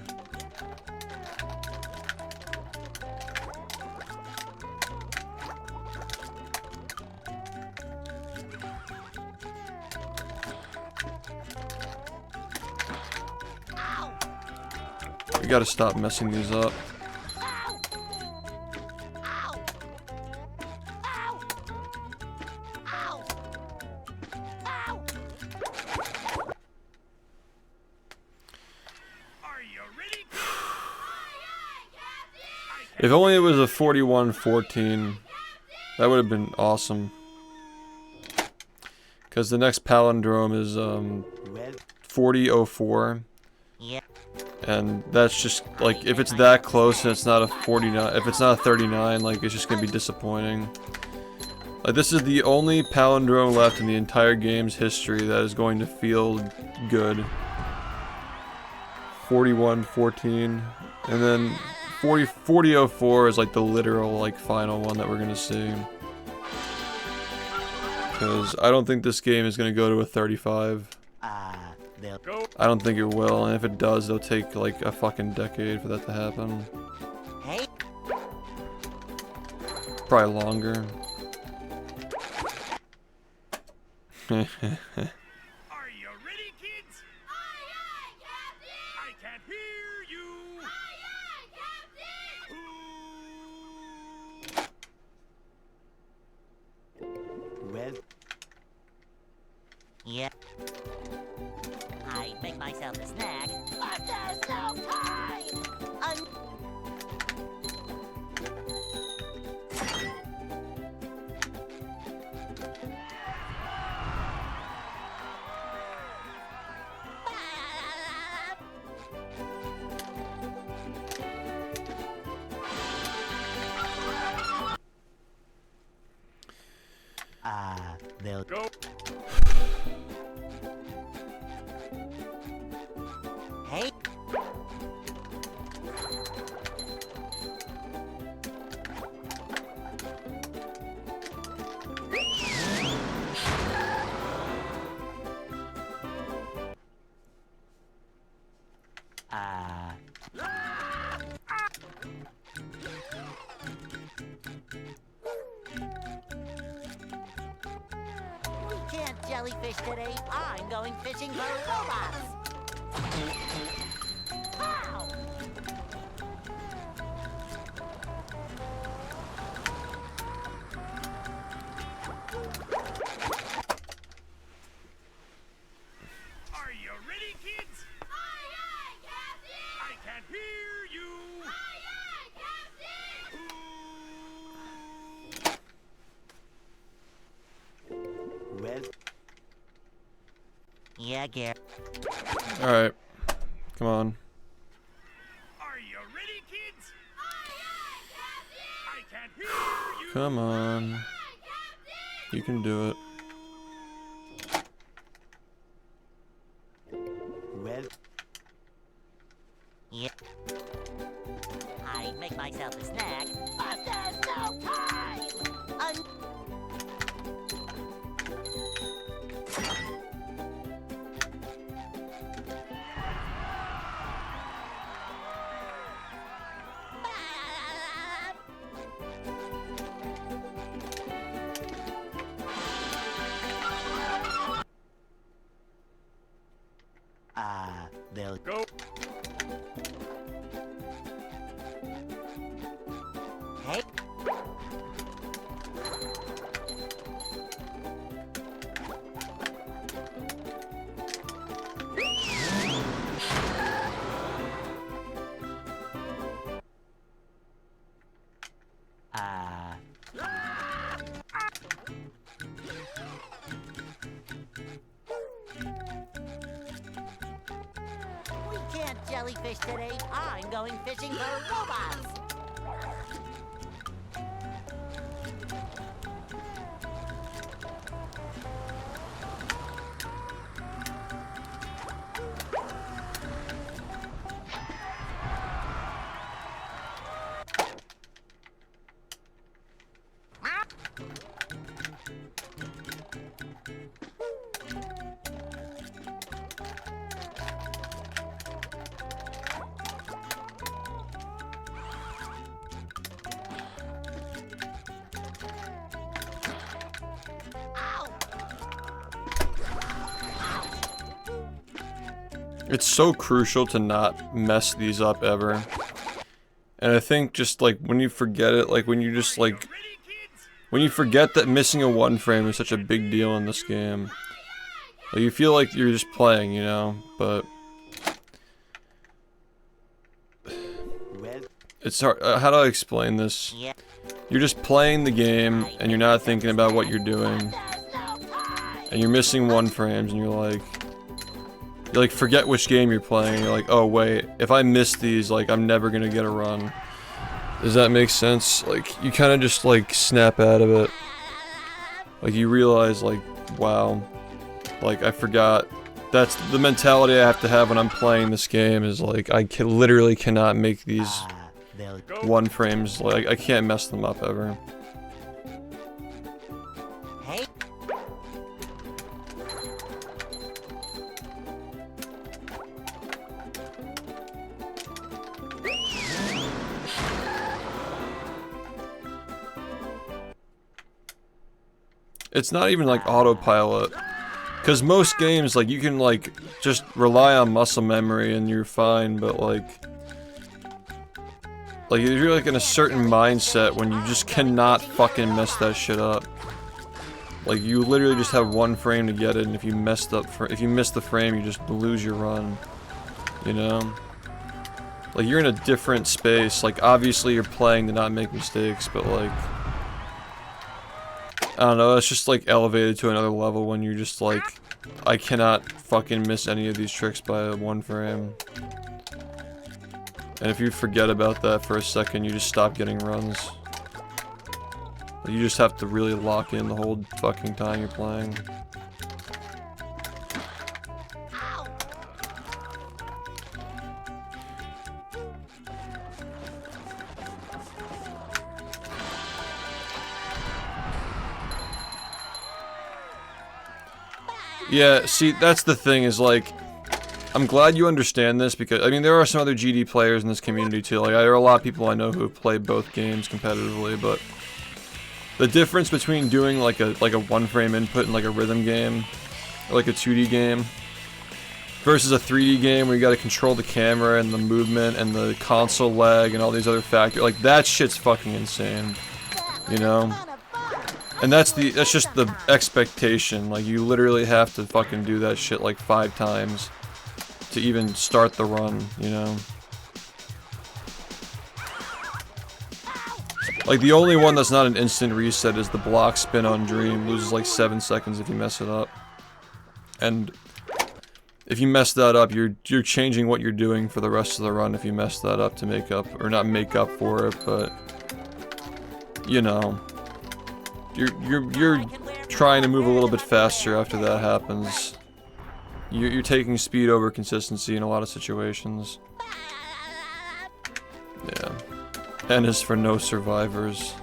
We gotta stop messing these up. If only it was a 41-14, that would have been awesome. Because the next palindrome is 40:04. Yeah. And that's just, like, if it's that close and it's not a 49, if it's not a 39, like, it's just gonna be disappointing. Like, this is the only palindrome left in the entire game's history that is going to feel good. 41-14, and then 40:04 is like the literal, like, final one that we're gonna see. Because I don't think this game is gonna go to a 35. they'll Go. I don't think it will, and if it does, it'll take like a fucking decade for that to happen. Hey, Probably longer. Are you ready, kids? Aye, aye, Captain! I can't hear you. Aye, aye, Captain! well yeah. I make myself a snack. But there's no time! they'll Go. Hey, we can't jellyfish today. I'm going fishing for robots. How? Are you ready, kids? Aye, aye, Captain! I can't hear you. Aye, aye, Captain! well Yeah, Gary. Alright. Come on. Are you ready, kids? Aye, aye, Captain! I can't hear you. Come on. Aye, Captain! You can do it. well Yeah. I make myself a snack. But there's no time! they'll Go. Hey, we can't jellyfish today. I'm going fishing for robots. It's so crucial to not mess these up ever. And I think just like when you forget it, like when you just like, Ready, kids? when you forget that missing a one frame is such a big deal in this game. Like you feel like you're just playing, you know, but well it's hard. How do I explain this? Yeah. You're just playing the game and you're not thinking about what you're doing. And you're missing one frames and you like forget which game you're playing. You're like, oh wait, if I miss these, like I'm never gonna get a run. Does that make sense? Like you kind of just like snap out of it. Like you realize like, wow, like I forgot. That's the mentality I have to have when I'm playing this game is like I literally cannot make these they'll Go. one frames. Like I can't mess them up ever. Hey, It's not even like autopilot. Because most games, like, you can, like, just rely on muscle memory and you're fine, but, like, if you're, like, in a certain mindset when you just cannot fucking mess that shit up. Like, you literally just have one frame to get it, and if you miss the frame, you just lose your run. You know? Like, you're in a different space. Like, obviously you're playing to not make mistakes, but, like, I don't know, it's just, like, elevated to another level when you're just, like, I cannot fucking miss any of these tricks by one frame. And if you forget about that for a second, you just stop getting runs. You just have to really lock in the whole fucking time you're playing. Yeah, see, that's the thing is, like, I'm glad you understand this because, I mean, there are some other GD players in this community too. Like, there are a lot of people I know who have played both games competitively, but the difference between doing like a one frame input in like a rhythm game, or like a 2D game, versus a 3D game where you gotta control the camera and the movement and the console lag and all these other factors, like, that shit's fucking insane, you know? And that's just the expectation. Like, you literally have to fucking do that shit like 5 times to even start the run, you know? Like, the only one that's not an instant reset is the block spin on Dream. Loses like 7 seconds if you mess it up. And if you mess that up, you're changing what you're doing for the rest of the run if you mess that up to make up, or not make up for it, but, you know. You're trying to move a little bit faster after that happens. You're taking speed over consistency in a lot of situations. Yeah. N is for no survivors.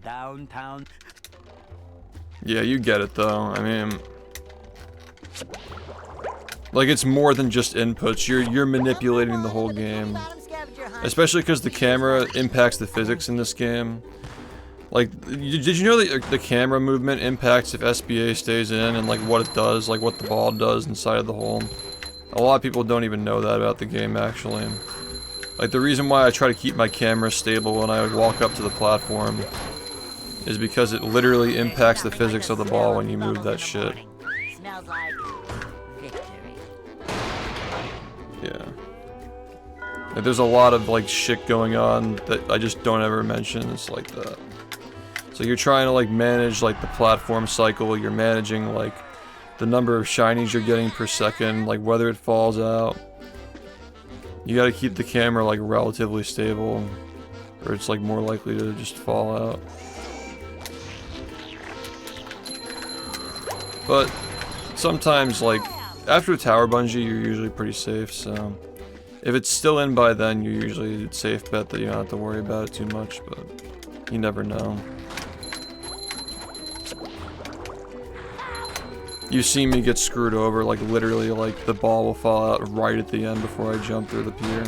Downtown. Yeah, you get it though. I mean, like, it's more than just inputs. You're manipulating the whole game. Especially because the camera impacts the physics in this game. Like, did you know that the camera movement impacts if SBA stays in and, like, what it does, like, what the ball does inside of the hole? A lot of people don't even know that about the game, actually. Like, the reason why I try to keep my camera stable when I walk up to the platform is because it literally impacts the physics of the ball when you move that shit. Smells like victory. Yeah. Like, there's a lot of, like, shit going on that I just don't ever mention. It's like that. So you're trying to, like, manage, like, the platform cycle. You're managing, like, the number of shinies you're getting per second, like, whether it falls out. You gotta keep the camera, like, relatively stable, or it's, like, more likely to just fall out. But sometimes, like, after a tower bungee, you're usually pretty safe, so if it's still in by then, you're usually a safe bet that you don't have to worry about it too much, but you never know. You see me get screwed over, like, literally, like, the ball will fall out right at the end before I jump through the pier.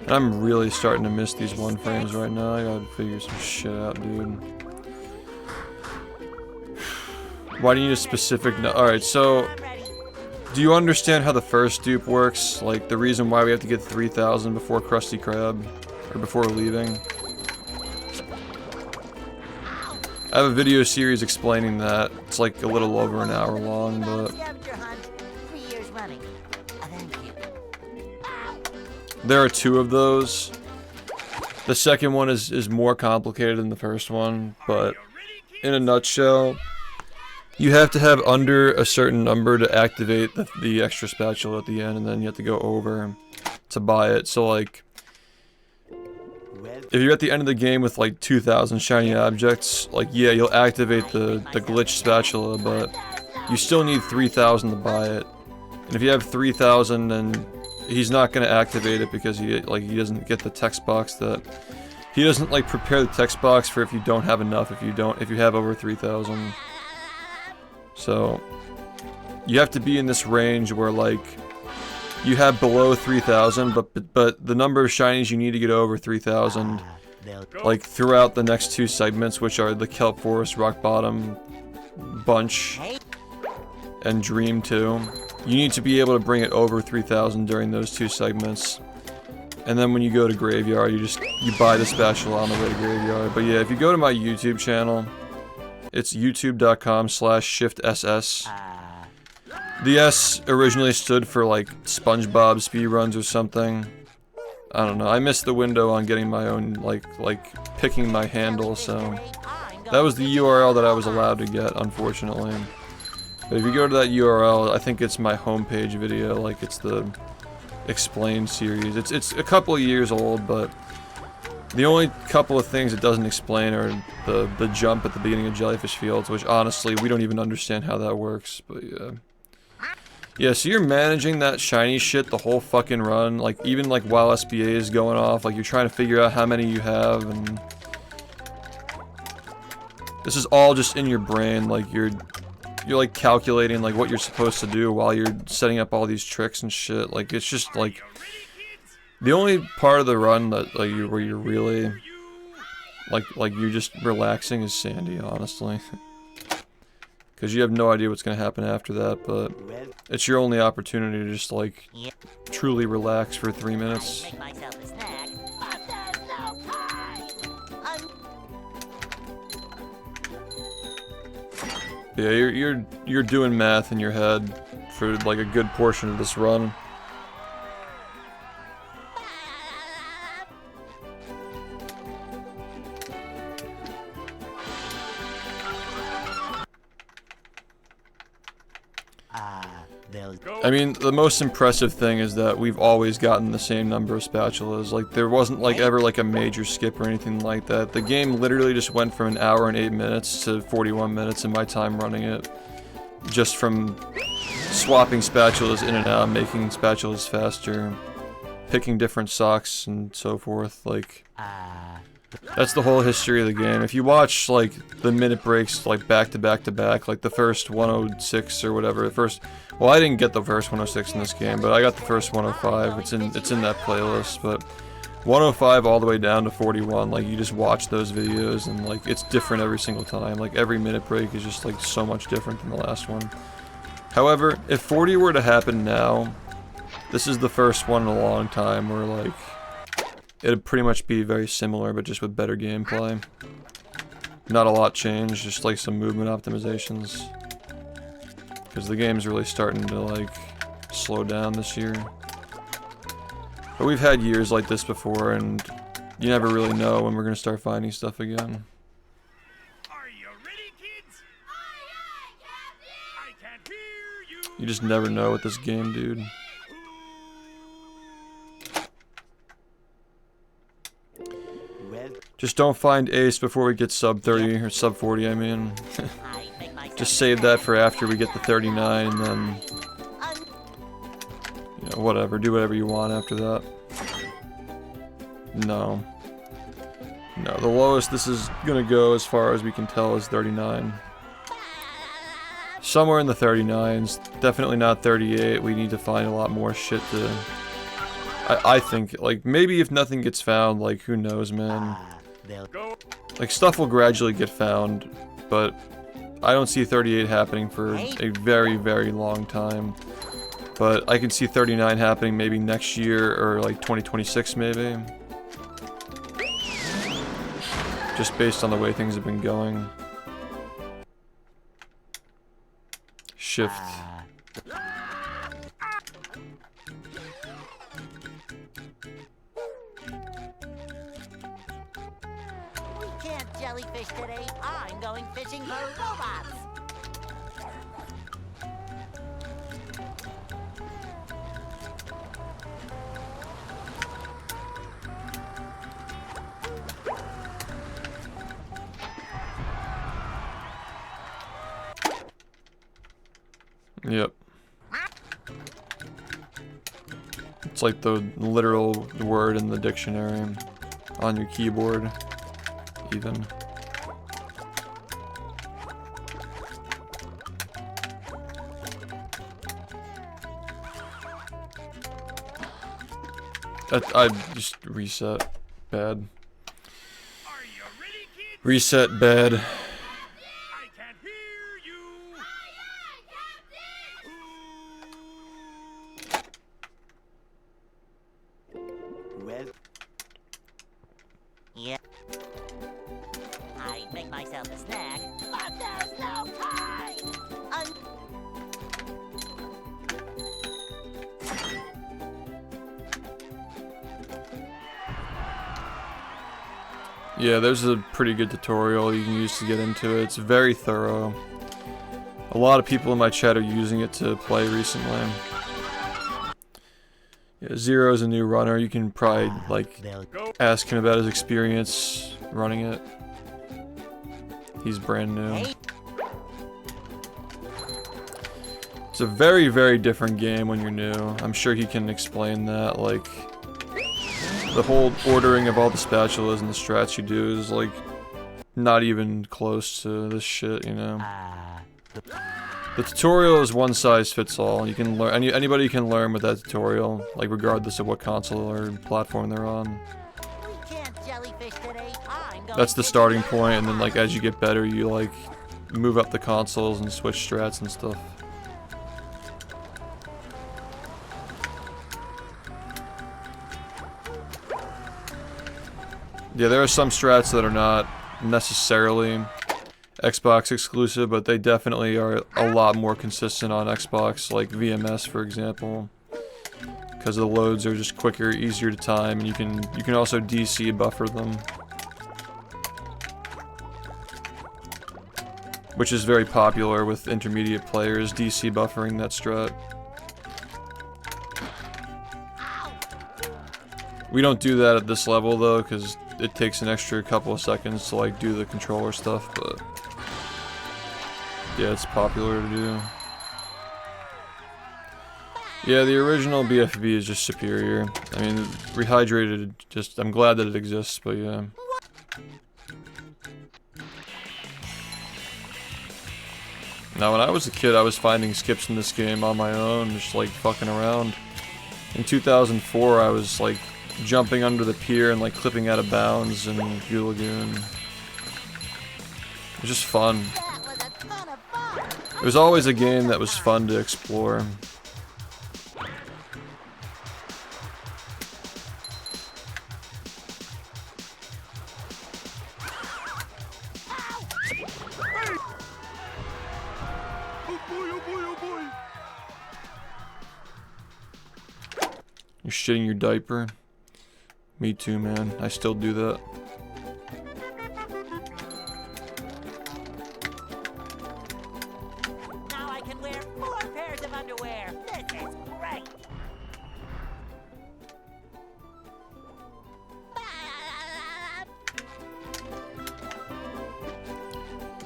And I'm really starting to miss these one frames right now. I gotta figure some shit out, dude. Why do you need a specific Alright, so do you understand how the first dupe works? Like, the reason why we have to get 3,000 before Krusty Krab? Or before leaving? I have a video series explaining that. It's like a little over an hour long, but there are 2 of those. The second one is more complicated than the first one, but in a nutshell, you have to have under a certain number to activate the extra spatula at the end, and then you have to go over to buy it. So, like, if you're at the end of the game with, like, 2,000 shiny objects, like, yeah, you'll activate the glitch spatula, but you still need 3,000 to buy it. And if you have 3,000, then he's not going to activate it because he doesn't get the text box that... He doesn't, like, prepare the text box for if you don't have enough, if you have over 3,000. So, you have to be in this range where, like, you have below 3,000, but the number of shinies you need to get over 3,000, like throughout the next 2 segments, which are the Kelp Forest, Rock Bottom, Bunch, and Dream 2, you need to be able to bring it over 3,000 during those 2 segments. And then when you go to Graveyard, you buy the spatula on the way to Graveyard. But yeah, if you go to my YouTube channel, it's youtube.com/ShiftSS. The S originally stood for like SpongeBob speedruns or something. I don't know. I missed the window on getting my own, like picking my handle, so that was the URL that I was allowed to get, unfortunately. But if you go to that URL, I think it's my homepage video, like it's the Explained series. It's a couple of years old, but the only couple of things it doesn't explain are the jump at the beginning of Jellyfish Fields, which honestly, we don't even understand how that works, but yeah. Yeah, so you're managing that shiny shit the whole fucking run, like even like while SBA is going off, like you're trying to figure out how many you have, and this is all just in your brain, like you're like calculating like what you're supposed to do while you're setting up all these tricks and shit. Like it's just like the only part of the run that like where you're really like you're just relaxing is Sandy, honestly. Because you have no idea what's going to happen after that, but it's your only opportunity to just, like, truly relax for 3 minutes. Make myself a snack. But there's no time! Yeah, you're doing math in your head for, like, a good portion of this run. I mean, the most impressive thing is that we've always gotten the same number of spatulas. Like, there wasn't, like, ever, like, a major skip or anything like that. The game literally just went from 1 hour and 8 minutes to 41 minutes in my time running it. Just from swapping spatulas in and out, making spatulas faster, picking different socks, and so forth. Like, that's the whole history of the game. If you watch, like, the minute breaks, like, back to back to back, like, the first 106 or whatever, well, I didn't get the first 106 in this game, but I got the first 105. It's in that playlist, but 105 all the way down to 41, like, you just watch those videos, and, like, it's different every single time. Like, every minute break is just, like, so much different than the last one. However, if 40 were to happen now, this is the first one in a long time where, like, it'd pretty much be very similar, but just with better gameplay. Not a lot changed, just like some movement optimizations. Because the game's really starting to, like, slow down this year. But we've had years like this before, and you never really know when we're gonna start finding stuff again. Are you ready, kids? Aye, aye, Captain! I can't hear you. You just never know with this game, dude. Just don't find Ace before we get sub 30, or sub 40, I mean. Just save that for after we get the 39, and then, you know, whatever, do whatever you want after that. No. No, the lowest this is gonna go, as far as we can tell, is 39. Somewhere in the 39s, definitely not 38. We need to find a lot more shit to... I think, like, maybe if nothing gets found, like, who knows, man. Like, stuff will gradually get found, but I don't see 38 happening for a very, very long time. But I can see 39 happening maybe next year, or like 2026 maybe. Just based on the way things have been going. SHiFT. Jellyfish today. I'm going fishing for robots. Yep. It's like the literal word in the dictionary on your keyboard, even. I just reset. Bad. Are you ready, kids? Reset bad. I can't hear you. Well, Yeah. I'd make myself a snack. But there's no time! Yeah, there's a pretty good tutorial you can use to get into it. It's very thorough. A lot of people in my chat are using it to play recently. Yeah, Zero's a new runner. You can probably like ask him about his experience running it. He's brand new. It's a very, very different game when you're new. I'm sure he can explain that. Like, the whole ordering of all the spatulas and the strats you do is like not even close to this shit, you know. The tutorial is one size fits all. You can learn. Anybody can learn with that tutorial, like regardless of what console or platform they're on. We can't jellyfish today. I'm going That's the to starting point, and then like as you get better, you like move up the consoles and switch strats and stuff. Yeah, there are some strats that are not necessarily Xbox exclusive, but they definitely are a lot more consistent on Xbox, like VMS for example, because the loads are just quicker, easier to time, and you can also DC buffer them, which is very popular with intermediate players, DC buffering that strat. We don't do that at this level though, because it takes an extra couple of seconds to like do the controller stuff, but yeah, it's popular to do. Yeah, the original BFB is just superior. I mean, rehydrated, just, I'm glad that it exists, but yeah. Now, when I was a kid, I was finding skips in this game on my own, just like fucking around. In 2004, I was like jumping under the pier and like clipping out of bounds in Goo Lagoon. It was just fun. That was a ton of fun! It was always a game that was fun to explore. Oh boy, oh boy, oh boy. You're shitting your diaper? Me too, man. I still do that. Now I can wear 4 pairs of underwear. This is great.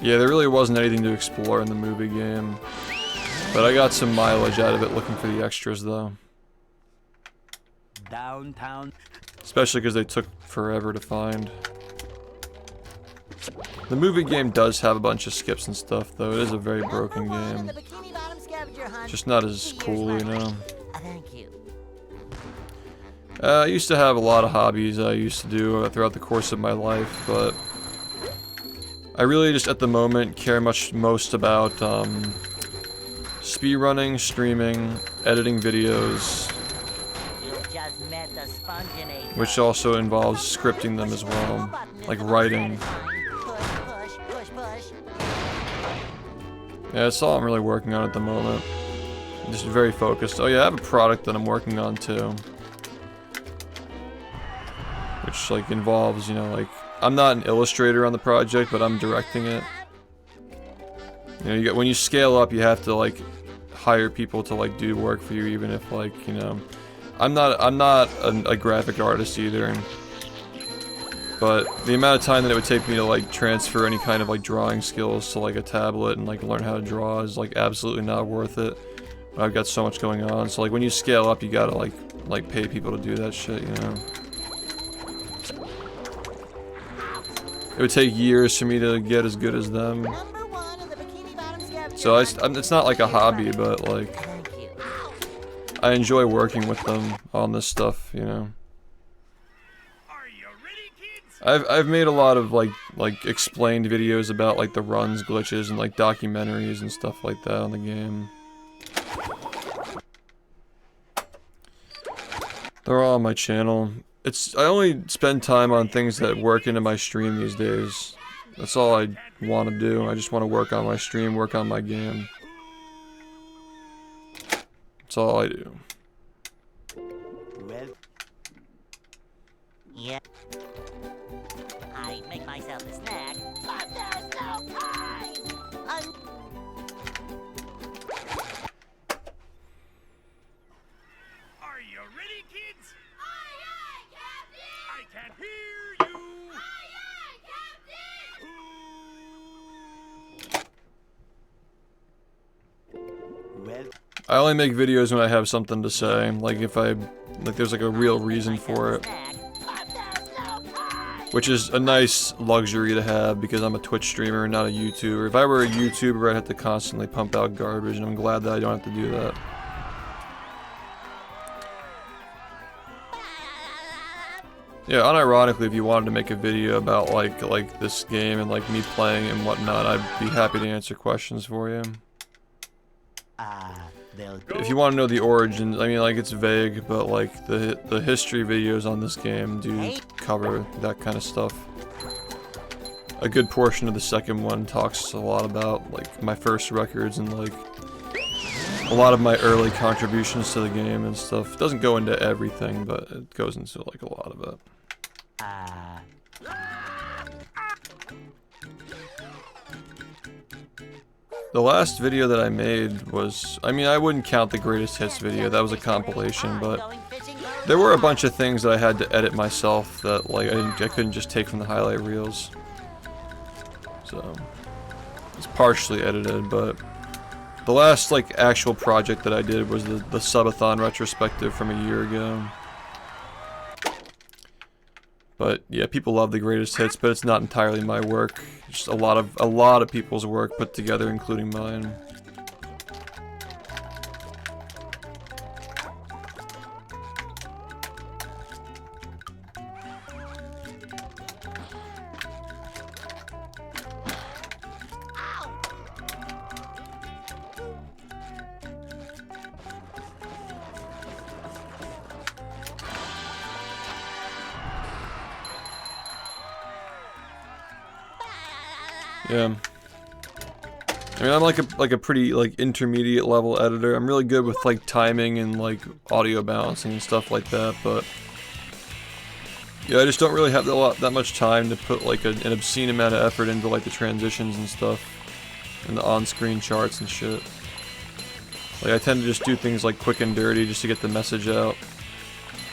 Yeah, there really wasn't anything to explore in the movie game. But I got some mileage out of it looking for the extras, though. downtown. Especially because they took forever to find. The movie game does have a bunch of skips and stuff, though. It is a very broken game. Just not as cool, you know. Thank you. I used to have a lot of hobbies I used to do throughout the course of my life, but I really just at the moment care most about speedrunning, streaming, editing videos, You just met the Sponginator. which also involves scripting them as well, like writing. Push, push, push, push. Yeah, that's all I'm really working on at the moment. I'm just very focused. Oh yeah, I have a product that I'm working on too. Which like involves, you know, like, I'm not an illustrator on the project, but I'm directing it. You know, when you scale up, you have to like hire people to like do work for you, even if like, you know, I'm not a graphic artist either. But the amount of time that it would take me to like transfer any kind of like drawing skills to like a tablet and like learn how to draw is like absolutely not worth it. I've got so much going on. So like when you scale up, you gotta like pay people to do that shit, you know. It would take years for me to get as good as them. Number 1 in the Bikini Bottom Scavenger So Hunt. it's not like a hobby, but like Thank you. I enjoy working with them on this stuff, you know. I've made a lot of like explained videos about like the runs, glitches, and like documentaries and stuff like that on the game. They're all on my channel. I only spend time on things that work into my stream these days. That's all I want to do. I just want to work on my stream, work on my game. That's all I do. Well, Yeah. I make myself a snack. But there's no time! Are you ready, kids? Aye, aye, Captain! I can hear you! Aye, aye, Captain! well, I only make videos when I have something to say. Like if there's like a real reason for it. Snack. But there's no time! Which is a nice luxury to have because I'm a Twitch streamer and not a YouTuber. If I were a YouTuber, I'd have to constantly pump out garbage, and I'm glad that I don't have to do that. Yeah, unironically, if you wanted to make a video about like this game and like me playing and whatnot, I'd be happy to answer questions for you. they'll If you want to know the origins, I mean, like it's vague, but like the history videos on this game do cover that kind of stuff. A good portion of the second one talks a lot about like my first records and like a lot of my early contributions to the game and stuff. It doesn't go into everything, but it goes into like a lot of it. The last video that I made was, I mean, I wouldn't count the greatest hits video, that was a compilation, but Going fishing for there were a bunch of things that I had to edit myself that like I couldn't just take from the highlight reels. So it's partially edited, but the last like actual project that I did was the subathon retrospective from a year ago. But yeah, people love the greatest hits, but it's not entirely my work. Just a lot of people's work put together, including mine. Yeah. I mean, I'm like a pretty like intermediate level editor. I'm really good with like timing and like audio balancing and stuff like that, but yeah, I just don't really have that much time to put like an obscene amount of effort into like the transitions and stuff and the on-screen charts and shit. Like I tend to just do things like quick and dirty just to get the message out.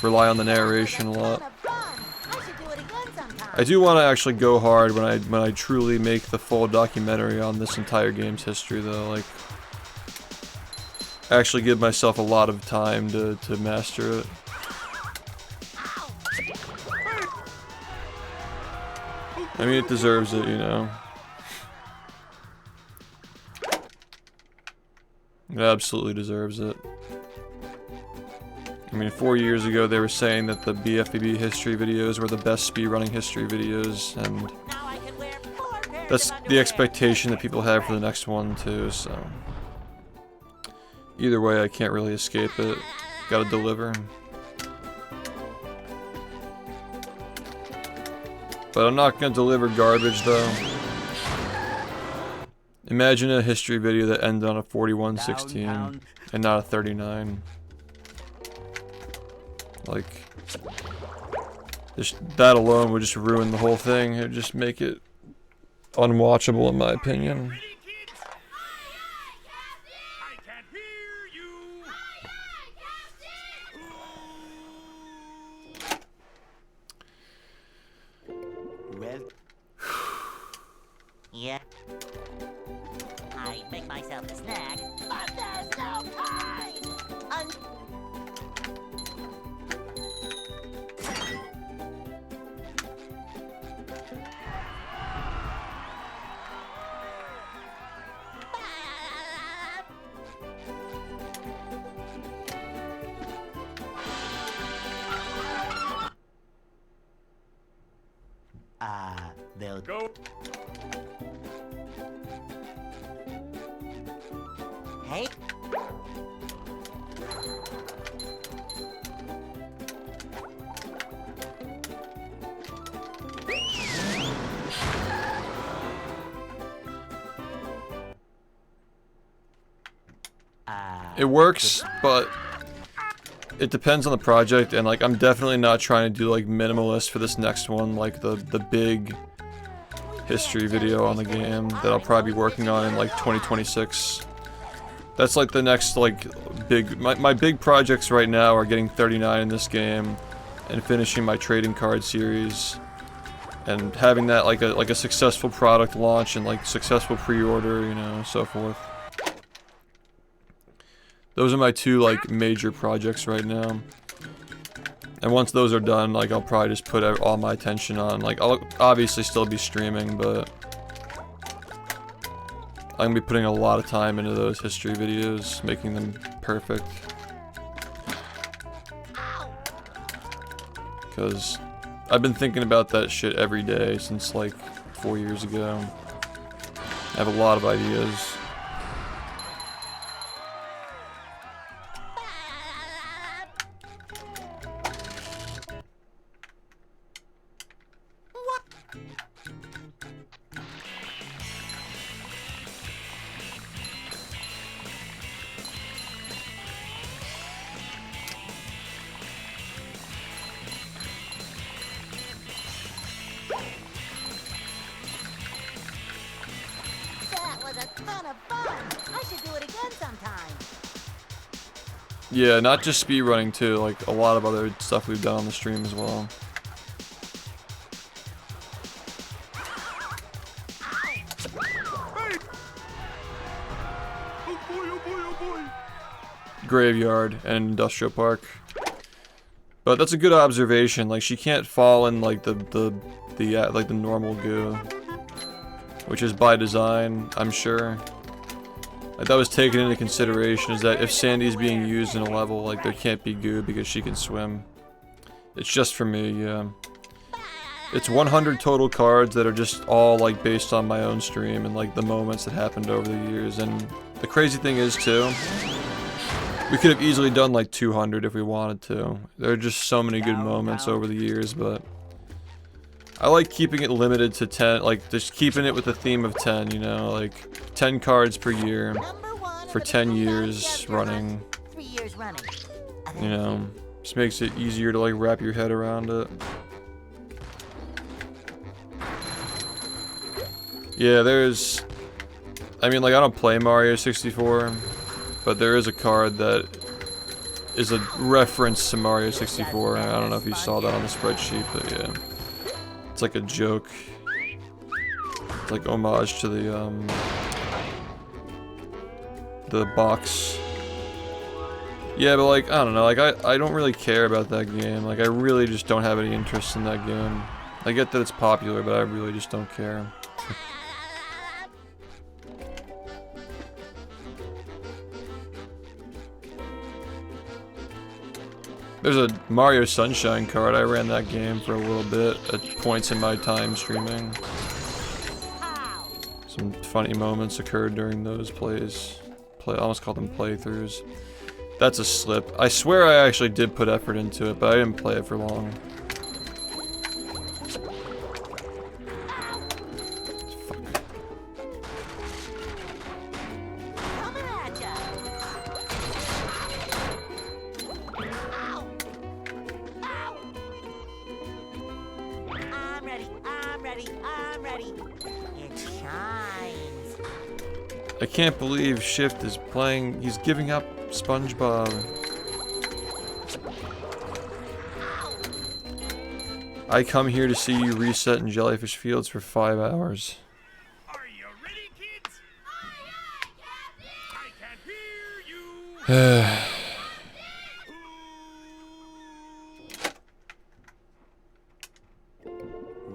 Rely on the narration a lot. I should do it again sometime. I do want to actually go hard when I truly make the full documentary on this entire game's history, though. Like, actually give myself a lot of time to master it. I mean, it deserves it, you know. It absolutely deserves it. I mean, 4 years ago they were saying that the BFBB history videos were the best speedrunning history videos, and Now I can wear 4 pairs that's of the underwear. expectation that people have for the next one too, so either way I can't really escape it. Gotta deliver. But I'm not gonna deliver garbage though. Imagine a history video that ended on a 4116 Downtown. and not a 39. Like, just that alone would just ruin the whole thing. It would just make it unwatchable in my opinion. Ready, kids? I can hear you! well, Yeah. I make myself a snack. But there's no time! They'll Go. Hey, It works, but it depends on the project, and like I'm definitely not trying to do like minimalist for this next one, like the big history video on the game that I'll probably be working on in like 2026. That's like the next like big, my big projects right now are getting 39 in this game and finishing my trading card series and having that like a successful product launch and like successful pre-order, you know, so forth. Those are my two like major projects right now. And once those are done, like I'll probably just put all my attention on, like I'll obviously still be streaming, but I'm gonna be putting a lot of time into those history videos, making them perfect. Because I've been thinking about that shit every day since like 4 years ago. I have a lot of ideas. That was a ton of fun. I should do it again sometime. Yeah, not just speedrunning too, like a lot of other stuff we've done on the stream as well. Graveyard and industrial park. But that's a good observation. Like she can't fall in like the normal goo, which is by design, I'm sure. Like that was taken into consideration, is that if Sandy's being used in a level, like there can't be goo because she can swim. It's just for me, yeah. It's 100 total cards that are just all like based on my own stream and like the moments that happened over the years. And the crazy thing is too, we could have easily done like 200 if we wanted to. There are just so many good moments over the years, but I like keeping it limited to 10, like just keeping it with the theme of 10, you know, like 10 cards per year for 10 years running, 3 years running. you know, just makes it easier to like wrap your head around it. Yeah, there's, I mean, like I don't play Mario 64, but there is a card that is a reference to Mario 64. I don't know if you saw that on the spreadsheet, but yeah. It's like a joke. It's like homage to the box. Yeah, but like, I don't know, like I don't really care about that game. Like I really just don't have any interest in that game. I get that it's popular, but I really just don't care. There's a Mario Sunshine card. I ran that game for a little bit at points in my time streaming. Some funny moments occurred during those plays. I almost call them playthroughs. That's a slip. I swear I actually did put effort into it, but I didn't play it for long. Coming at ya. Ow. Ow. I'm ready, I'm ready, I'm ready. It shines. I can't believe SHiFT is playing. He's giving up SpongeBob. I come here to see you reset in Jellyfish Fields for 5 hours. Are you ready, kids? I can't hear you.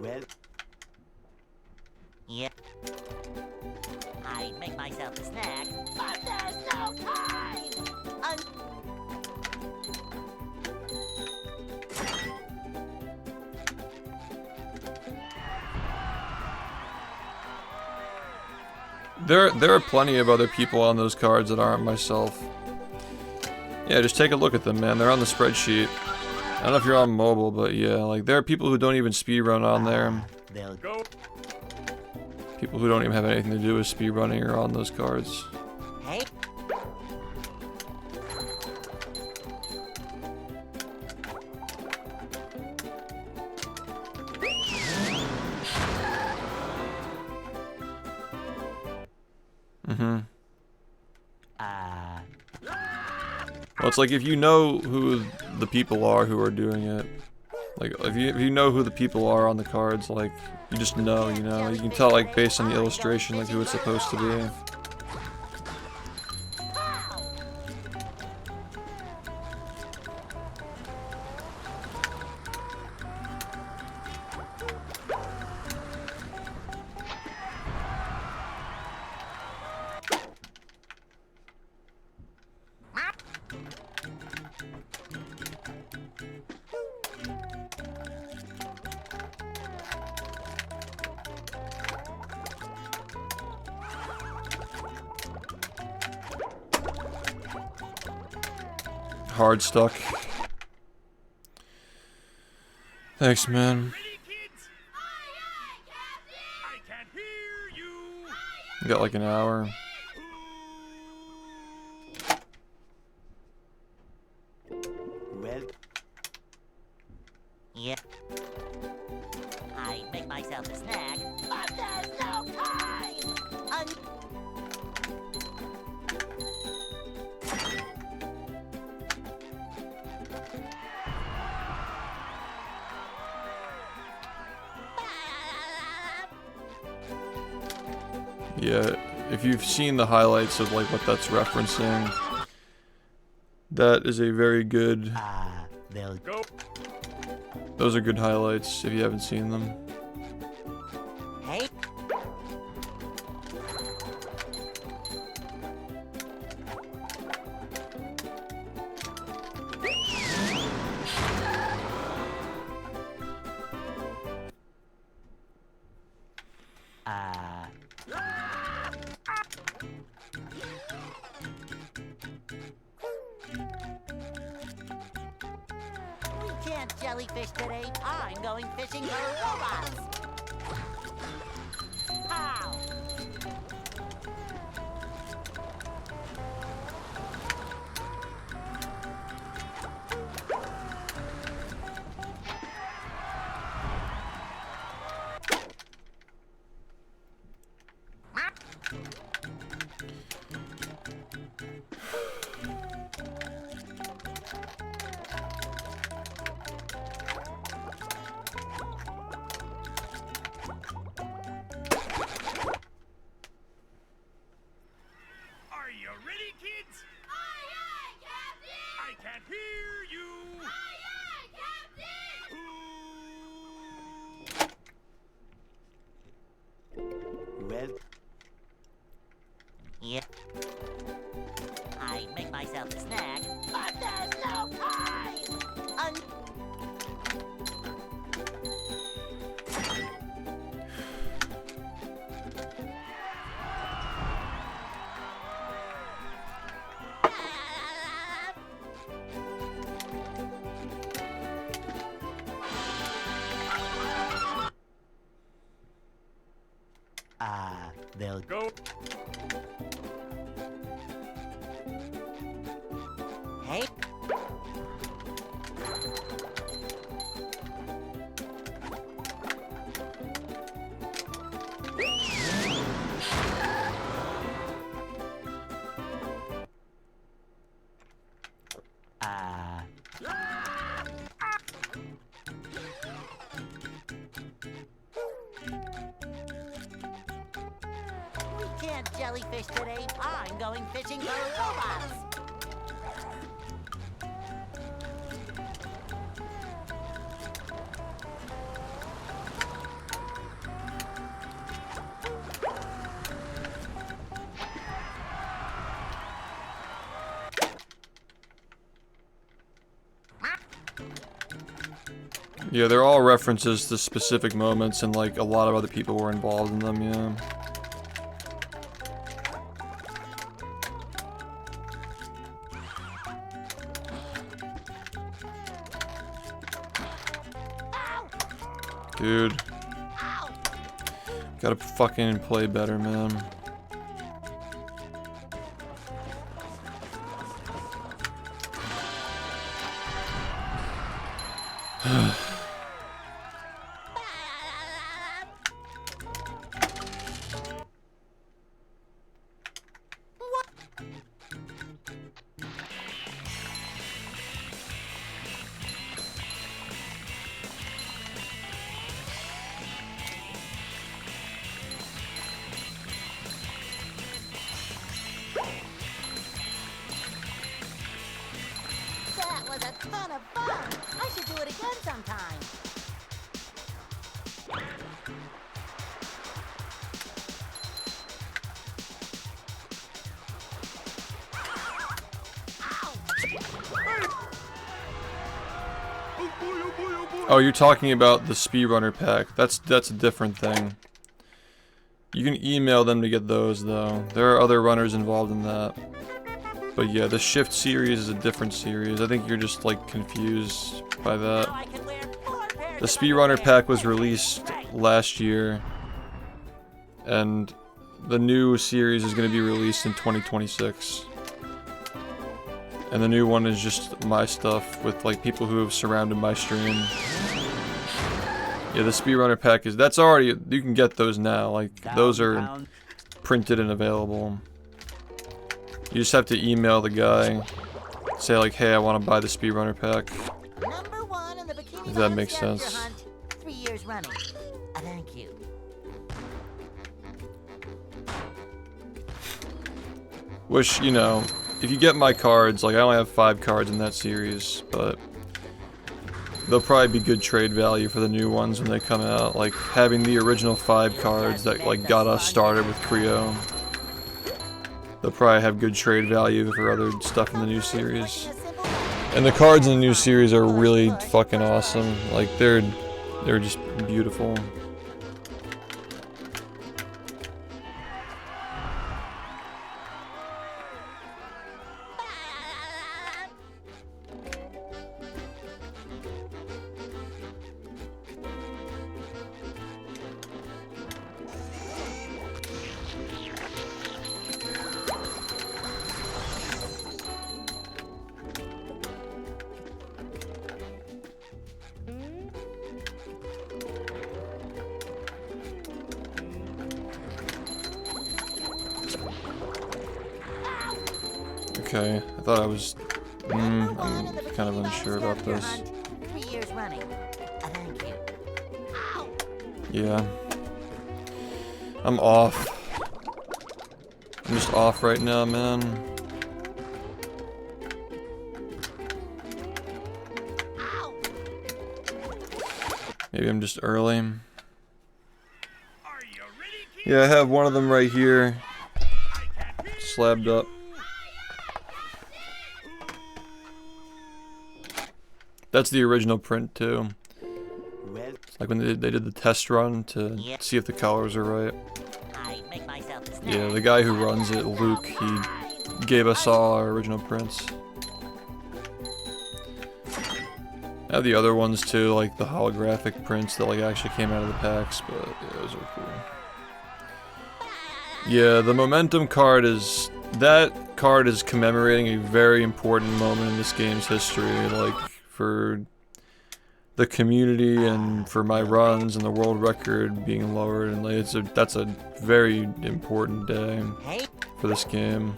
well. Yep. I make myself a snack. But there's no time. There are plenty of other people on those cards that aren't myself. Yeah, just take a look at them, man. They're on the spreadsheet. I don't know if you're on mobile, but yeah, like there are people who don't even speedrun on there. They'll Go. People who don't even have anything to do with speedrunning are on those cards. Hey, Mm-hmm. Well, it's like if you know who the people are who are doing it, like if you know who the people are on the cards, like you just know, you know, you can tell like based on the illustration like who it's supposed to be. Hard stuck. Thanks, man. Ready, kids? I can't hear you. You got like an hour. well. yeah. I make myself a snack, but there's no time. Yeah, if you've seen the highlights of like what that's referencing, that is a very good. They'll Go. Those are good highlights if you haven't seen them. Hey, we can't jellyfish today. I'm going fishing for robots. How? Are you ready, kids? I can't hear you. well. Yeah. I make myself a snack, but there's no time. They'll Go. Hey, we can't jellyfish today. I'm going fishing for robots. Yeah, they're all references to specific moments, and like a lot of other people were involved in them. Yeah. Dude. Gotta fucking play better, man. That was a ton of fun. I should do it again sometime. Oh, you're talking about the speedrunner pack. That's a different thing. You can email them to get those though. There are other runners involved in that. But yeah, the SHiFT series is a different series. I think you're just like confused by that. Now I can wear 4 pairs The of speedrunner underwear. pack was released last year, and the new series is going to be released in 2026. And the new one is just my stuff with like people who have surrounded my stream. Yeah, the speedrunner pack is, that's already, you can get those now, like those are printed and available. You just have to email the guy, say like, hey, I want to buy the speedrunner pack. Number 1 in the bikini If that bottom makes scavenger sense. hunt. 3 years running. Thank you. Which, you know, if you get my cards, like I only have 5 cards in that series, but they'll probably be good trade value for the new ones when they come out. Like having the original 5 cards that like got us started with Creo. They'll probably have good trade value for other stuff in the new series. And the cards in the new series are really fucking awesome. Like they're just beautiful. Okay, I thought I was... I'm kind of unsure about this. 3 years running. Thank you. Yeah. I'm off. I'm just off right now, man. Maybe I'm just early. Yeah, I have one of them right here. Slabbed up. That's the original print too. Well, Like when they did the test run to see if the colors are right. I make myself a snack. Yeah, the guy who runs it, Luke, he gave us all our original prints. I have the other ones too, like the holographic prints that like actually came out of the packs, but yeah, those are cool. Yeah, the momentum card is, that card is commemorating a very important moment in this game's history, like for the community and for my runs and the world record being lowered, and like that's a very important day Hey, for this game.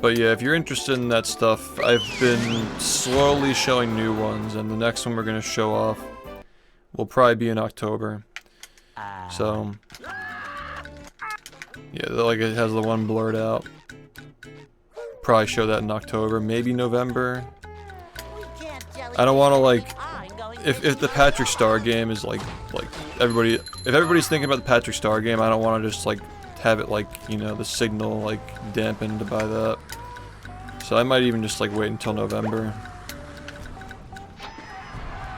But yeah, if you're interested in that stuff, I've been slowly showing new ones, and the next one we're gonna show off will probably be in October. So yeah, like it has the one blurred out. Probably show that in October, maybe November. I don't want to like, I'm going if the Patrick Star game is like everybody, if everybody's thinking about the Patrick Star game, I don't want to just like have it like, you know, the signal like dampened to buy that. So I might even just like wait until November,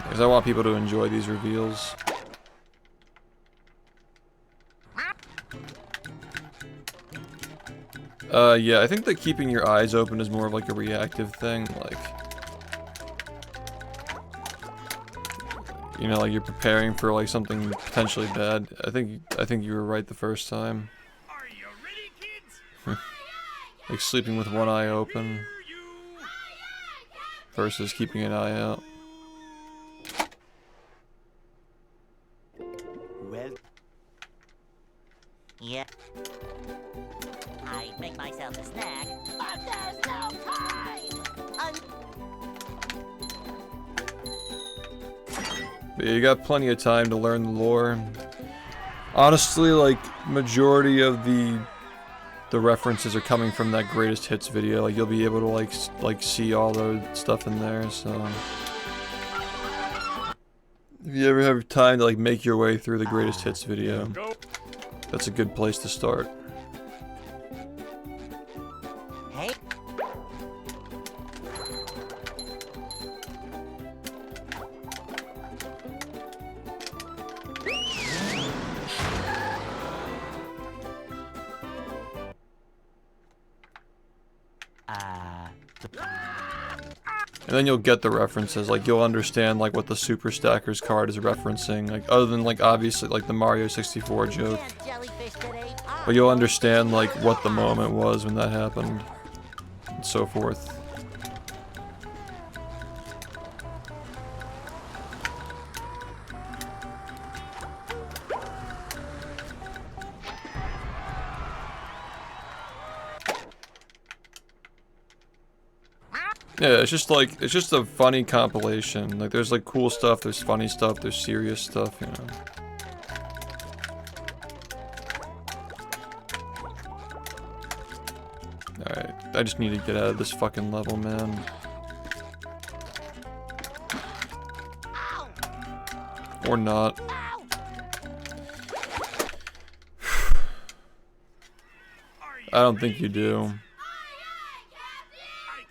because I want people to enjoy these reveals. Yeah, I think that keeping your eyes open is more of like a reactive thing, like you know, like you're preparing for like something potentially bad. I think you were right the first time. Are you ready, kids? Like sleeping with one eye open versus keeping an eye out. Well, Yeah. I make myself a snack, but there's no time. But yeah, you got plenty of time to learn the lore. Honestly, like majority of the references are coming from that greatest hits video. Like you'll be able to like see all the stuff in there. So if you ever have time to like make your way through the greatest hits video, Go. that's a good place to start. Hey. And then you'll get the references, like you'll understand like what the Super Stackers card is referencing, like other than like obviously like the Mario 64 joke. Jellyfish today. But you'll understand like what the moment was when that happened, and so forth. Yeah, it's just a funny compilation. Like there's like cool stuff, there's funny stuff, there's serious stuff, you know. Alright, I just need to get out of this fucking level, man. Or not. I don't think you do. I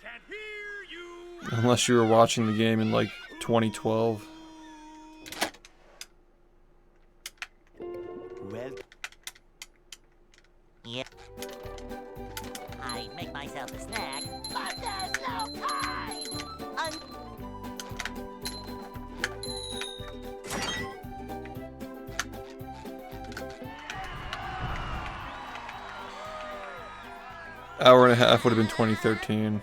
can't hear you. Unless you were watching the game in like 2012. well, Yeah. I make myself a snack, but there's no time. Hour and a half would have been 2013.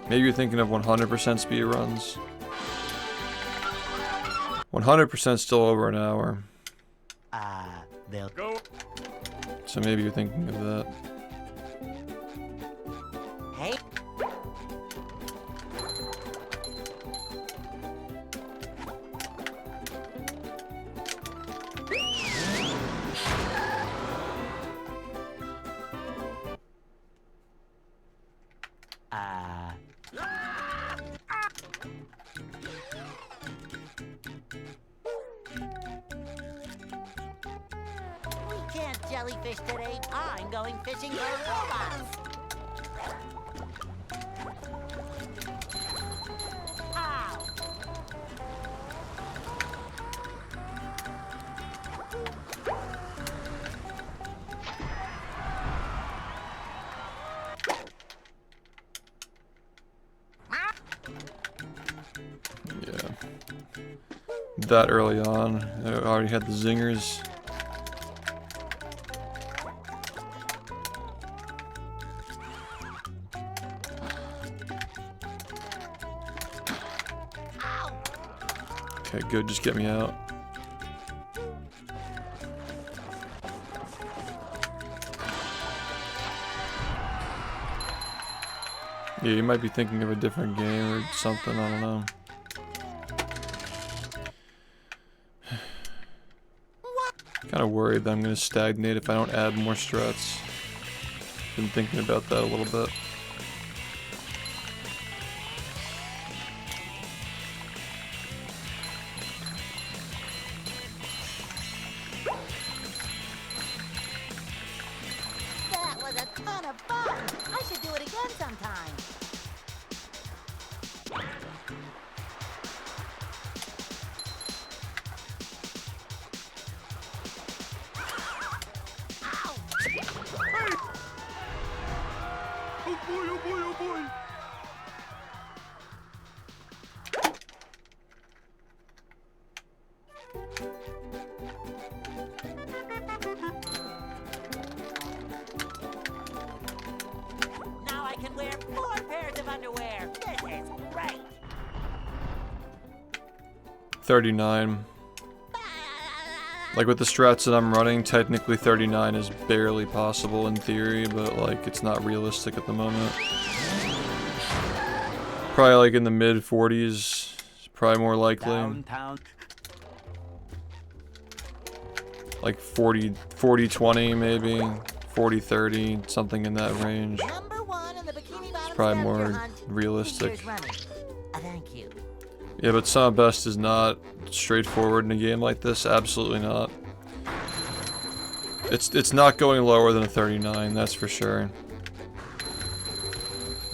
Maybe you're thinking of 100% speedruns. 100% still over an hour. they'll Go. So maybe you're thinking of that. Hey. We can't jellyfish today. I'm going fishing for robots. Ow! Yeah. That early on, I already had the zingers. Okay, good, just get me out. Yeah, you might be thinking of a different game or something, I don't know. Kind of worried that I'm going to stagnate if I don't add more struts. Been thinking about that a little bit. That was a ton of fun. I should do it again sometime. Oh boy, oh boy, oh boy. I can wear 4 pairs of underwear. This is great. 39. Like with the strats that I'm running, technically 39 is barely possible in theory, but like it's not realistic at the moment. Probably like in the mid 40s, probably more likely. Downtown. Like 40-20 maybe, 40-30, something in that range. Number 1 in the bikini bottom Probably scavenger more hunt. realistic. Here's running. Thank you. Yeah, but some best is not straightforward in a game like this. Absolutely not. It's not going lower than a 39, that's for sure.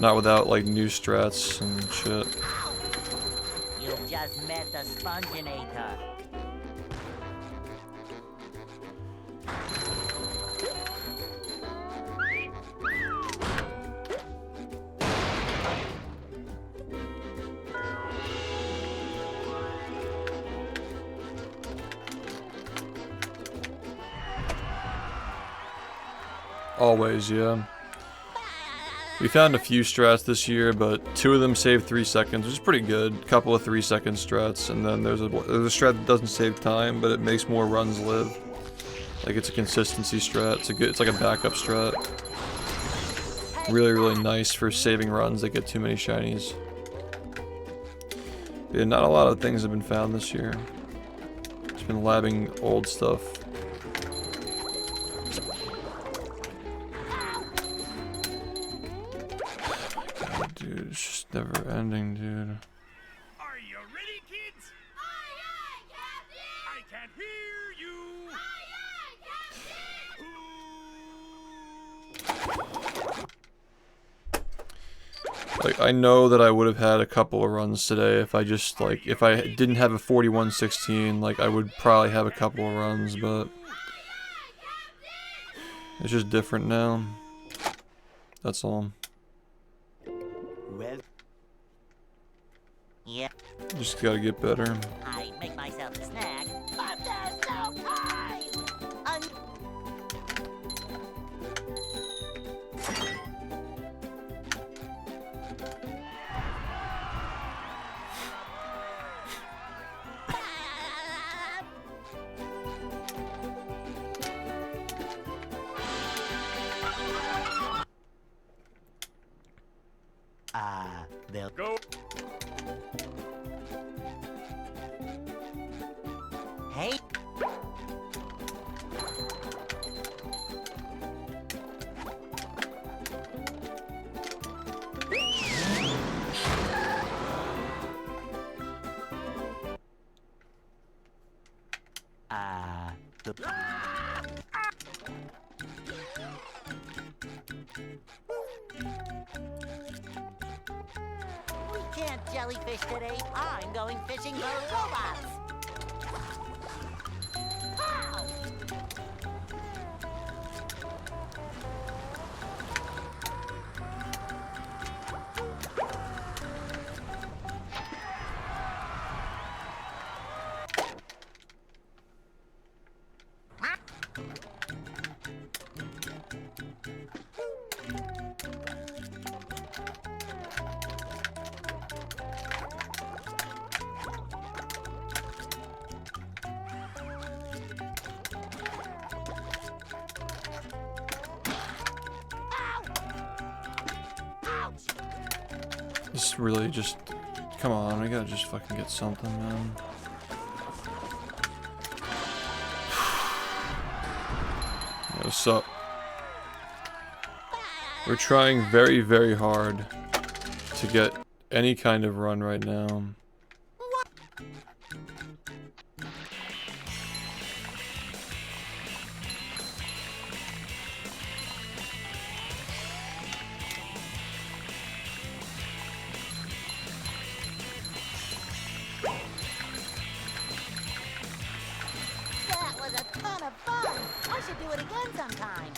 Not without like new strats and shit. You've just met the Sponginator. Always, yeah. We found a few strats this year, but 2 of them saved 3 seconds, which is pretty good. Couple of 3-second strats, and then there's a strat that doesn't save time, but it makes more runs live. Like it's a consistency strat. It's like a backup strat. Really, really nice for saving runs that get too many shinies. Yeah, not a lot of things have been found this year. Just been labbing old stuff. Dude, it's just never ending, dude. Are you ready, kids? Aye, aye, Captain! I can hear you! Aye, aye, Captain! Like, I know that I would have had a couple of runs today if I just, like, if I didn't have a 41-16, like, I would probably have a couple of runs, but it's just different now. That's all. Well, Yep. Just gotta get better. I make myself a snack, but there's no time. they'll Go! Hey. the We can't jellyfish today. I'm going fishing for robots. Pow! This really just... Come on, we gotta just fucking get something, man. Yeah, what's up? We're trying very, very hard to get any kind of run right now. That was a ton of fun. I should do it again sometime.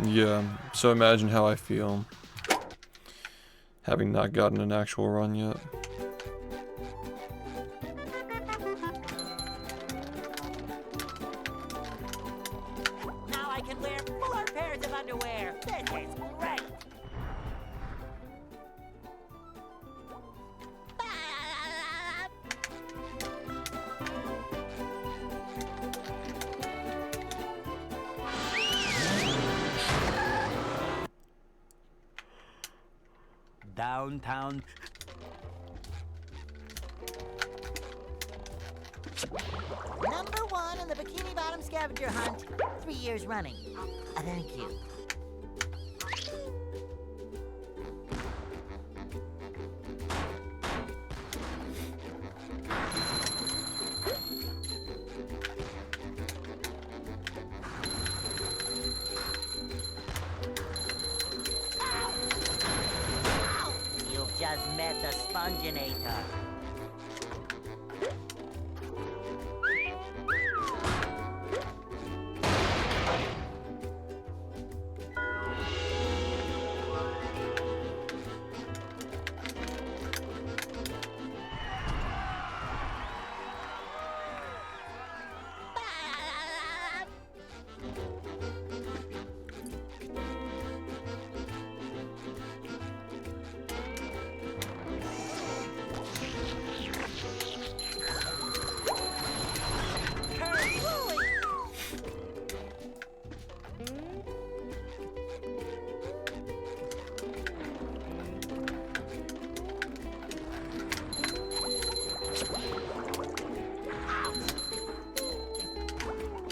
Yeah, so imagine how I feel having not gotten an actual run yet. Now I can wear 4 pairs of underwear. This is great. Downtown. Number 1 in the Bikini Bottom scavenger hunt. 3 years running. Thank you. You've just met the sponginator.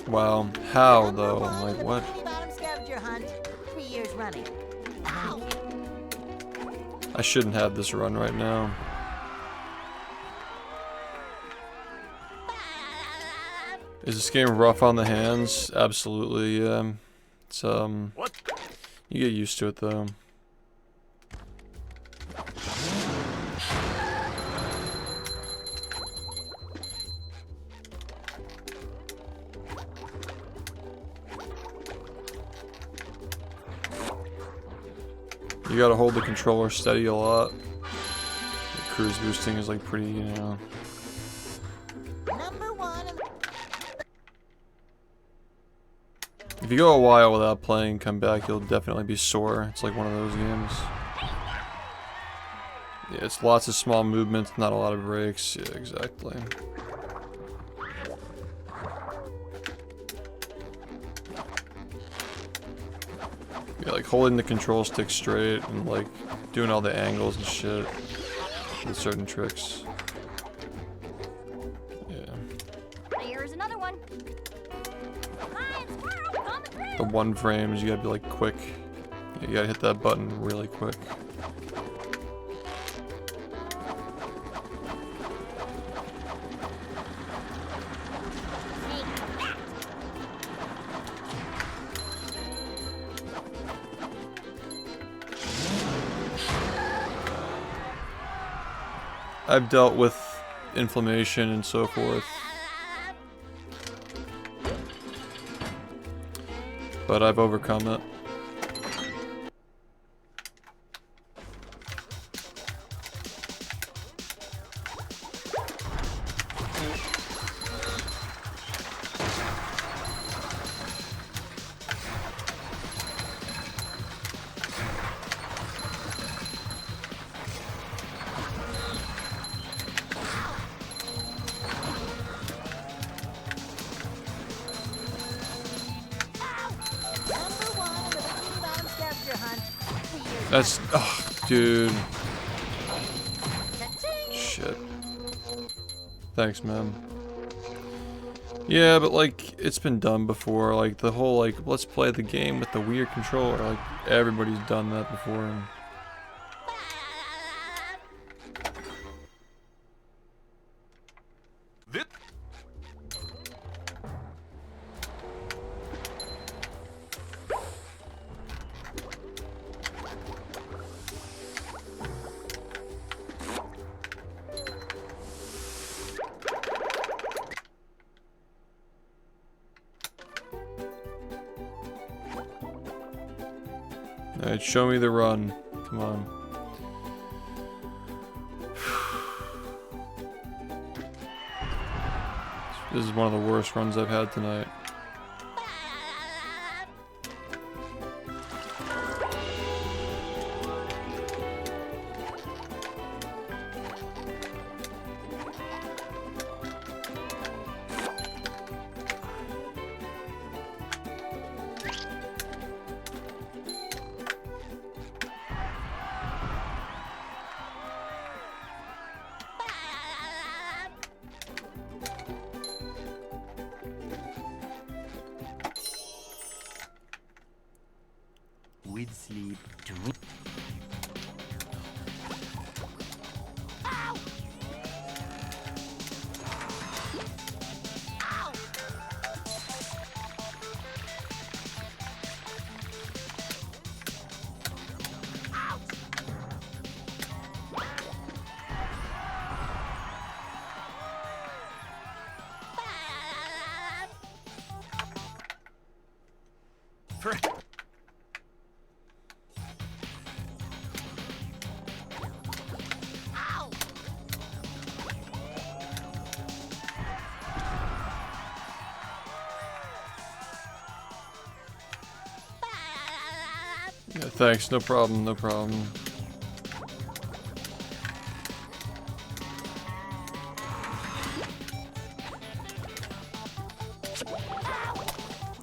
Wow, how though? Like what? Bikini Bottom scavenger hunt. 3 years running. I shouldn't have this run right now. Is this game rough on the hands? Absolutely, yeah. It's What? you get used to it though. You gotta hold the controller steady a lot. The cruise boosting is like pretty, you know. Number 1 in If you go a while without playing, come back, you'll definitely be sore. It's like one of those games. Yeah, it's lots of small movements, not a lot of breaks. Yeah, exactly. Yeah, like holding the control stick straight and like doing all the angles and shit with certain tricks. Yeah. Here's another one. Hi, squirrel, coming through. The 1 frames, you gotta be like quick. Yeah, you gotta hit that button really quick. I've dealt with inflammation and so forth, but I've overcome it. That's, oh, dude. Shit. Thanks, man. Yeah, but like, it's been done before. Like, the whole, like, let's play the game with the weird controller. Like, everybody's done that before. And Alright, show me the run. Come on. This is one of the worst runs I've had tonight. With sleep. Yeah, thanks, no problem, no problem.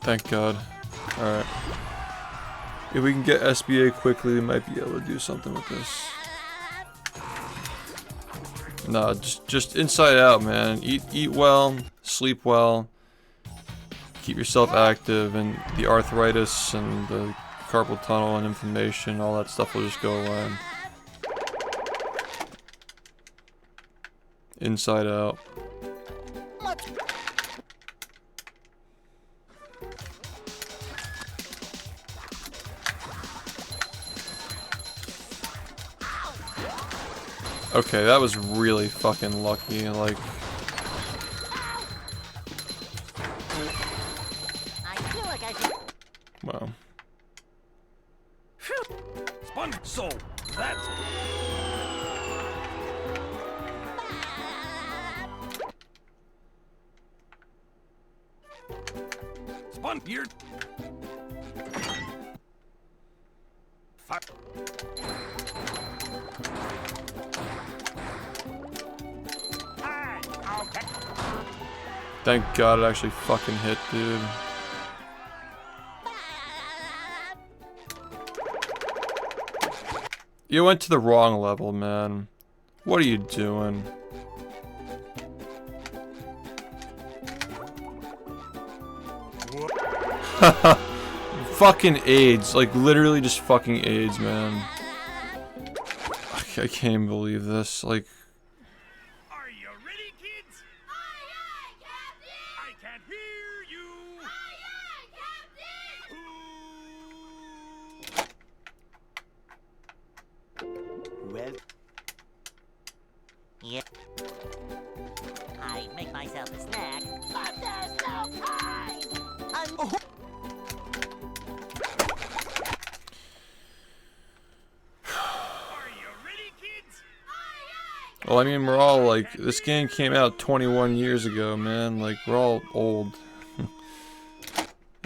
Thank God. Alright. If we can get SBA quickly, we might be able to do something with this. Nah, just inside out, man. Eat well, sleep well, keep yourself active, and the arthritis and the carpal tunnel and inflammation, all that stuff will just go away. Inside out. Okay, that was really fucking lucky, like... I feel like I should... Wow. Sponge. So that's Sponge here. Fuck. Okay. Thank God it actually fucking hit, dude. You went to the wrong level, man. What are you doing? Fucking AIDS. Like, literally just fucking AIDS, man. I can't believe this. Like... Are you ready, kids? Aye, aye, Captain! I can't hear you. Aye, aye, Captain! Well, Yep. I make myself a snack, but there's no time! Are you ready, kids? Well, I mean, we're all like... This game came out 21 years ago, man. Like, we're all old.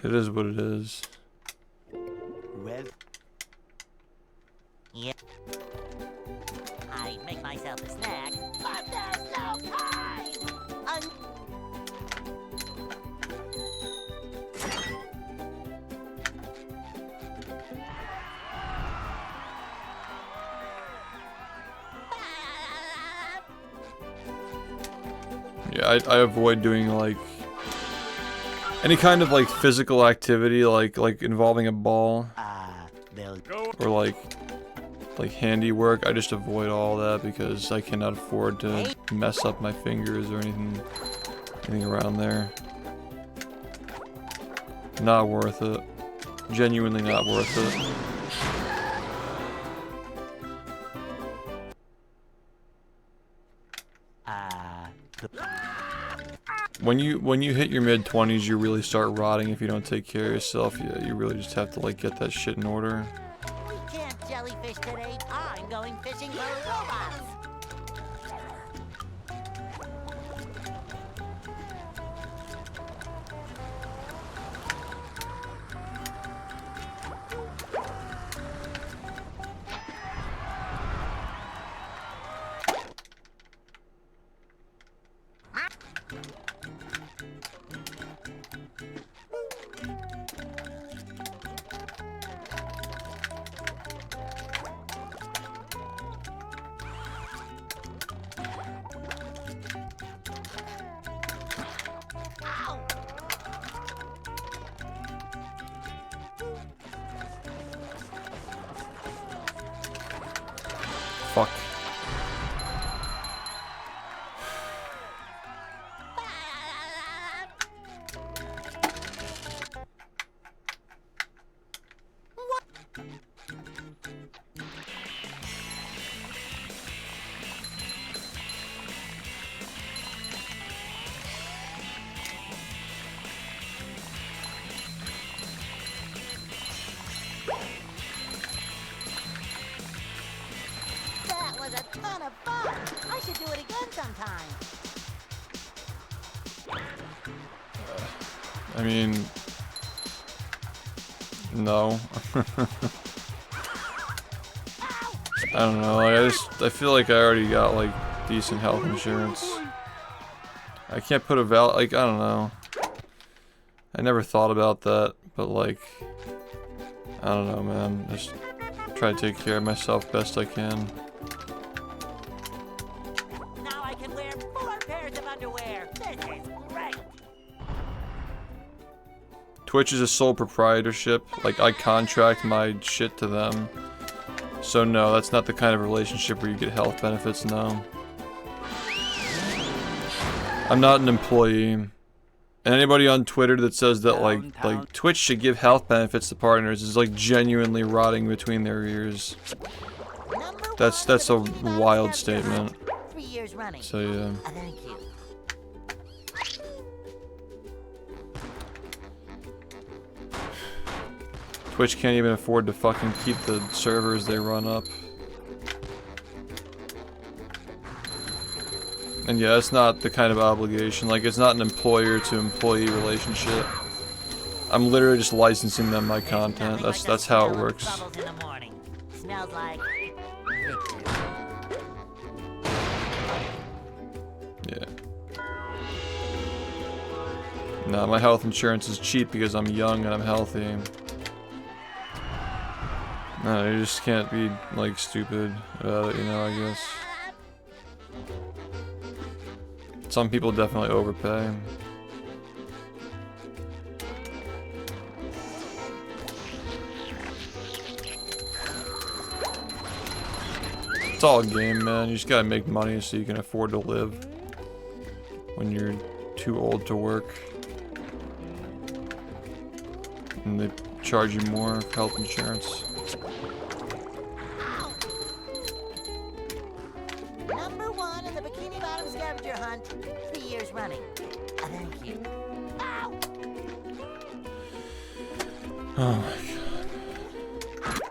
It is what it is. well, Yep. I make myself a snack, but there's no time! Yeah, I avoid doing, like... any kind of, like, physical activity, like involving a ball. they'll Go. Or, like handiwork. I just avoid all that because I cannot afford to mess up my fingers or anything around there. Not worth it. Genuinely not worth it. When you hit your mid-20s, you really start rotting if you don't take care of yourself. You really just have to, like, get that shit in order. jellyfish today. I'm going fishing for robots. Fuck. That was a ton of fun. I should do it again sometime. I mean, no. I don't know. Like, I feel like I already got like decent health insurance. I can't put a like, I don't know. I never thought about that, but like, I don't know, man. Just try to take care of myself best I can. Now I can wear 4 pairs of underwear. This is great. Twitch is a sole proprietorship. Like, I contract my shit to them. So no, that's not the kind of relationship where you get health benefits, no. I'm not an employee. And anybody on Twitter that says that like Twitch should give health benefits to partners is like genuinely rotting between their ears. That's a wild statement. 3 years running. So yeah. Thank you. Twitch can't even afford to fucking keep the servers they run up. And yeah, it's not the kind of obligation, like it's not an employer to employee relationship. I'm literally just licensing them my content. That's how it works. Bubbles in the morning. Smells like Yeah. Nah, my health insurance is cheap because I'm young and I'm healthy. No, you just can't be like stupid about it, you know, I guess. Some people definitely overpay. It's all a game, man. You just gotta make money so you can afford to live when you're too old to work. And they charge you more for health insurance. number 1 in the Bikini Bottom scavenger hunt. 3 years running. Thank you. Ow! Oh my god.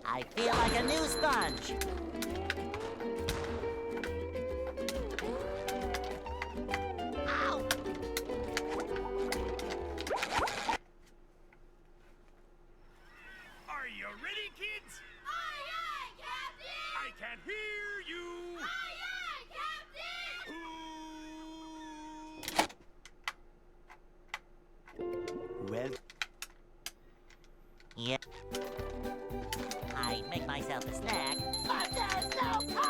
I feel like a new sponge. Ow! Are you ready, kids? Aye, aye, Captain! I can hear you. Aye, aye, Captain! Well, Yeah. I make myself a snack, but there's no time!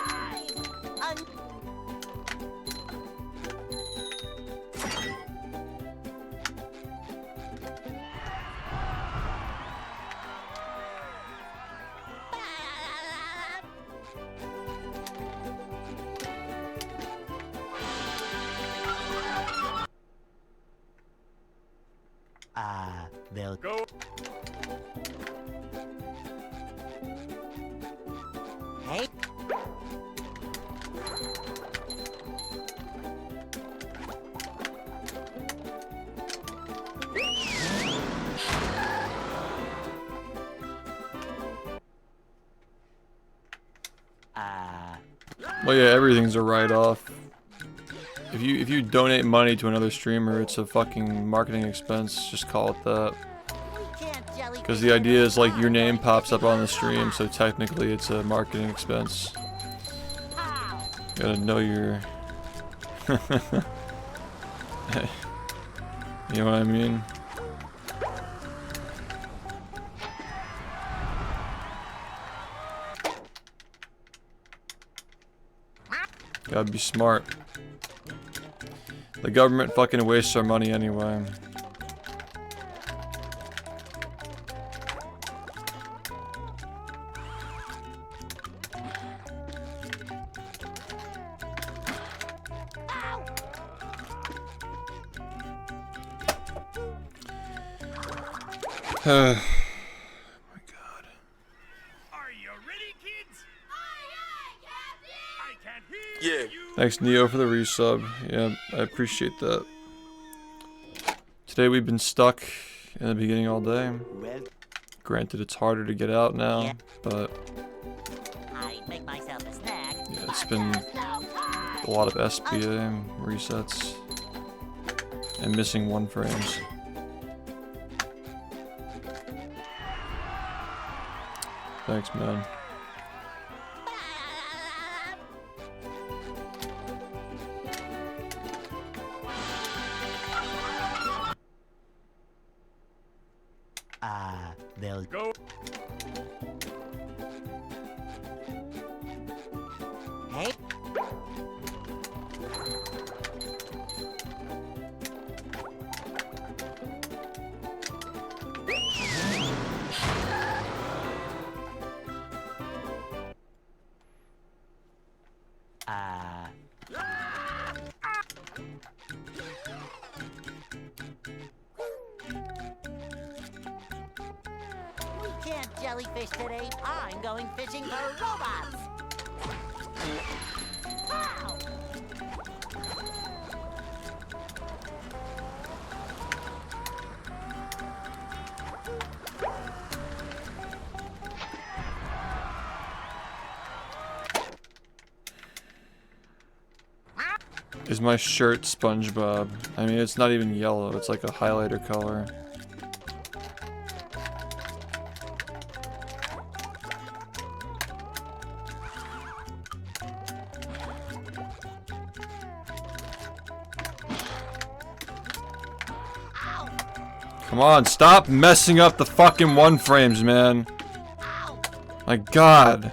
they'll Go. Hey. Well, yeah, everything's a write-off. If you donate money to another streamer, it's a fucking marketing expense. Just call it that. Because the idea is like your name pops up on the stream, so technically it's a marketing expense. You gotta know your. You know what I mean? Gotta be smart. The government fucking wastes our money anyway. Oh my god. Are you ready, kids? Aye, aye, Captain! I can't hear you. Thanks, Neo, for the resub. Yeah, I appreciate that. Today we've been stuck in the beginning all day. Well, Granted, it's harder to get out now, but I make myself a snack. yeah, it's been a lot of SPA resets and missing 1 frames. Thanks, man. They'll Go. Hey, we can't jellyfish today. I'm going fishing for robots. Wow! Is my shirt SpongeBob? I mean, it's not even yellow, it's like a highlighter color. Come on, stop messing up the fucking 1 frames, man. My god.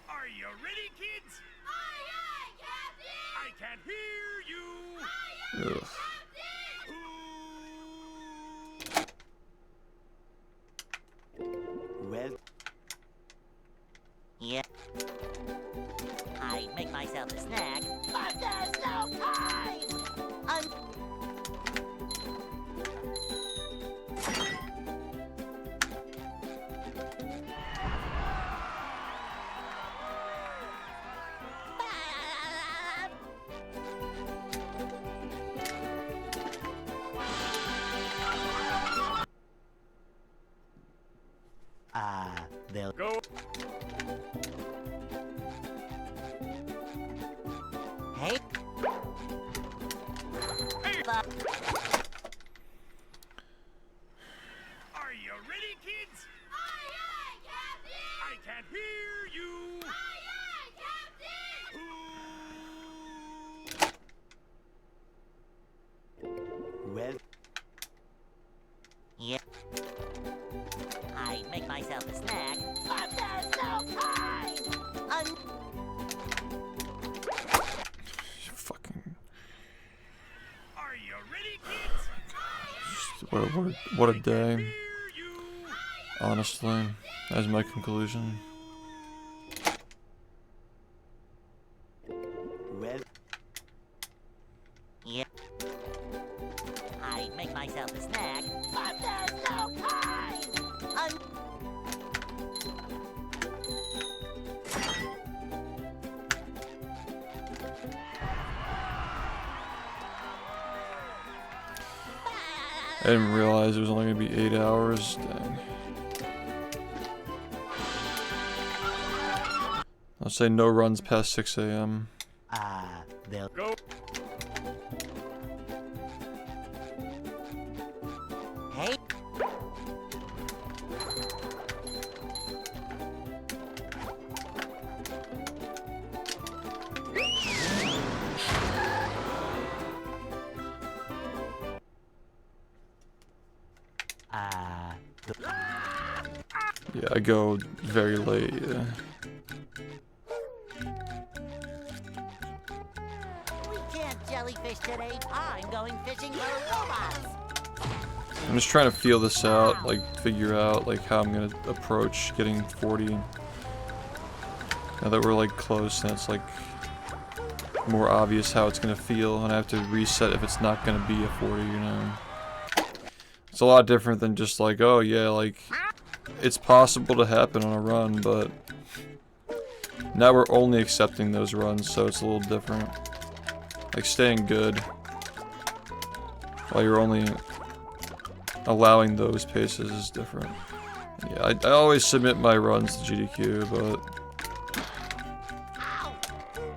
Are you ready, kids? Aye, aye, Captain! I can't hear you. Ugh. well, Yeah. I make myself a snack, but there's no time. they'll Go. Hey. Are you ready, kids? Aye, aye, Captain! I can't hear you. Aye, aye, Captain! well, Yeah. I make myself a snack, but there's no time. Fucking. Are you ready, kids? What a day. Hear you. Honestly, as my conclusion. well, Yeah. I make myself a snack, but there's no time. didn't realize it was only gonna be 8 hours. Dang. I'll say no runs past 6 a.m. They'll Go. Hey, Yeah, I go very late. Yeah. we can't jellyfish today. I'm going fishing for robots. I'm just trying to feel this out, like figure out like how I'm gonna approach getting 40. Now that we're like close, and it's like more obvious how it's gonna feel, and I have to reset if it's not gonna be a 40, you know. It's a lot different than just like, oh yeah, like it's possible to happen on a run, but now we're only accepting those runs, so it's a little different. Like staying good while you're only allowing those paces is different. Yeah, I always submit my runs to GDQ, but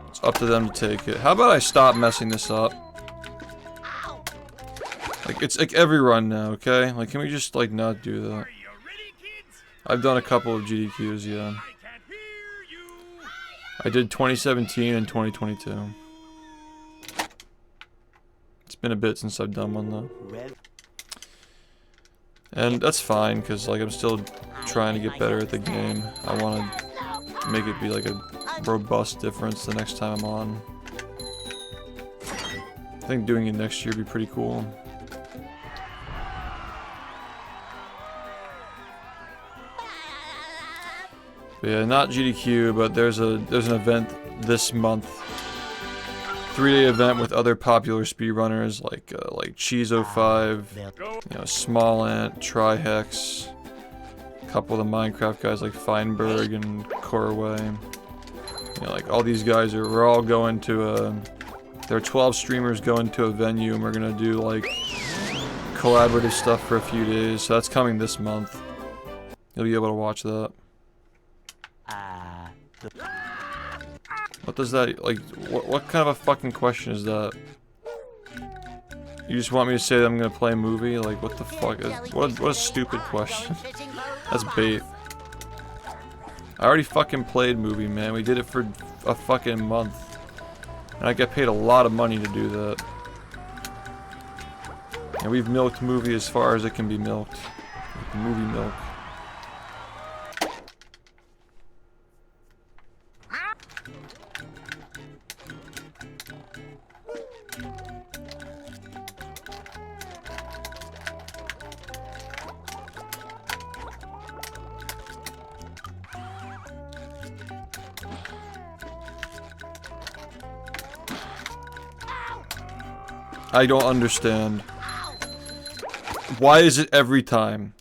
it's up to them to take it. How about I stop messing this up? Like, it's like every run now, okay? Like, can we just, like, not do that? I've done a couple of GDQs, yeah. I did 2017 and 2022. It's been a bit since I've done one, though. And that's fine, because, like, I'm still trying to get better at the game. I want to make it be, like, a robust difference the next time I'm on. I think doing it next year would be pretty cool. But yeah, not GDQ, but there's an event this month. 3-day event with other popular speedrunners like Cheezo5, you know, Small Ant, Trihex, a couple of the Minecraft guys like Feinberg and Corway. You know, like all these guys we're all going to there are 12 streamers going to a venue, and we're gonna do like collaborative stuff for a few days. So that's coming this month. You'll be able to watch that. What does that, like, what kind of a fucking question is that? You just want me to say that I'm gonna play a movie? Like, what the fuck? What a stupid question. That's bait. I already fucking played movie, man. We did it for a fucking month. And I get paid a lot of money to do that. And we've milked movie as far as it can be milked. Like movie milk. I don't understand. Why is it every time?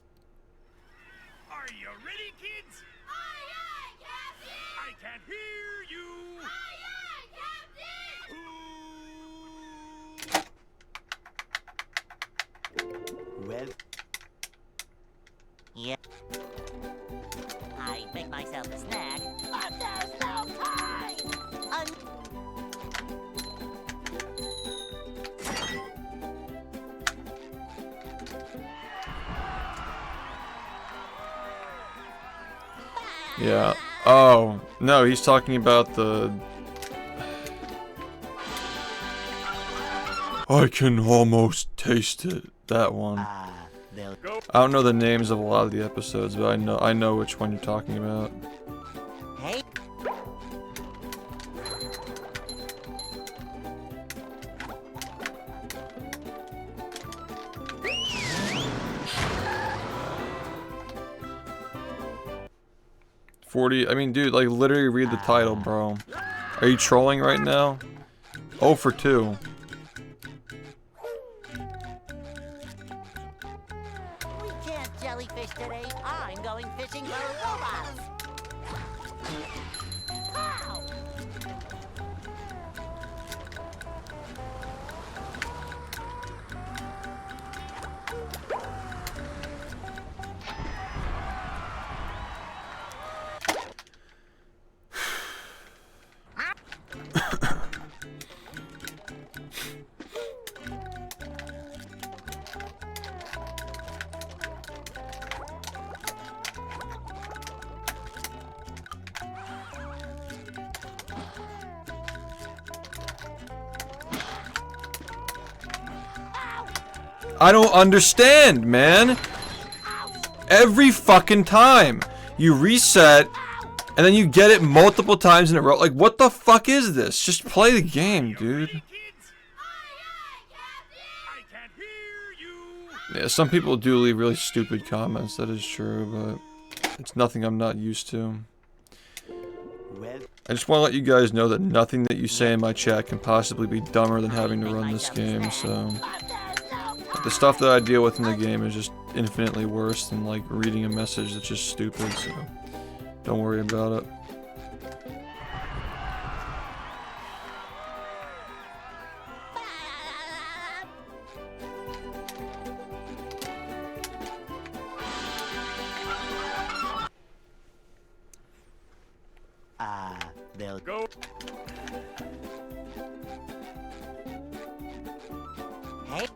Are you ready, kids? Aye, aye, Captain! I can't hear you! Aye, aye, Captain! well. Yeah. I make myself a snack. But there's no time! Yeah. Oh, no, he's talking about the... I can almost taste it. That one. They'll I don't know the names of a lot of the episodes, but I know which one you're talking about. Hey, 40, I mean, dude, like, literally read the title, bro. Are you trolling right now? 0 for 2. we can't jellyfish today. I'm going fishing for robots. Pow! I don't understand, man. Every fucking time. You reset, and then you get it multiple times in a row. Like, what the fuck is this? Just play the game, dude. Yeah, some people do leave really stupid comments, that is true, but it's nothing I'm not used to. I just want to let you guys know that nothing that you say in my chat can possibly be dumber than having to run this game, so... The stuff that I deal with in the game is just infinitely worse than, like, reading a message that's just stupid, so... Don't worry about it. They'll Go. Hey.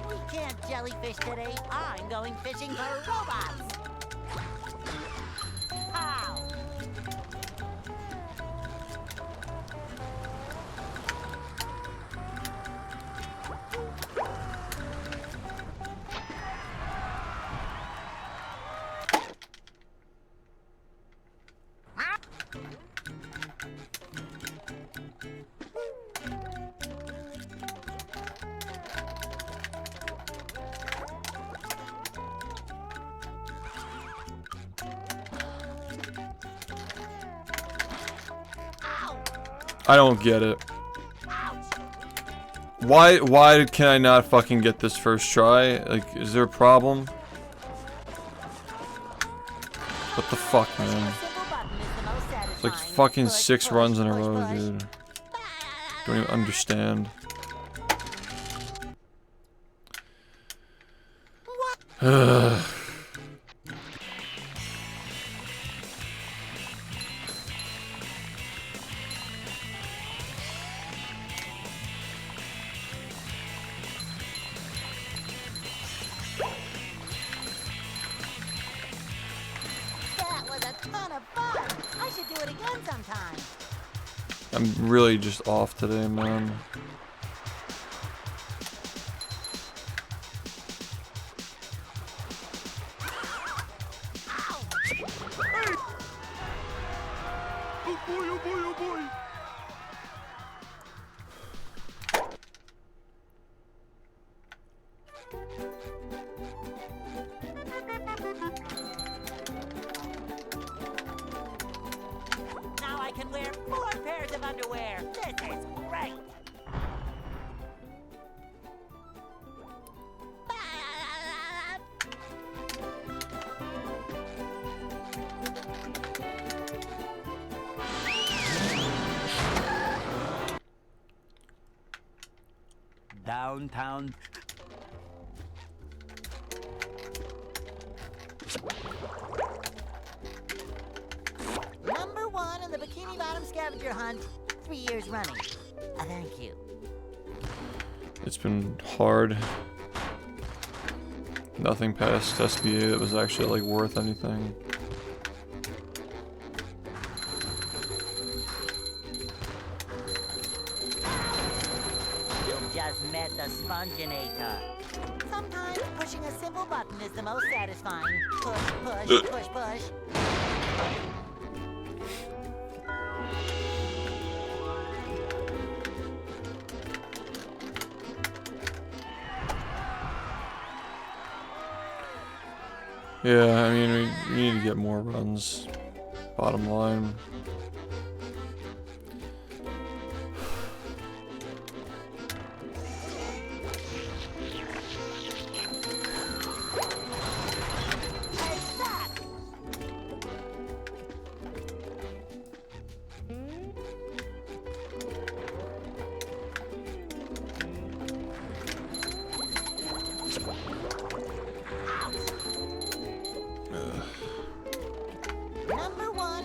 We can't jellyfish today. I'm going fishing for robots. How? I don't get it. Why can I not fucking get this first try? Like, is there a problem? What the fuck, man? It's like fucking 6 runs in a row, dude. Don't even understand. I'm really just off today, man. Oh boy, oh boy, oh boy. Now I can wear 4 pairs of underwear. This is great. downtown. Number 1 in the Bikini Bottom scavenger hunt, 3 years running. Thank you. It's been hard. Nothing past SBA that was actually like worth anything. You just met the Sponginator. Sometimes pushing a simple button is the most satisfying. Push, push, push, push. Yeah, I mean, we need to get more runs. Bottom line. Number 1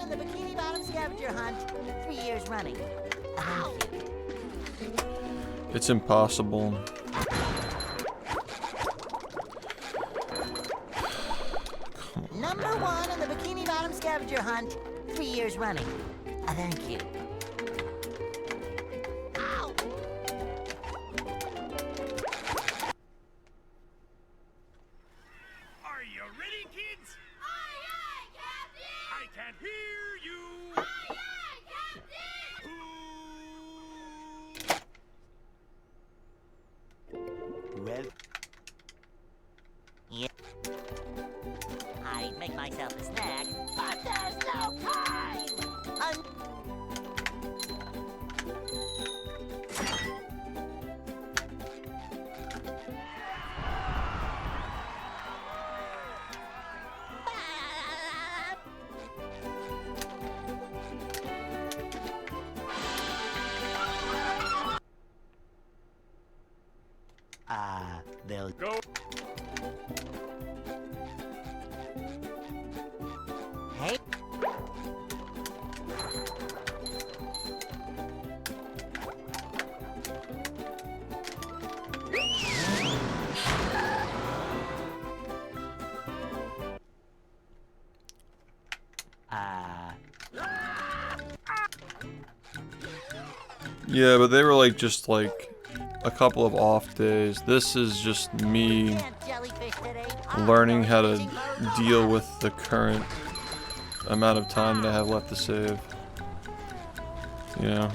scavenger hunt 3 years running. Thank you. It's impossible. Number 1 in the Bikini Bottom scavenger hunt 3 years running. Thank you. Ow! Are you ready, kids? Aye, aye, Captain! I can't hear you. Aye, aye, Captain! Well, Yeah. I'd make myself a snack, but there's no time! they'll Go. Hey. Yeah, but they were like just like a couple of off days. This is just me Can't jellyfish today. I'm learning going how to fishing for a deal robot. with the current amount of time that I have left to save. You know?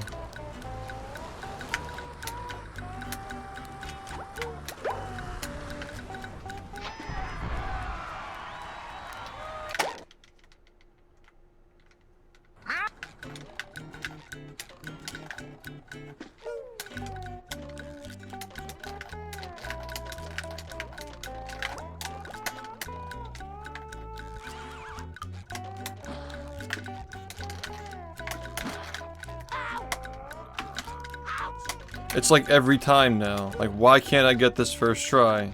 It's like every time now. Like, why can't I get this first try?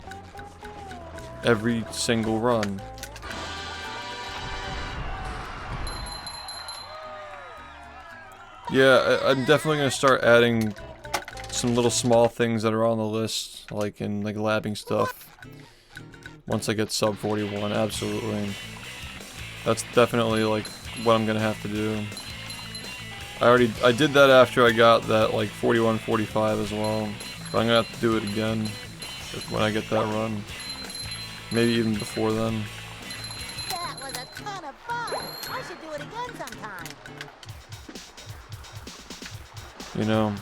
Every single run. Yeah, I'm definitely gonna start adding some little small things that are on the list, like in like labbing stuff. Once I get sub 41, absolutely. That's definitely like what I'm gonna have to do. I did that after I got that like 41, 45 as well. But I'm gonna have to do it again when I get that run. Maybe even before then. That was a ton of fun. I should do it again sometime. You know.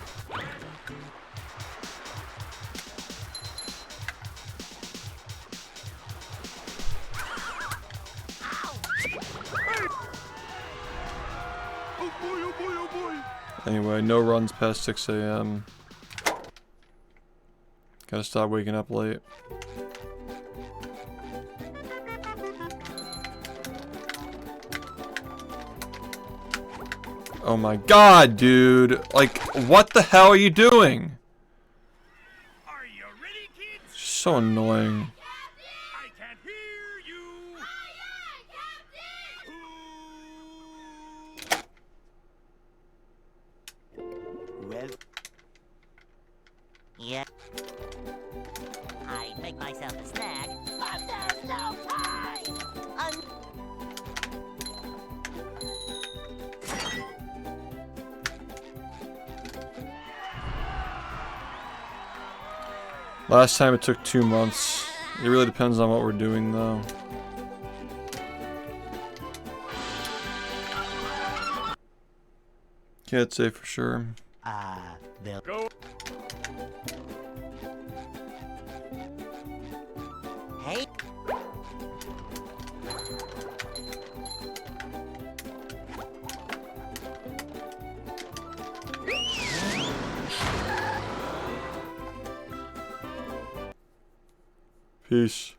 Oh boy, oh boy, oh boy. Anyway, no runs past 6 AM. Gotta stop waking up late. Oh my god, dude! Like, what the hell are you doing? Are you ready, kids? So annoying. I can't hear you. Aye, aye, Captain! well, Yeah. I'd make myself a snack, but there's no time! Last time it took 2 months. It really depends on what we're doing, though. Can't say for sure. they'll Go. Hey. Peace.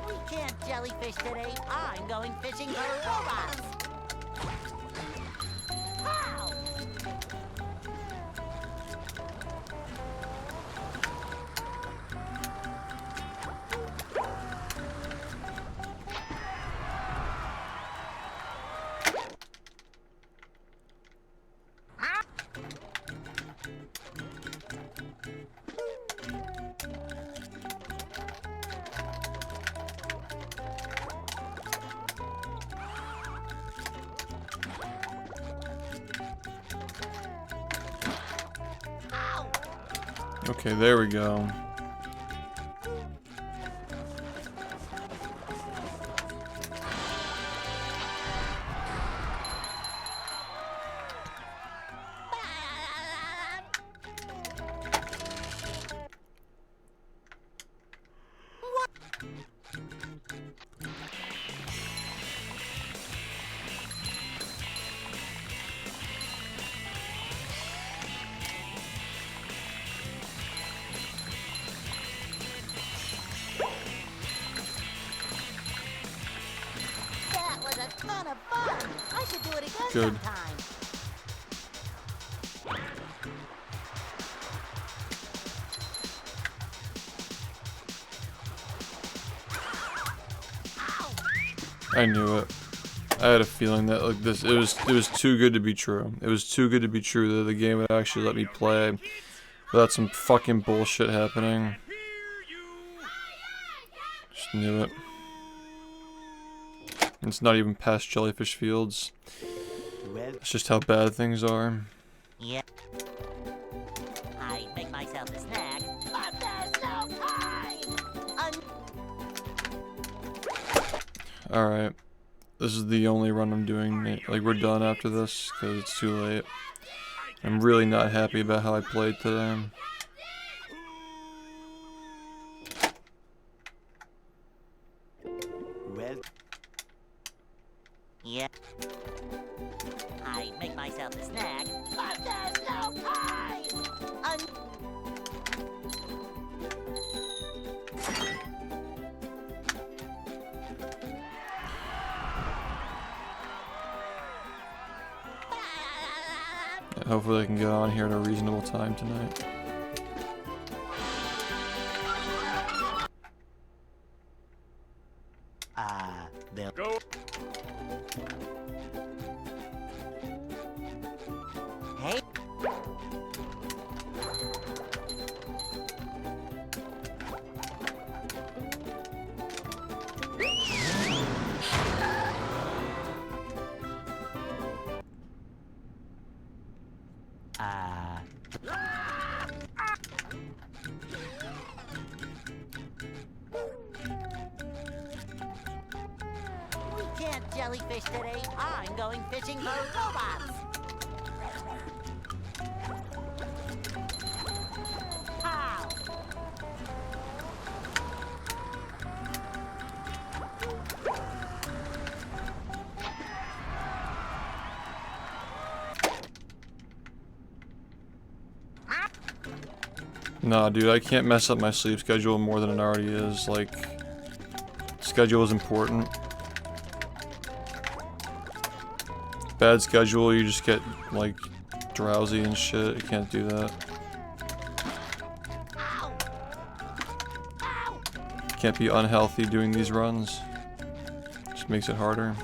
We can't jellyfish today. I'm going fishing for robots. How? Okay, there we go. That was a ton of fun. I should do it again Good. sometime. I knew it. I had a feeling that like this, it was too good to be true. It was too good to be true that the game would actually let me play without some fucking bullshit happening. Just knew it. It's not even past jellyfish fields. It's just how bad things are. Yep. I make myself a snack, but there's no time. Alright. This is the only run I'm doing. Like, we're done after this because it's too late. I'm really not happy about how I played today. Well, Yep. I make myself a snack, but there's no time. Hopefully I can get on here at a reasonable time tonight. they'll Go. Hey. We can't jellyfish today. I'm going fishing for robots. How? Nah, dude, I can't mess up my sleep schedule more than it already is. Like, schedule is important. Bad schedule, you just get, like, drowsy and shit. You can't do that. Can't be unhealthy doing these runs. Just makes it harder.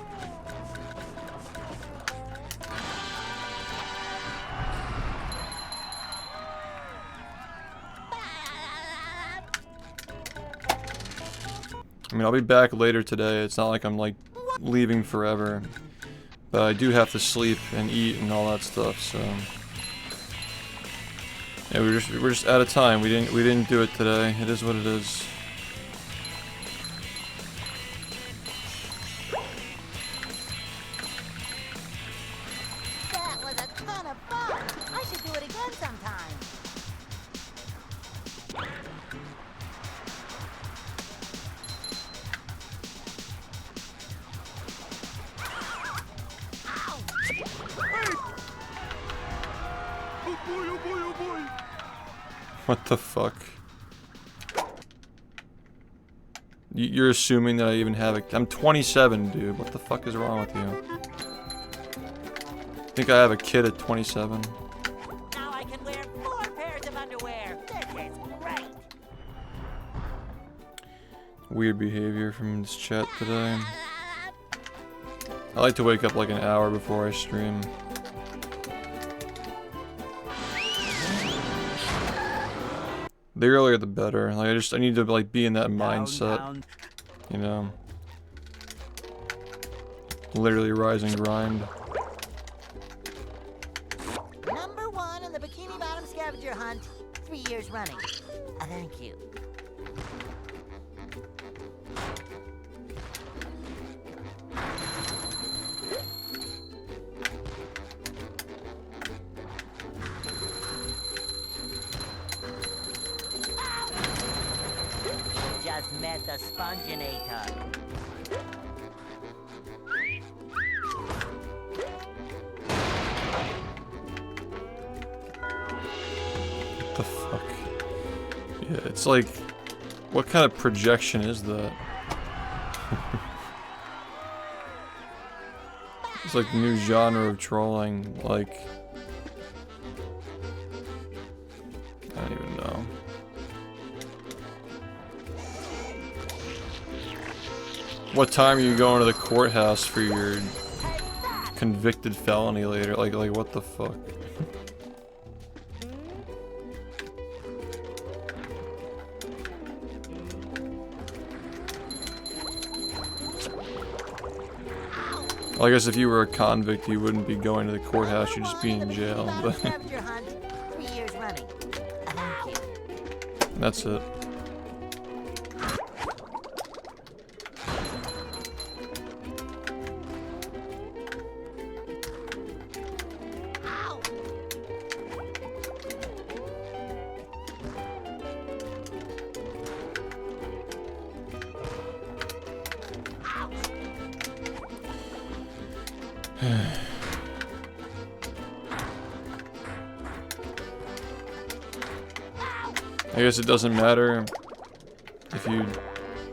I mean, I'll be back later today. It's not like I'm, like, leaving forever. But I do have to sleep and eat and all that stuff, so... Yeah, we're just out of time. We didn't do it today. It is what it is. That was a ton of fun. I should do it again sometime. Oh boy, oh boy, oh boy. What the fuck? You're assuming that I even have a... I'm 27, dude. What the fuck is wrong with you? I think I have a kid at 27. Now I can wear 4 pairs of underwear. This is great. Weird behavior from this chat today. I like to wake up like an hour before I stream. The earlier the better. Like I need to like be in that mindset, Down. you know. Literally rise and grind. Number 1 in the Bikini Bottom scavenger hunt, 3 years running. Thank you. Just met the sponginator. What the fuck? Yeah, it's like, what kind of projection is that? It's like a new genre of trolling, like... I don't even know. What time are you going to the courthouse for your convicted felony later? Like what the fuck? Well, I guess if you were a convict, you wouldn't be going to the courthouse, you'd just be in jail, but Scavenger hunt, 3 years running. Thank you. that's it. I guess it doesn't matter if you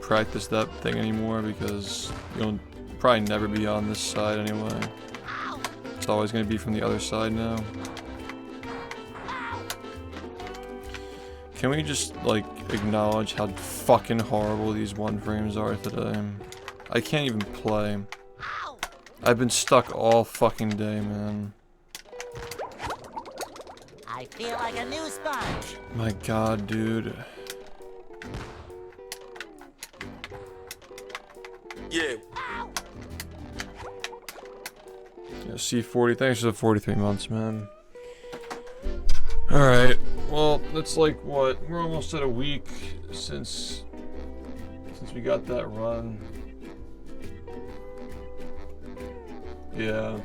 practice that thing anymore because you'll probably never be on this side anyway. It's always going to be from the other side now. Can we just, like, acknowledge how fucking horrible these 1 frames are today? I can't even play. I've been stuck all fucking day, man. I feel like a new sponge. My god, dude. Yeah. Yeah, C40, thanks for the 43 months, man. Alright, well, that's like what? We're almost at a week since we got that run. Yeah.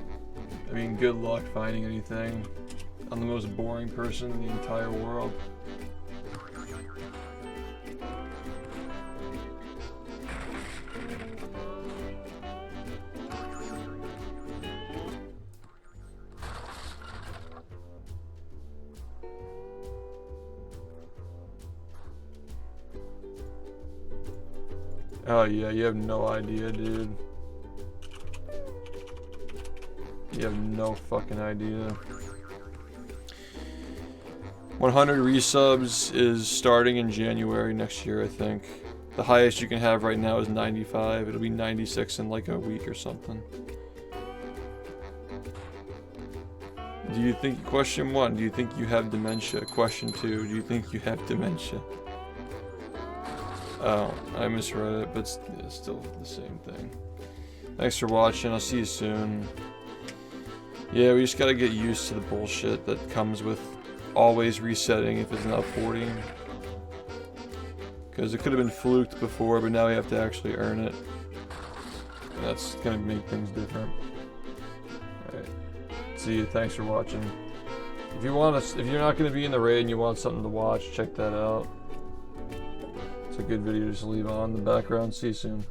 I mean, good luck finding anything. I'm the most boring person in the entire world. Oh yeah, you have no idea, dude. You have no fucking idea. 100 resubs is starting in January next year, I think. The highest you can have right now is 95. It'll be 96 in like a week or something. Do you think, question 1, do you think you have dementia? Question 2, do you think you have dementia? Oh, I misread it, but it's still the same thing. Thanks for watching, I'll see you soon. Yeah, we just gotta get used to the bullshit that comes with always resetting if it's not 40. Because it could have been fluked before, but now we have to actually earn it. And that's gonna make things different. Alright. See you, thanks for watching. If you want if you're not gonna be in the raid and you want something to watch, check that out. It's a good video to just leave on in the background. See you soon.